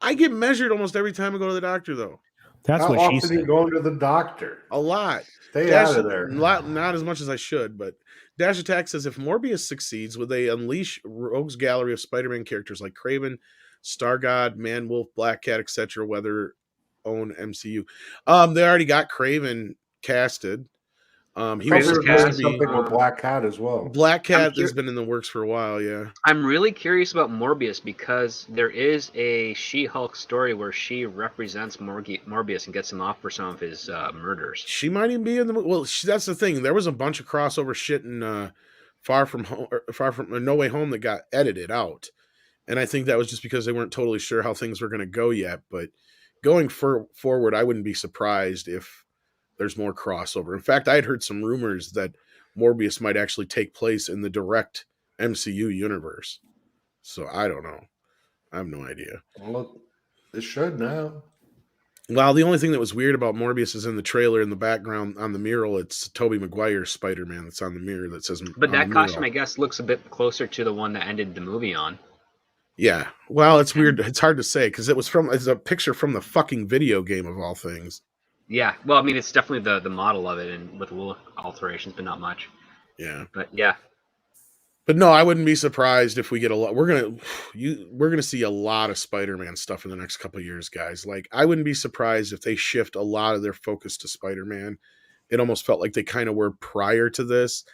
I get measured almost every time I go to the doctor, though. That's How what often she said. are you going to the doctor? A lot. Stay out of there. Not as much as I should, but Dash Attack says if Morbius succeeds, would they unleash Rogue's gallery of Spider-Man characters like Kraven, Stargod, Man-Wolf, Black Cat, etc., whether own MCU? They already got Kraven casted. He was supposed to be something with Black Cat as well. Black Cat has been in the works for a while, yeah. I'm really curious about Morbius because there is a She-Hulk story where she represents Morbius and gets him off for some of his murders. She might even be in the movie. Well, that's the thing. There was a bunch of crossover shit in Far From No Way Home that got edited out, and I think that was just because they weren't totally sure how things were going to go yet. But going forward, I wouldn't be surprised if there's more crossover. In fact, I had heard some rumors that Morbius might actually take place in the direct MCU universe. So I don't know. I have no idea. Well, it should now. Well, the only thing that was weird about Morbius is in the trailer in the background on the mural, it's Tobey Maguire's Spider-Man that's on the mirror that says. But that costume, I guess, looks a bit closer to the one that ended the movie on. Yeah. Well, it's weird. It's hard to say because it's a picture from the fucking video game of all things. Yeah. Well, I mean, it's definitely the model of it and with little alterations, but not much. Yeah. But yeah. But no, I wouldn't be surprised if we get a lot. We're gonna see a lot of Spider-Man stuff in the next couple of years, guys. Like, I wouldn't be surprised if they shift a lot of their focus to Spider-Man. It almost felt like they kind of were prior to this,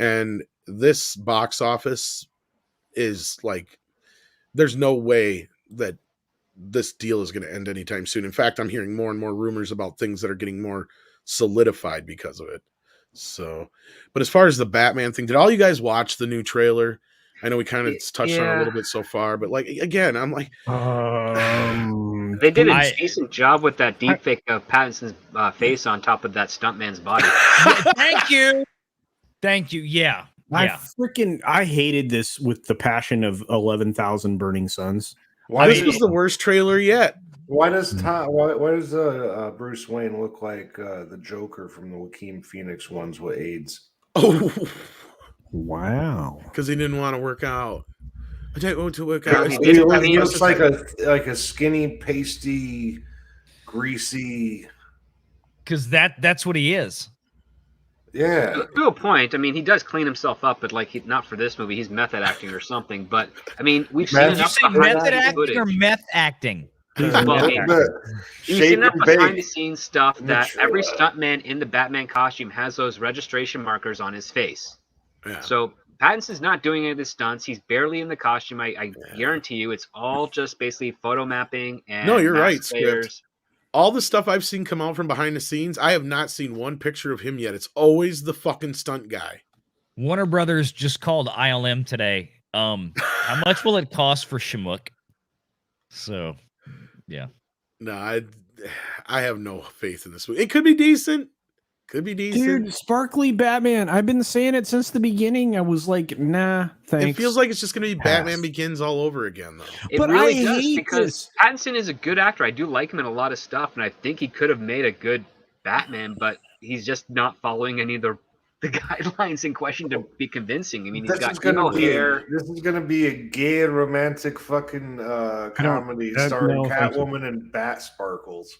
and this box office is like, there's no way that this deal is going to end anytime soon. In fact, I'm hearing more and more rumors about things that are getting more solidified because of it. So, but as far as the Batman thing, did all you guys watch the new trailer? I know we kind of touched on it a little bit so far, but like, again, I'm like, they did a decent job with that deepfake of Pattinson's face on top of that stuntman's body. Thank you. Yeah. I hated this with the passion of 11,000 Burning Suns. This was the worst trailer yet. Why does Bruce Wayne look like the Joker from the Joaquin Phoenix ones with AIDS? Oh, wow! Because he didn't want to work out. I don't want to work out. He looks like a skinny, pasty, greasy. Because that's what he is. Yeah. To a point. I mean, he does clean himself up, but like, not for this movie. He's method acting or something. But I mean, we've seen enough. Did you say method acting or meth acting? You've seen enough behind the scenes stuff that every stuntman in the Batman costume has those registration markers on his face. Yeah. So Pattinson's not doing any of the stunts. He's barely in the costume. I guarantee you, it's all just basically photo mapping and. No, you're right, Script. All the stuff I've seen come out from behind the scenes, I have not seen one picture of him yet. It's always the fucking stunt guy. Warner Brothers just called ILM today. How much will it cost for Shamook? So, yeah. No, I have no faith in this movie. It could be decent. Could be decent. Dude, sparkly Batman. I've been saying it since the beginning. I was like, nah, thanks. It feels like it's just going to be Batman Begins all over again, though. It really does, because Pattinson is a good actor. I do like him in a lot of stuff, and I think he could have made a good Batman, but he's just not following any of the guidelines in question to be convincing. I mean, he's got emo hair. This is going to be a gay, romantic fucking comedy starring Catwoman and Bat Sparkles.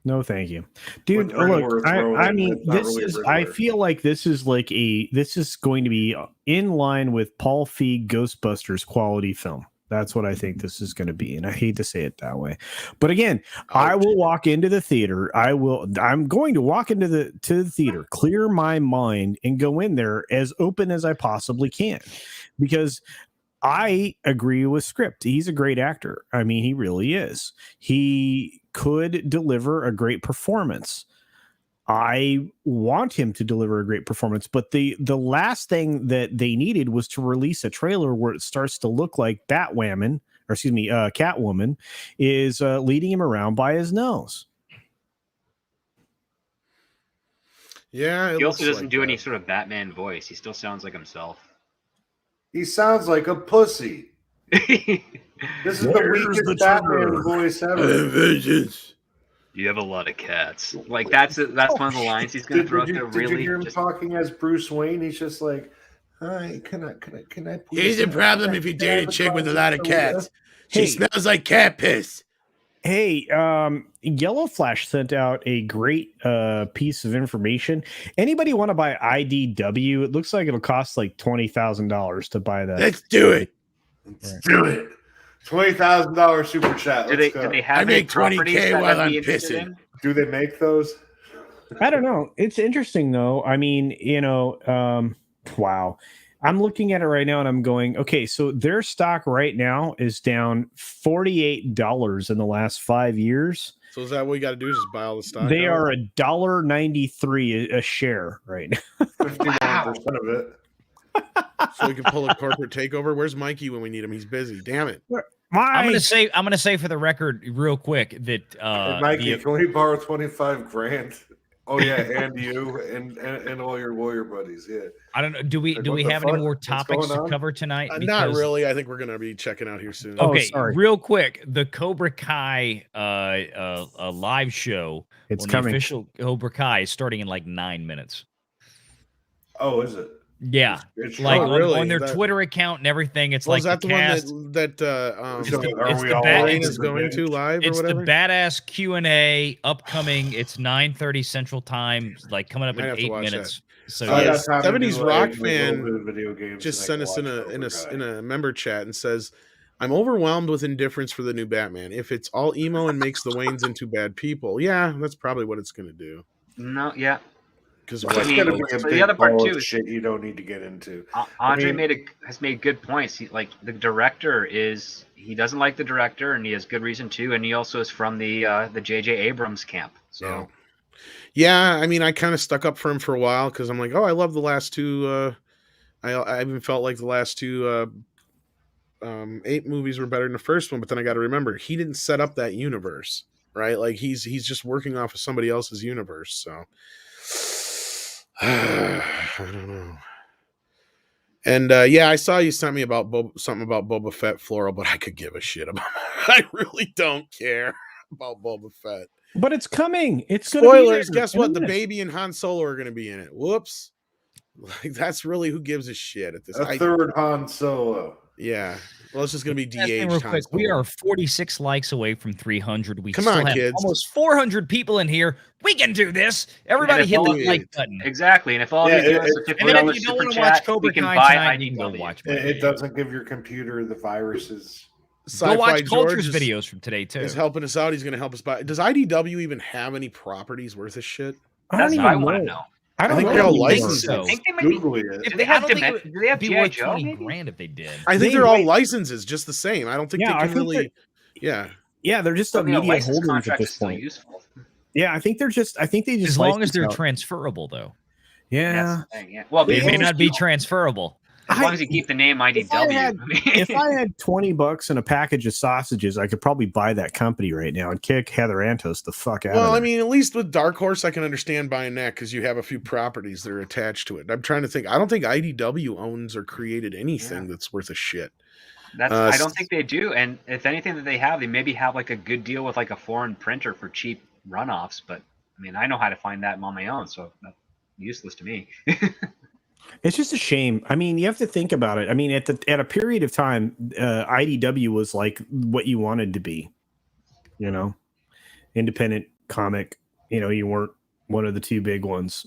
No, thank you, dude. Look, I mean, this is. I feel like this is like this is going to be in line with Paul Feig Ghostbusters quality film. That's what I think this is going to be, and I hate to say it that way, but again, I will walk into the theater. I'm going to walk into the theater, clear my mind, and go in there as open as I possibly can, because I agree with Script. He's a great actor. I mean, he really is. He could deliver a great performance. I want him to deliver a great performance, but the last thing that they needed was to release a trailer where it starts to look like Catwoman is leading him around by his nose. Yeah, he also doesn't do any sort of Batman voice. He still sounds like himself. He sounds like a pussy. This is the weakest Batman voice ever. Vengeance. You have a lot of cats. Like that's one of the lines he's going to throw out there. Really, did you hear him talking as Bruce Wayne? He's just like, "Hi, can I?" Here's the problem if you date a chick with a lot of cats. She smells like cat piss. Hey, Yellow Flash sent out a great piece of information. Anybody want to buy IDW? It looks like it'll cost like $20,000 to buy that. Let's do it. Let's do it. $20,000 super chat. Do they have I make $20K while I'm pissing. Do they make those? I don't know. It's interesting though. I mean, wow. I'm looking at it right now and I'm going, okay, so their stock right now is down $48 in the last 5 years. So is that what we got to do? Is just buy all the stock? They are $1.93 a share right now. 59% of it. So we can pull a corporate takeover. Where's Mikey when we need him? He's busy. Damn it. I'm gonna say for the record, real quick, that hey, Mikey, can we borrow $25,000? Oh yeah, and you and all your lawyer buddies. Yeah. I don't know. Do we have any more topics to cover tonight? Not really. I think we're gonna be checking out here soon. Okay, real quick, the Cobra Kai a live show. It's coming. The official Cobra Kai is starting in like 9 minutes. Oh, is it? Yeah, it's like on their Twitter account and everything. It's like is that the cast. one that is going to live? It's or whatever? the badass Q&A upcoming. It's 9:30 Central Time, like coming up in 8 minutes. That. So 70s rock fan just sent us in a member chat and says, "I'm overwhelmed with indifference for the new Batman. If it's all emo and makes the Waynes into bad people, yeah, that's probably what it's going to do." No, yeah. Because the other part too is shit you don't need to get into. Andre has made good points. The director he doesn't like the director, and he has good reason to. And he also is from the J.J. Abrams camp. So, yeah, I mean, I kind of stuck up for him for a while because I'm like, oh, I love the last two. I even felt like the last two 8 movies were better than the first one. But then I got to remember, he didn't set up that universe, right? Like he's just working off of somebody else's universe. So. I don't know. And yeah, I saw you sent me about something about Boba Fett Floral, but I could give a shit about it. I really don't care about Boba Fett. But it's coming. It's spoilers. Guess what? The baby and Han Solo are going to be in it. Whoops. Like that's really who gives a shit at this. Third Han Solo. Yeah. Well, it's just going to be DH. Real quick, we are 46 likes away from 300. We Come on, have kids. Almost 400 people in here. We can do this. Everybody hit the like button. Exactly. And if all and then if you don't want to watch Cobra Kai tonight, you can go watch it doesn't give your computer the viruses. Go watch Culture's videos from today, too. He's helping us out. He's going to help us buy. Does IDW even have any properties worth of shit? That's what I want to know. I think they're all licensed. I think they might be. If they have G.I. Joe, 20 grand if they did. I think they're all licenses, just the same. I don't think they can really. Yeah, they're just media holders at this point. Yeah, I think they just. As long as they're transferable, though. Yeah. Well, they may not be transferable. As long as you keep the name IDW. If I had $20 and a package of sausages, I could probably buy that company right now and kick Heather Antos the fuck out. Well, I mean, at least with Dark Horse, I can understand buying that because you have a few properties that are attached to it. I'm trying to think. I don't think IDW owns or created anything that's worth a shit. I don't think they do. And if anything that they have, they maybe have like a good deal with like a foreign printer for cheap runoffs. But I mean, I know how to find that on my own, so that's useless to me. It's just a shame. I mean, you have to think about it. I mean, at a period of time, IDW was like what you wanted to be, independent comic. You weren't one of the two big ones.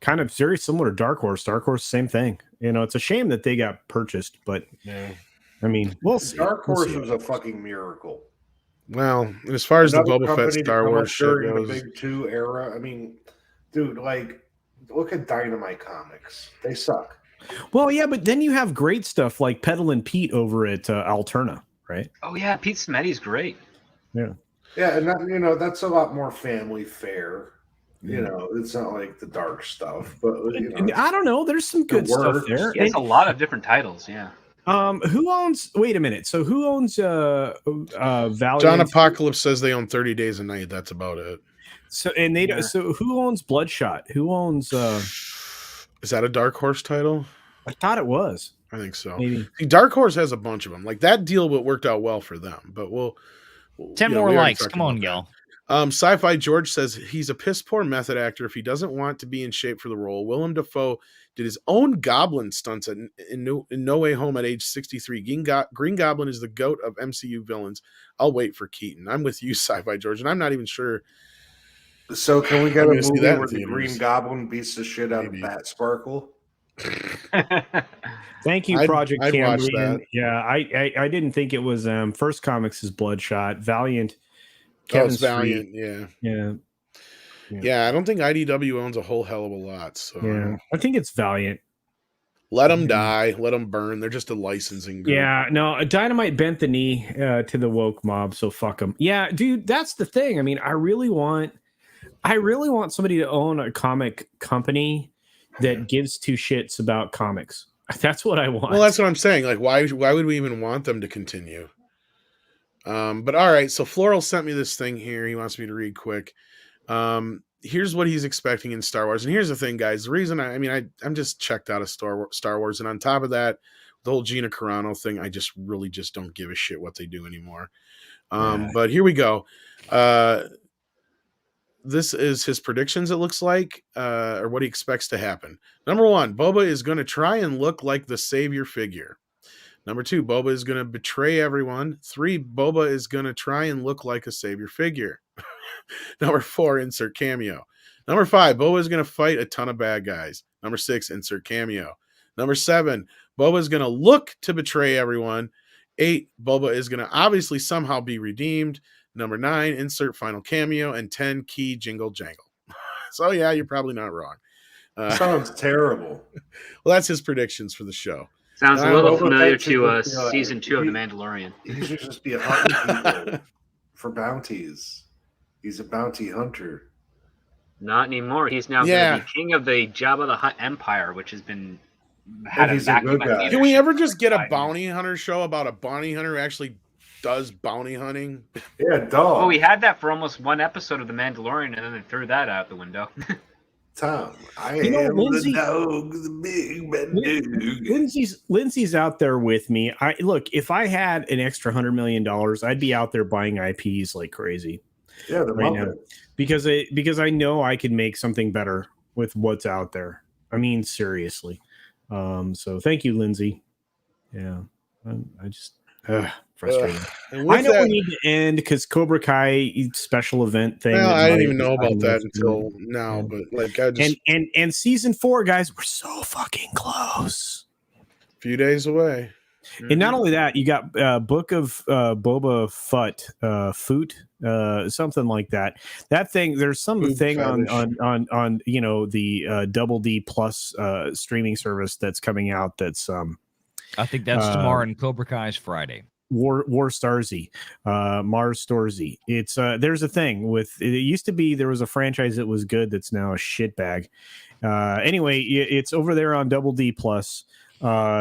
Kind of very similar to Dark Horse. Dark Horse, same thing. It's a shame that they got purchased, but I mean, we'll see. Dark Horse was a fucking miracle. Well, as far as the Boba Fett Star Wars shit goes, the Big 2 era. I mean, dude, like. Look at Dynamite Comics. They suck. Well, yeah, but then you have great stuff like Peddlin' Pete over at Alterna, right? Oh, yeah. Pete Smetty's great. Yeah. Yeah, and that, that's a lot more family fare. It's not like the dark stuff. But, I don't know. There's some good stuff there. He has a lot of different titles, yeah. Who owns... Wait a minute. So who owns Valiant? John Apocalypse says they own 30 Days a Night. That's about it. So so who owns Bloodshot? Who owns Is that a Dark Horse title? I thought it was. I think so. Maybe. See, Dark Horse has a bunch of them. Like that deal worked out well for them, but we'll 10 more likes. Come on, y'all. Sci-Fi George says he's a piss poor method actor if he doesn't want to be in shape for the role. Willem Dafoe did his own Goblin stunts in No Way Home at age 63. Green Goblin is the GOAT of MCU villains. I'll wait for Keaton. I'm with you, Sci-Fi George, and I'm not even sure. So can we get a movie where the Green Goblin beats the shit out of Bat Sparkle? Thank you, Project Cambrian. Yeah, I didn't think it was First Comics is Bloodshot. Valiant. Kevin Valiant, yeah. I don't think IDW owns a whole hell of a lot. So yeah, I think it's Valiant. Let them die, let them burn. They're just a licensing group. Yeah, no, Dynamite bent the knee to the woke mob, so fuck them. Yeah, dude, that's the thing. I mean, I really want somebody to own a comic company that gives two shits about comics. That's what I want. Well, that's what I'm saying. Like, why would we even want them to continue? But all right. So Floral sent me this thing here. He wants me to read quick. here's what he's expecting in Star Wars. And here's the thing, guys. The reason I'm just checked out of Star Wars. And on top of that, the whole Gina Carano thing, I just really just don't give a shit what they do anymore. But here we go. This is his predictions, it looks like, or what he expects to happen. Number 1, Boba is going to try and look like the savior figure. Number 2, Boba is going to betray everyone. 3, Boba is going to try and look like a savior figure. Number 4, insert cameo. Number 5, Boba is going to fight a ton of bad guys. Number 6, insert cameo. Number 7, Boba is going to look to betray everyone. 8, Boba is going to obviously somehow be redeemed. Number 9, insert final cameo. And 10, key jingle jangle. So yeah, you're probably not wrong. Sounds terrible. Well, that's his predictions for the show. Sounds a little familiar to season 2 of The Mandalorian. He should just be hunting people for bounties. He's a bounty hunter. Not anymore. He's now going to be king of the Jabba the Hutt Empire, which has been he's a good guy. Can we ever just get a bounty hunter show about a bounty hunter who actually does bounty hunting? Yeah, dog. Well, we had that for almost one episode of The Mandalorian, and then they threw that out the window. Tom, Lindsay, the dog, the big bad dog. Lindsay's out there with me. Look, if I had an extra $100 million, I'd be out there buying IPs like crazy. Yeah, right now, because I know I can make something better with what's out there. I mean, seriously. So thank you, Lindsay. Yeah, I just frustrating. I know we need to end because Cobra Kai special event thing. Well, I didn't even know about that until now, but like I just and season 4, guys, we're so fucking close. A few days away. And not only that, you got Book of Boba Fett, something like that. That thing, there's some thing on the Double D Plus streaming service that's coming out. That's I think that's tomorrow, and Cobra Kai's Friday. War Starzy, Mars Storzy. It's there's a thing with it. Used to be there was a franchise that was good that's now a shitbag. Anyway, it's over there on Double D Plus.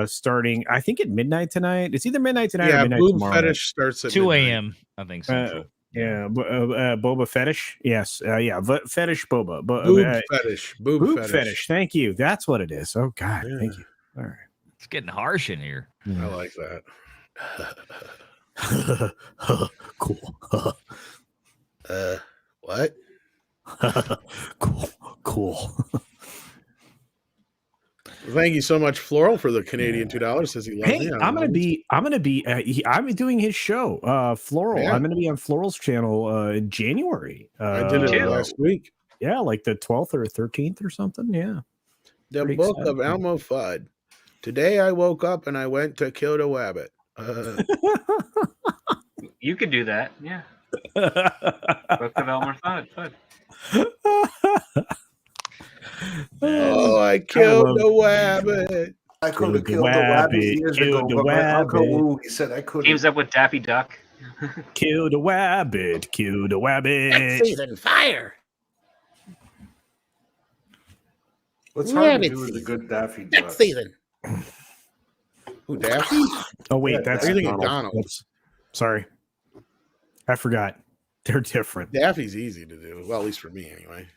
Starting I think at midnight tonight. It's either midnight tonight or midnight tomorrow. Fetish starts at 2 a.m. I think so. Boba Fetish. Yes. Fetish Boba. Boob fetish. Thank you. That's what it is. Oh God. Yeah. Thank you. All right. It's getting harsh in here. I like that. Cool. What? Cool. Thank you so much, Floral, for the Canadian $2. Says he loves me. I'm doing his show, Floral. Yeah. I'm gonna be on Floral's channel in January. I did it last week. Yeah, like the 12th or 13th or something. Yeah. The Pretty Book excited. Of Elmo Fudd. Today I woke up and I went to kill the wabbit. You could do that, yeah. Book of Elmer Fudd. Oh, I killed the wabbit. I could have killed the wabbit years ago, but my Uncle Woo, he said I couldn't. Teams up with Daffy Duck. Kill the wabbit. Next season, fire. What's hard to do with a good Daffy Duck? Next season. Who, Daffy? Oh, wait, that's Donald. Sorry. I forgot. They're different. Daffy's easy to do. Well, at least for me, anyway.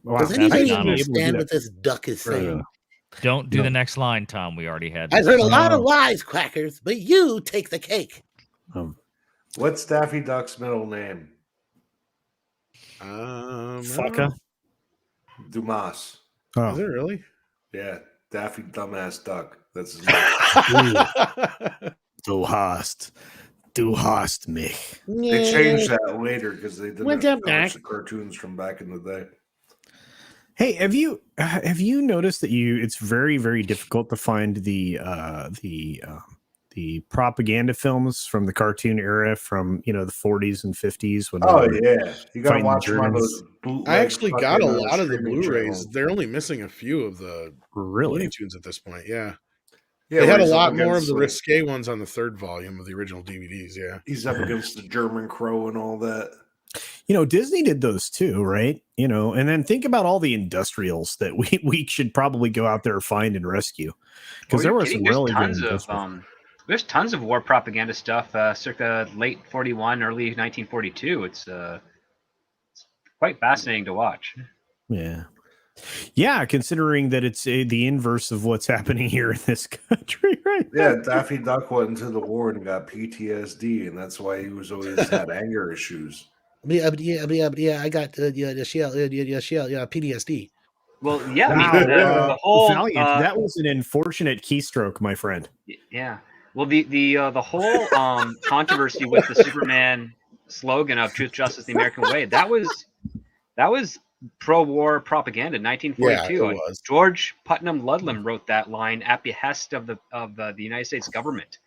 Wow, does anybody understand what this duck is saying? Don't do the next line, Tom. We already had. I've heard a lot of wisecrackers, but you take the cake. What's Daffy Duck's middle name? Fucka. Dumas. Oh. Is it really? Yeah, Daffy Dumbass Duck. That's his name. Du hast mich. They changed that later because they didn't the cartoons from back in the day. Hey, have you noticed that it's very, very difficult to find the propaganda films from the cartoon era from the 40s and 50s? You gotta watch one of those. I actually got a lot of the Blu-rays. They're only missing a few of the Looney Tunes at this point. Yeah, they had a lot more of the risque ones on the third volume of the original DVDs. Yeah, he's up against the German Crow and all that. Disney did those too, right? And then think about all the industrials that we should probably go out there and find and rescue, because there were some really good industrials. There's tons of war propaganda stuff, circa late 41, early 1942. It's quite fascinating to watch. Yeah, considering that it's the inverse of what's happening here in this country, right? Yeah, Daffy Duck went into the war and got PTSD, and that's why he was always had anger issues. Yeah, I got PTSD. Well, yeah, I Wow, mean, the whole Valiant, that was an unfortunate keystroke, my friend. Yeah. Well, the whole controversy with the Superman slogan of "Truth, Justice, the American Way" that was pro-war propaganda. 1942. Yeah, it was. George Putnam Ludlam wrote that line at behest of the United States government.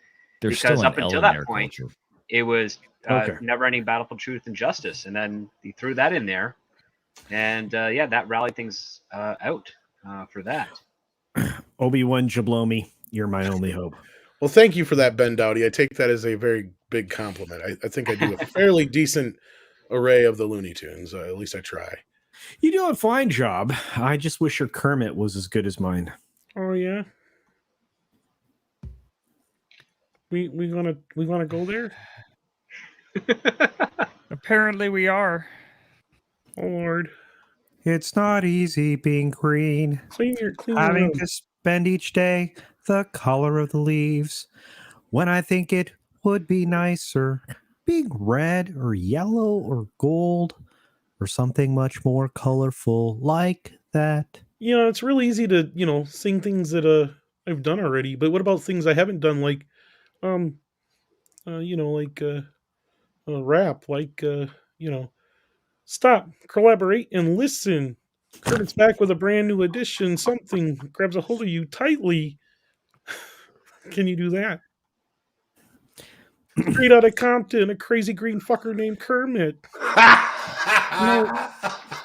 There's because still up an until L that in point, culture. it was Okay. never-ending battle for truth and justice, and then he threw that in there, and that rallied things out for that. Obi-Wan Jablomi, you're my only hope. Well, thank you for that, Ben Dowdy. I take that as a very big compliment. I think I do a fairly decent array of the Looney Tunes. At least I try. You do a fine job. I just wish your Kermit was as good as mine. Oh yeah. We gonna go there? Apparently we are. Oh Lord. It's not easy being green. Clean your Having room. to spend each day the color of the leaves. When I think it would be nicer being red or yellow or gold or something much more colorful like that. You know, it's really easy to, sing things that I've done already, but what about things I haven't done, like rap, like stop, collaborate, and listen. Kermit's back with a brand new edition. Something grabs a hold of you tightly. Can you do that? Straight out of Compton, a crazy green fucker named Kermit.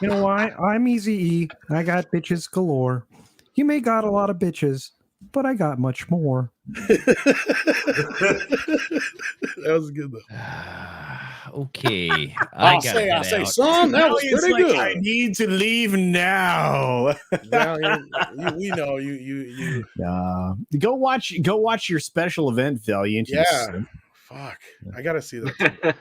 You know why? I'm Easy-E. I got bitches galore. You may got a lot of bitches, but I got much more. That was good though. Okay. I'll say, son, that was pretty good. I need to leave now. Valiant, we know you. Go watch your special event, Valiant. Yeah. Fuck. I gotta see that.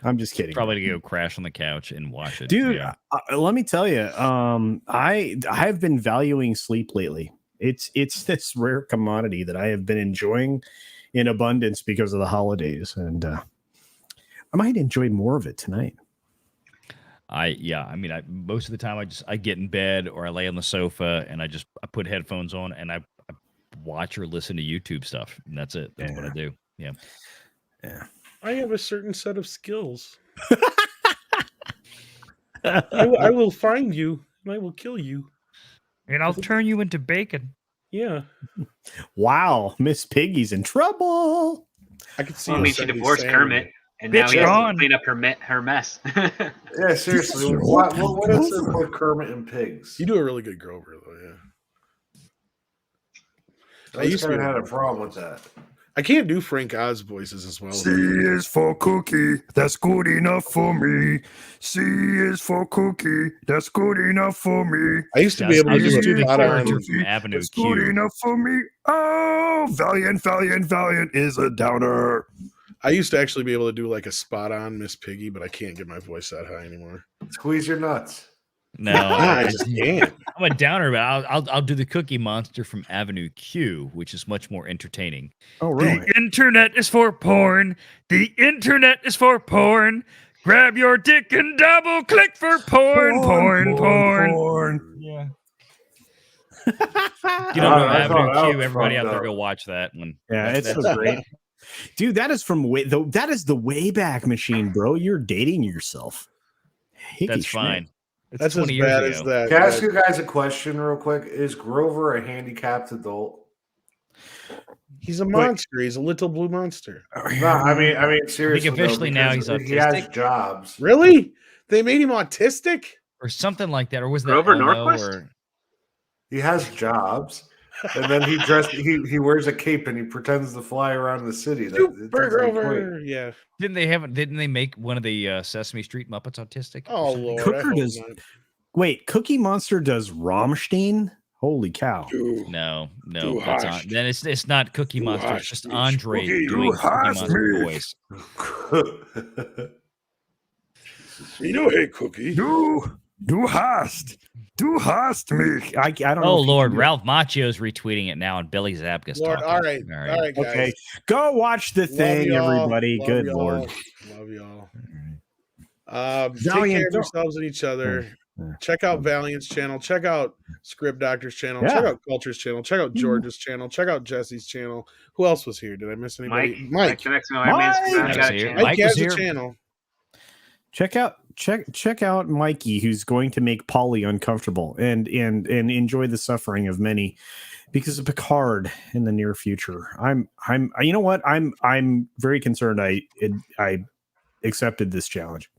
I'm just kidding. Probably to go crash on the couch and watch it. Dude, Yeah. let me tell you, I have been valuing sleep lately. It's this rare commodity that I have been enjoying in abundance because of the holidays, and I might enjoy more of it tonight. Most of the time I get in bed or I lay on the sofa and I put headphones on and I watch or listen to YouTube stuff, and that's it. That's what I do. Yeah. I have a certain set of skills. I will find you and I will kill you. And I'll turn you into bacon. Yeah. Wow, Miss Piggy's in trouble. I could see. I mean, she divorced Kermit, and now he has to clean up her mess. Yeah, seriously. What is it with Kermit and pigs? You do a really good Grover, though. Yeah. I used to have a problem with that. I can't do Frank Oz voices as well. C is for cookie, that's good enough for me. C is for cookie, that's good enough for me. I used to be able to do the spot on. character from Avenue That's Q. good enough for me. Oh, Valiant is a downer. I used to actually be able to do like a spot on Miss Piggy, but I can't get my voice that high anymore. Squeeze your nuts. No, I just can't. I'm a downer, but I'll do the Cookie Monster from Avenue Q, which is much more entertaining. Oh, really? The internet is for porn. The internet is for porn. Grab your dick and double click for porn. Yeah. If you don't know I thought Avenue that Q, was everybody fucked out there up. go watch that one. Yeah, it's That's so great. Dude, that is that is the Wayback Machine, bro. You're dating yourself. Hickey That's Schmidt. fine. It's That's as 20 years bad ago. as that. Can I ask you guys a question real quick? Is Grover a handicapped adult? He's a monster. He's a little blue monster. No, I mean seriously. officially now he's he has autistic? jobs. Really? They made him autistic? Or something like that. Or was that Grover Elmo Norquist? or- He has jobs. And then he wears a cape and he pretends to fly around the city. Super Grover. Yeah. Didn't they make one of the Sesame Street Muppets autistic? Oh Lord. I Cooker hope does. not. Wait, Cookie Monster does Rammstein? Holy cow! No, Too that's harsh. on. Then it's not Cookie Monster. It's harsh, just bitch. Andre Cookie, doing you Cookie harsh Monster me. voice. You know, hey, Cookie. Du hast mich. I don't know. Oh, if you Lord. can do it. Ralph Macchio's retweeting it now, and Billy Zabka's Lord, talking. all right, guys. Okay, go watch the thing, y'all. everybody. Love Good y'all. Lord. Love y'all. Take Valiant, care of don't- yourselves and each other. Yeah. Check out Valiant's channel. Check out Script Doctor's channel. Yeah. Check out Culture's channel. Check out George's channel. Check out Jesse's channel. Who else was here? Did I miss anybody? Mike. The next one. Mike has was a here. channel. Check out Mikey, who's going to make Polly uncomfortable and enjoy the suffering of many because of Picard in the near future. You know what? I'm very concerned. I accepted this challenge.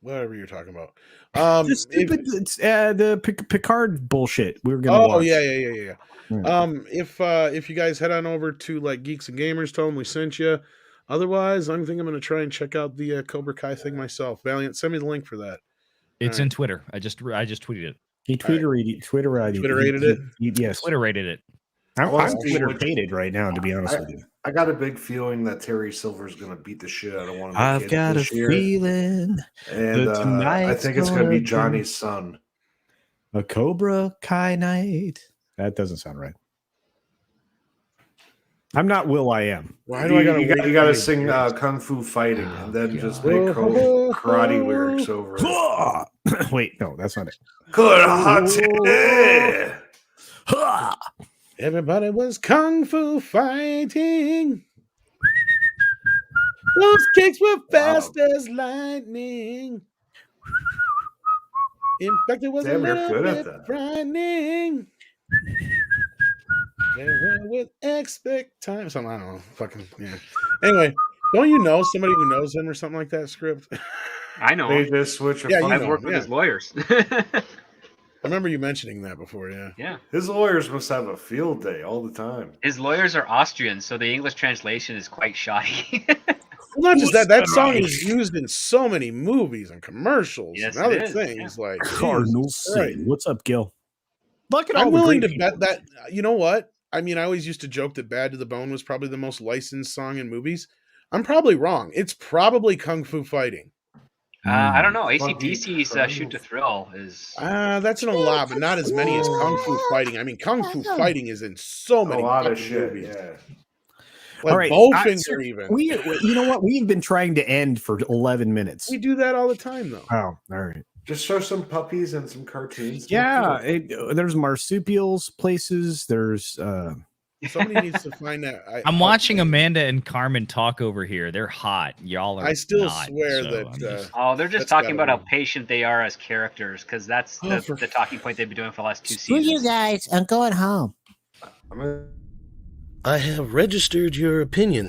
Whatever you're talking about. The Picard bullshit we were gonna watch. Yeah. If you guys head on over to like Geeks and Gamers, tell them we sent you. Otherwise, I think I'm going to try and check out the Cobra Kai thing myself. Valiant, send me the link for that. It's in Twitter. I just tweeted it. He Twitter-rated it. Yes, Twitter rated it. I'm Twitter hated right now, to be honest with you. I got a big feeling that Terry Silver's going to beat the shit out of one of the I've kids got a this year. feeling, And I think it's going to be Johnny's son. A Cobra Kai night. That doesn't sound right. I'm not Will I Am. Why do I gotta you got to sing Kung Fu Fighting and then just make karate lyrics over it. Wait, no, that's not it. Karate! Everybody was Kung Fu fighting. Those kicks were fast as lightning. In fact, it was a little bit frightening. They went with expect time. Something, I don't know. Fucking, yeah. Anyway, don't you know somebody who knows him or something like that, Script? I know. They just switch. I've worked with his lawyers. I remember you mentioning that before, yeah. Yeah. His lawyers must have a field day all the time. His lawyers are Austrian, so the English translation is quite shoddy. Well, not just that. That song is used in so many movies and commercials and other things. Like Cardinal Sin. What's up, Gil? Look at all I'm the willing great to bet that. You know what? I mean, I always used to joke that "Bad to the Bone" was probably the most licensed song in movies. I'm probably wrong. It's probably Kung Fu Fighting. I don't know. AC/DC's "Shoot to Thrill" is. That's in a lot, but not as many as Kung Fu Fighting. I mean, Kung Fu Fighting is in so many movies. Yeah. Like all right, Bowfinger, even. You know what? We've been trying to end for 11 minutes. We do that all the time, though. Oh, all right. Just show some puppies and some cartoons. Yeah, there's marsupials places. There's somebody needs to find that. I'm watching Amanda and Carmen talk over here. They're hot. Y'all are. I still not, swear so that. They're just talking about how patient they are as characters, because that's the talking point they've been doing for the last 2 Screw seasons. you guys. I'm going home. I have registered your opinion.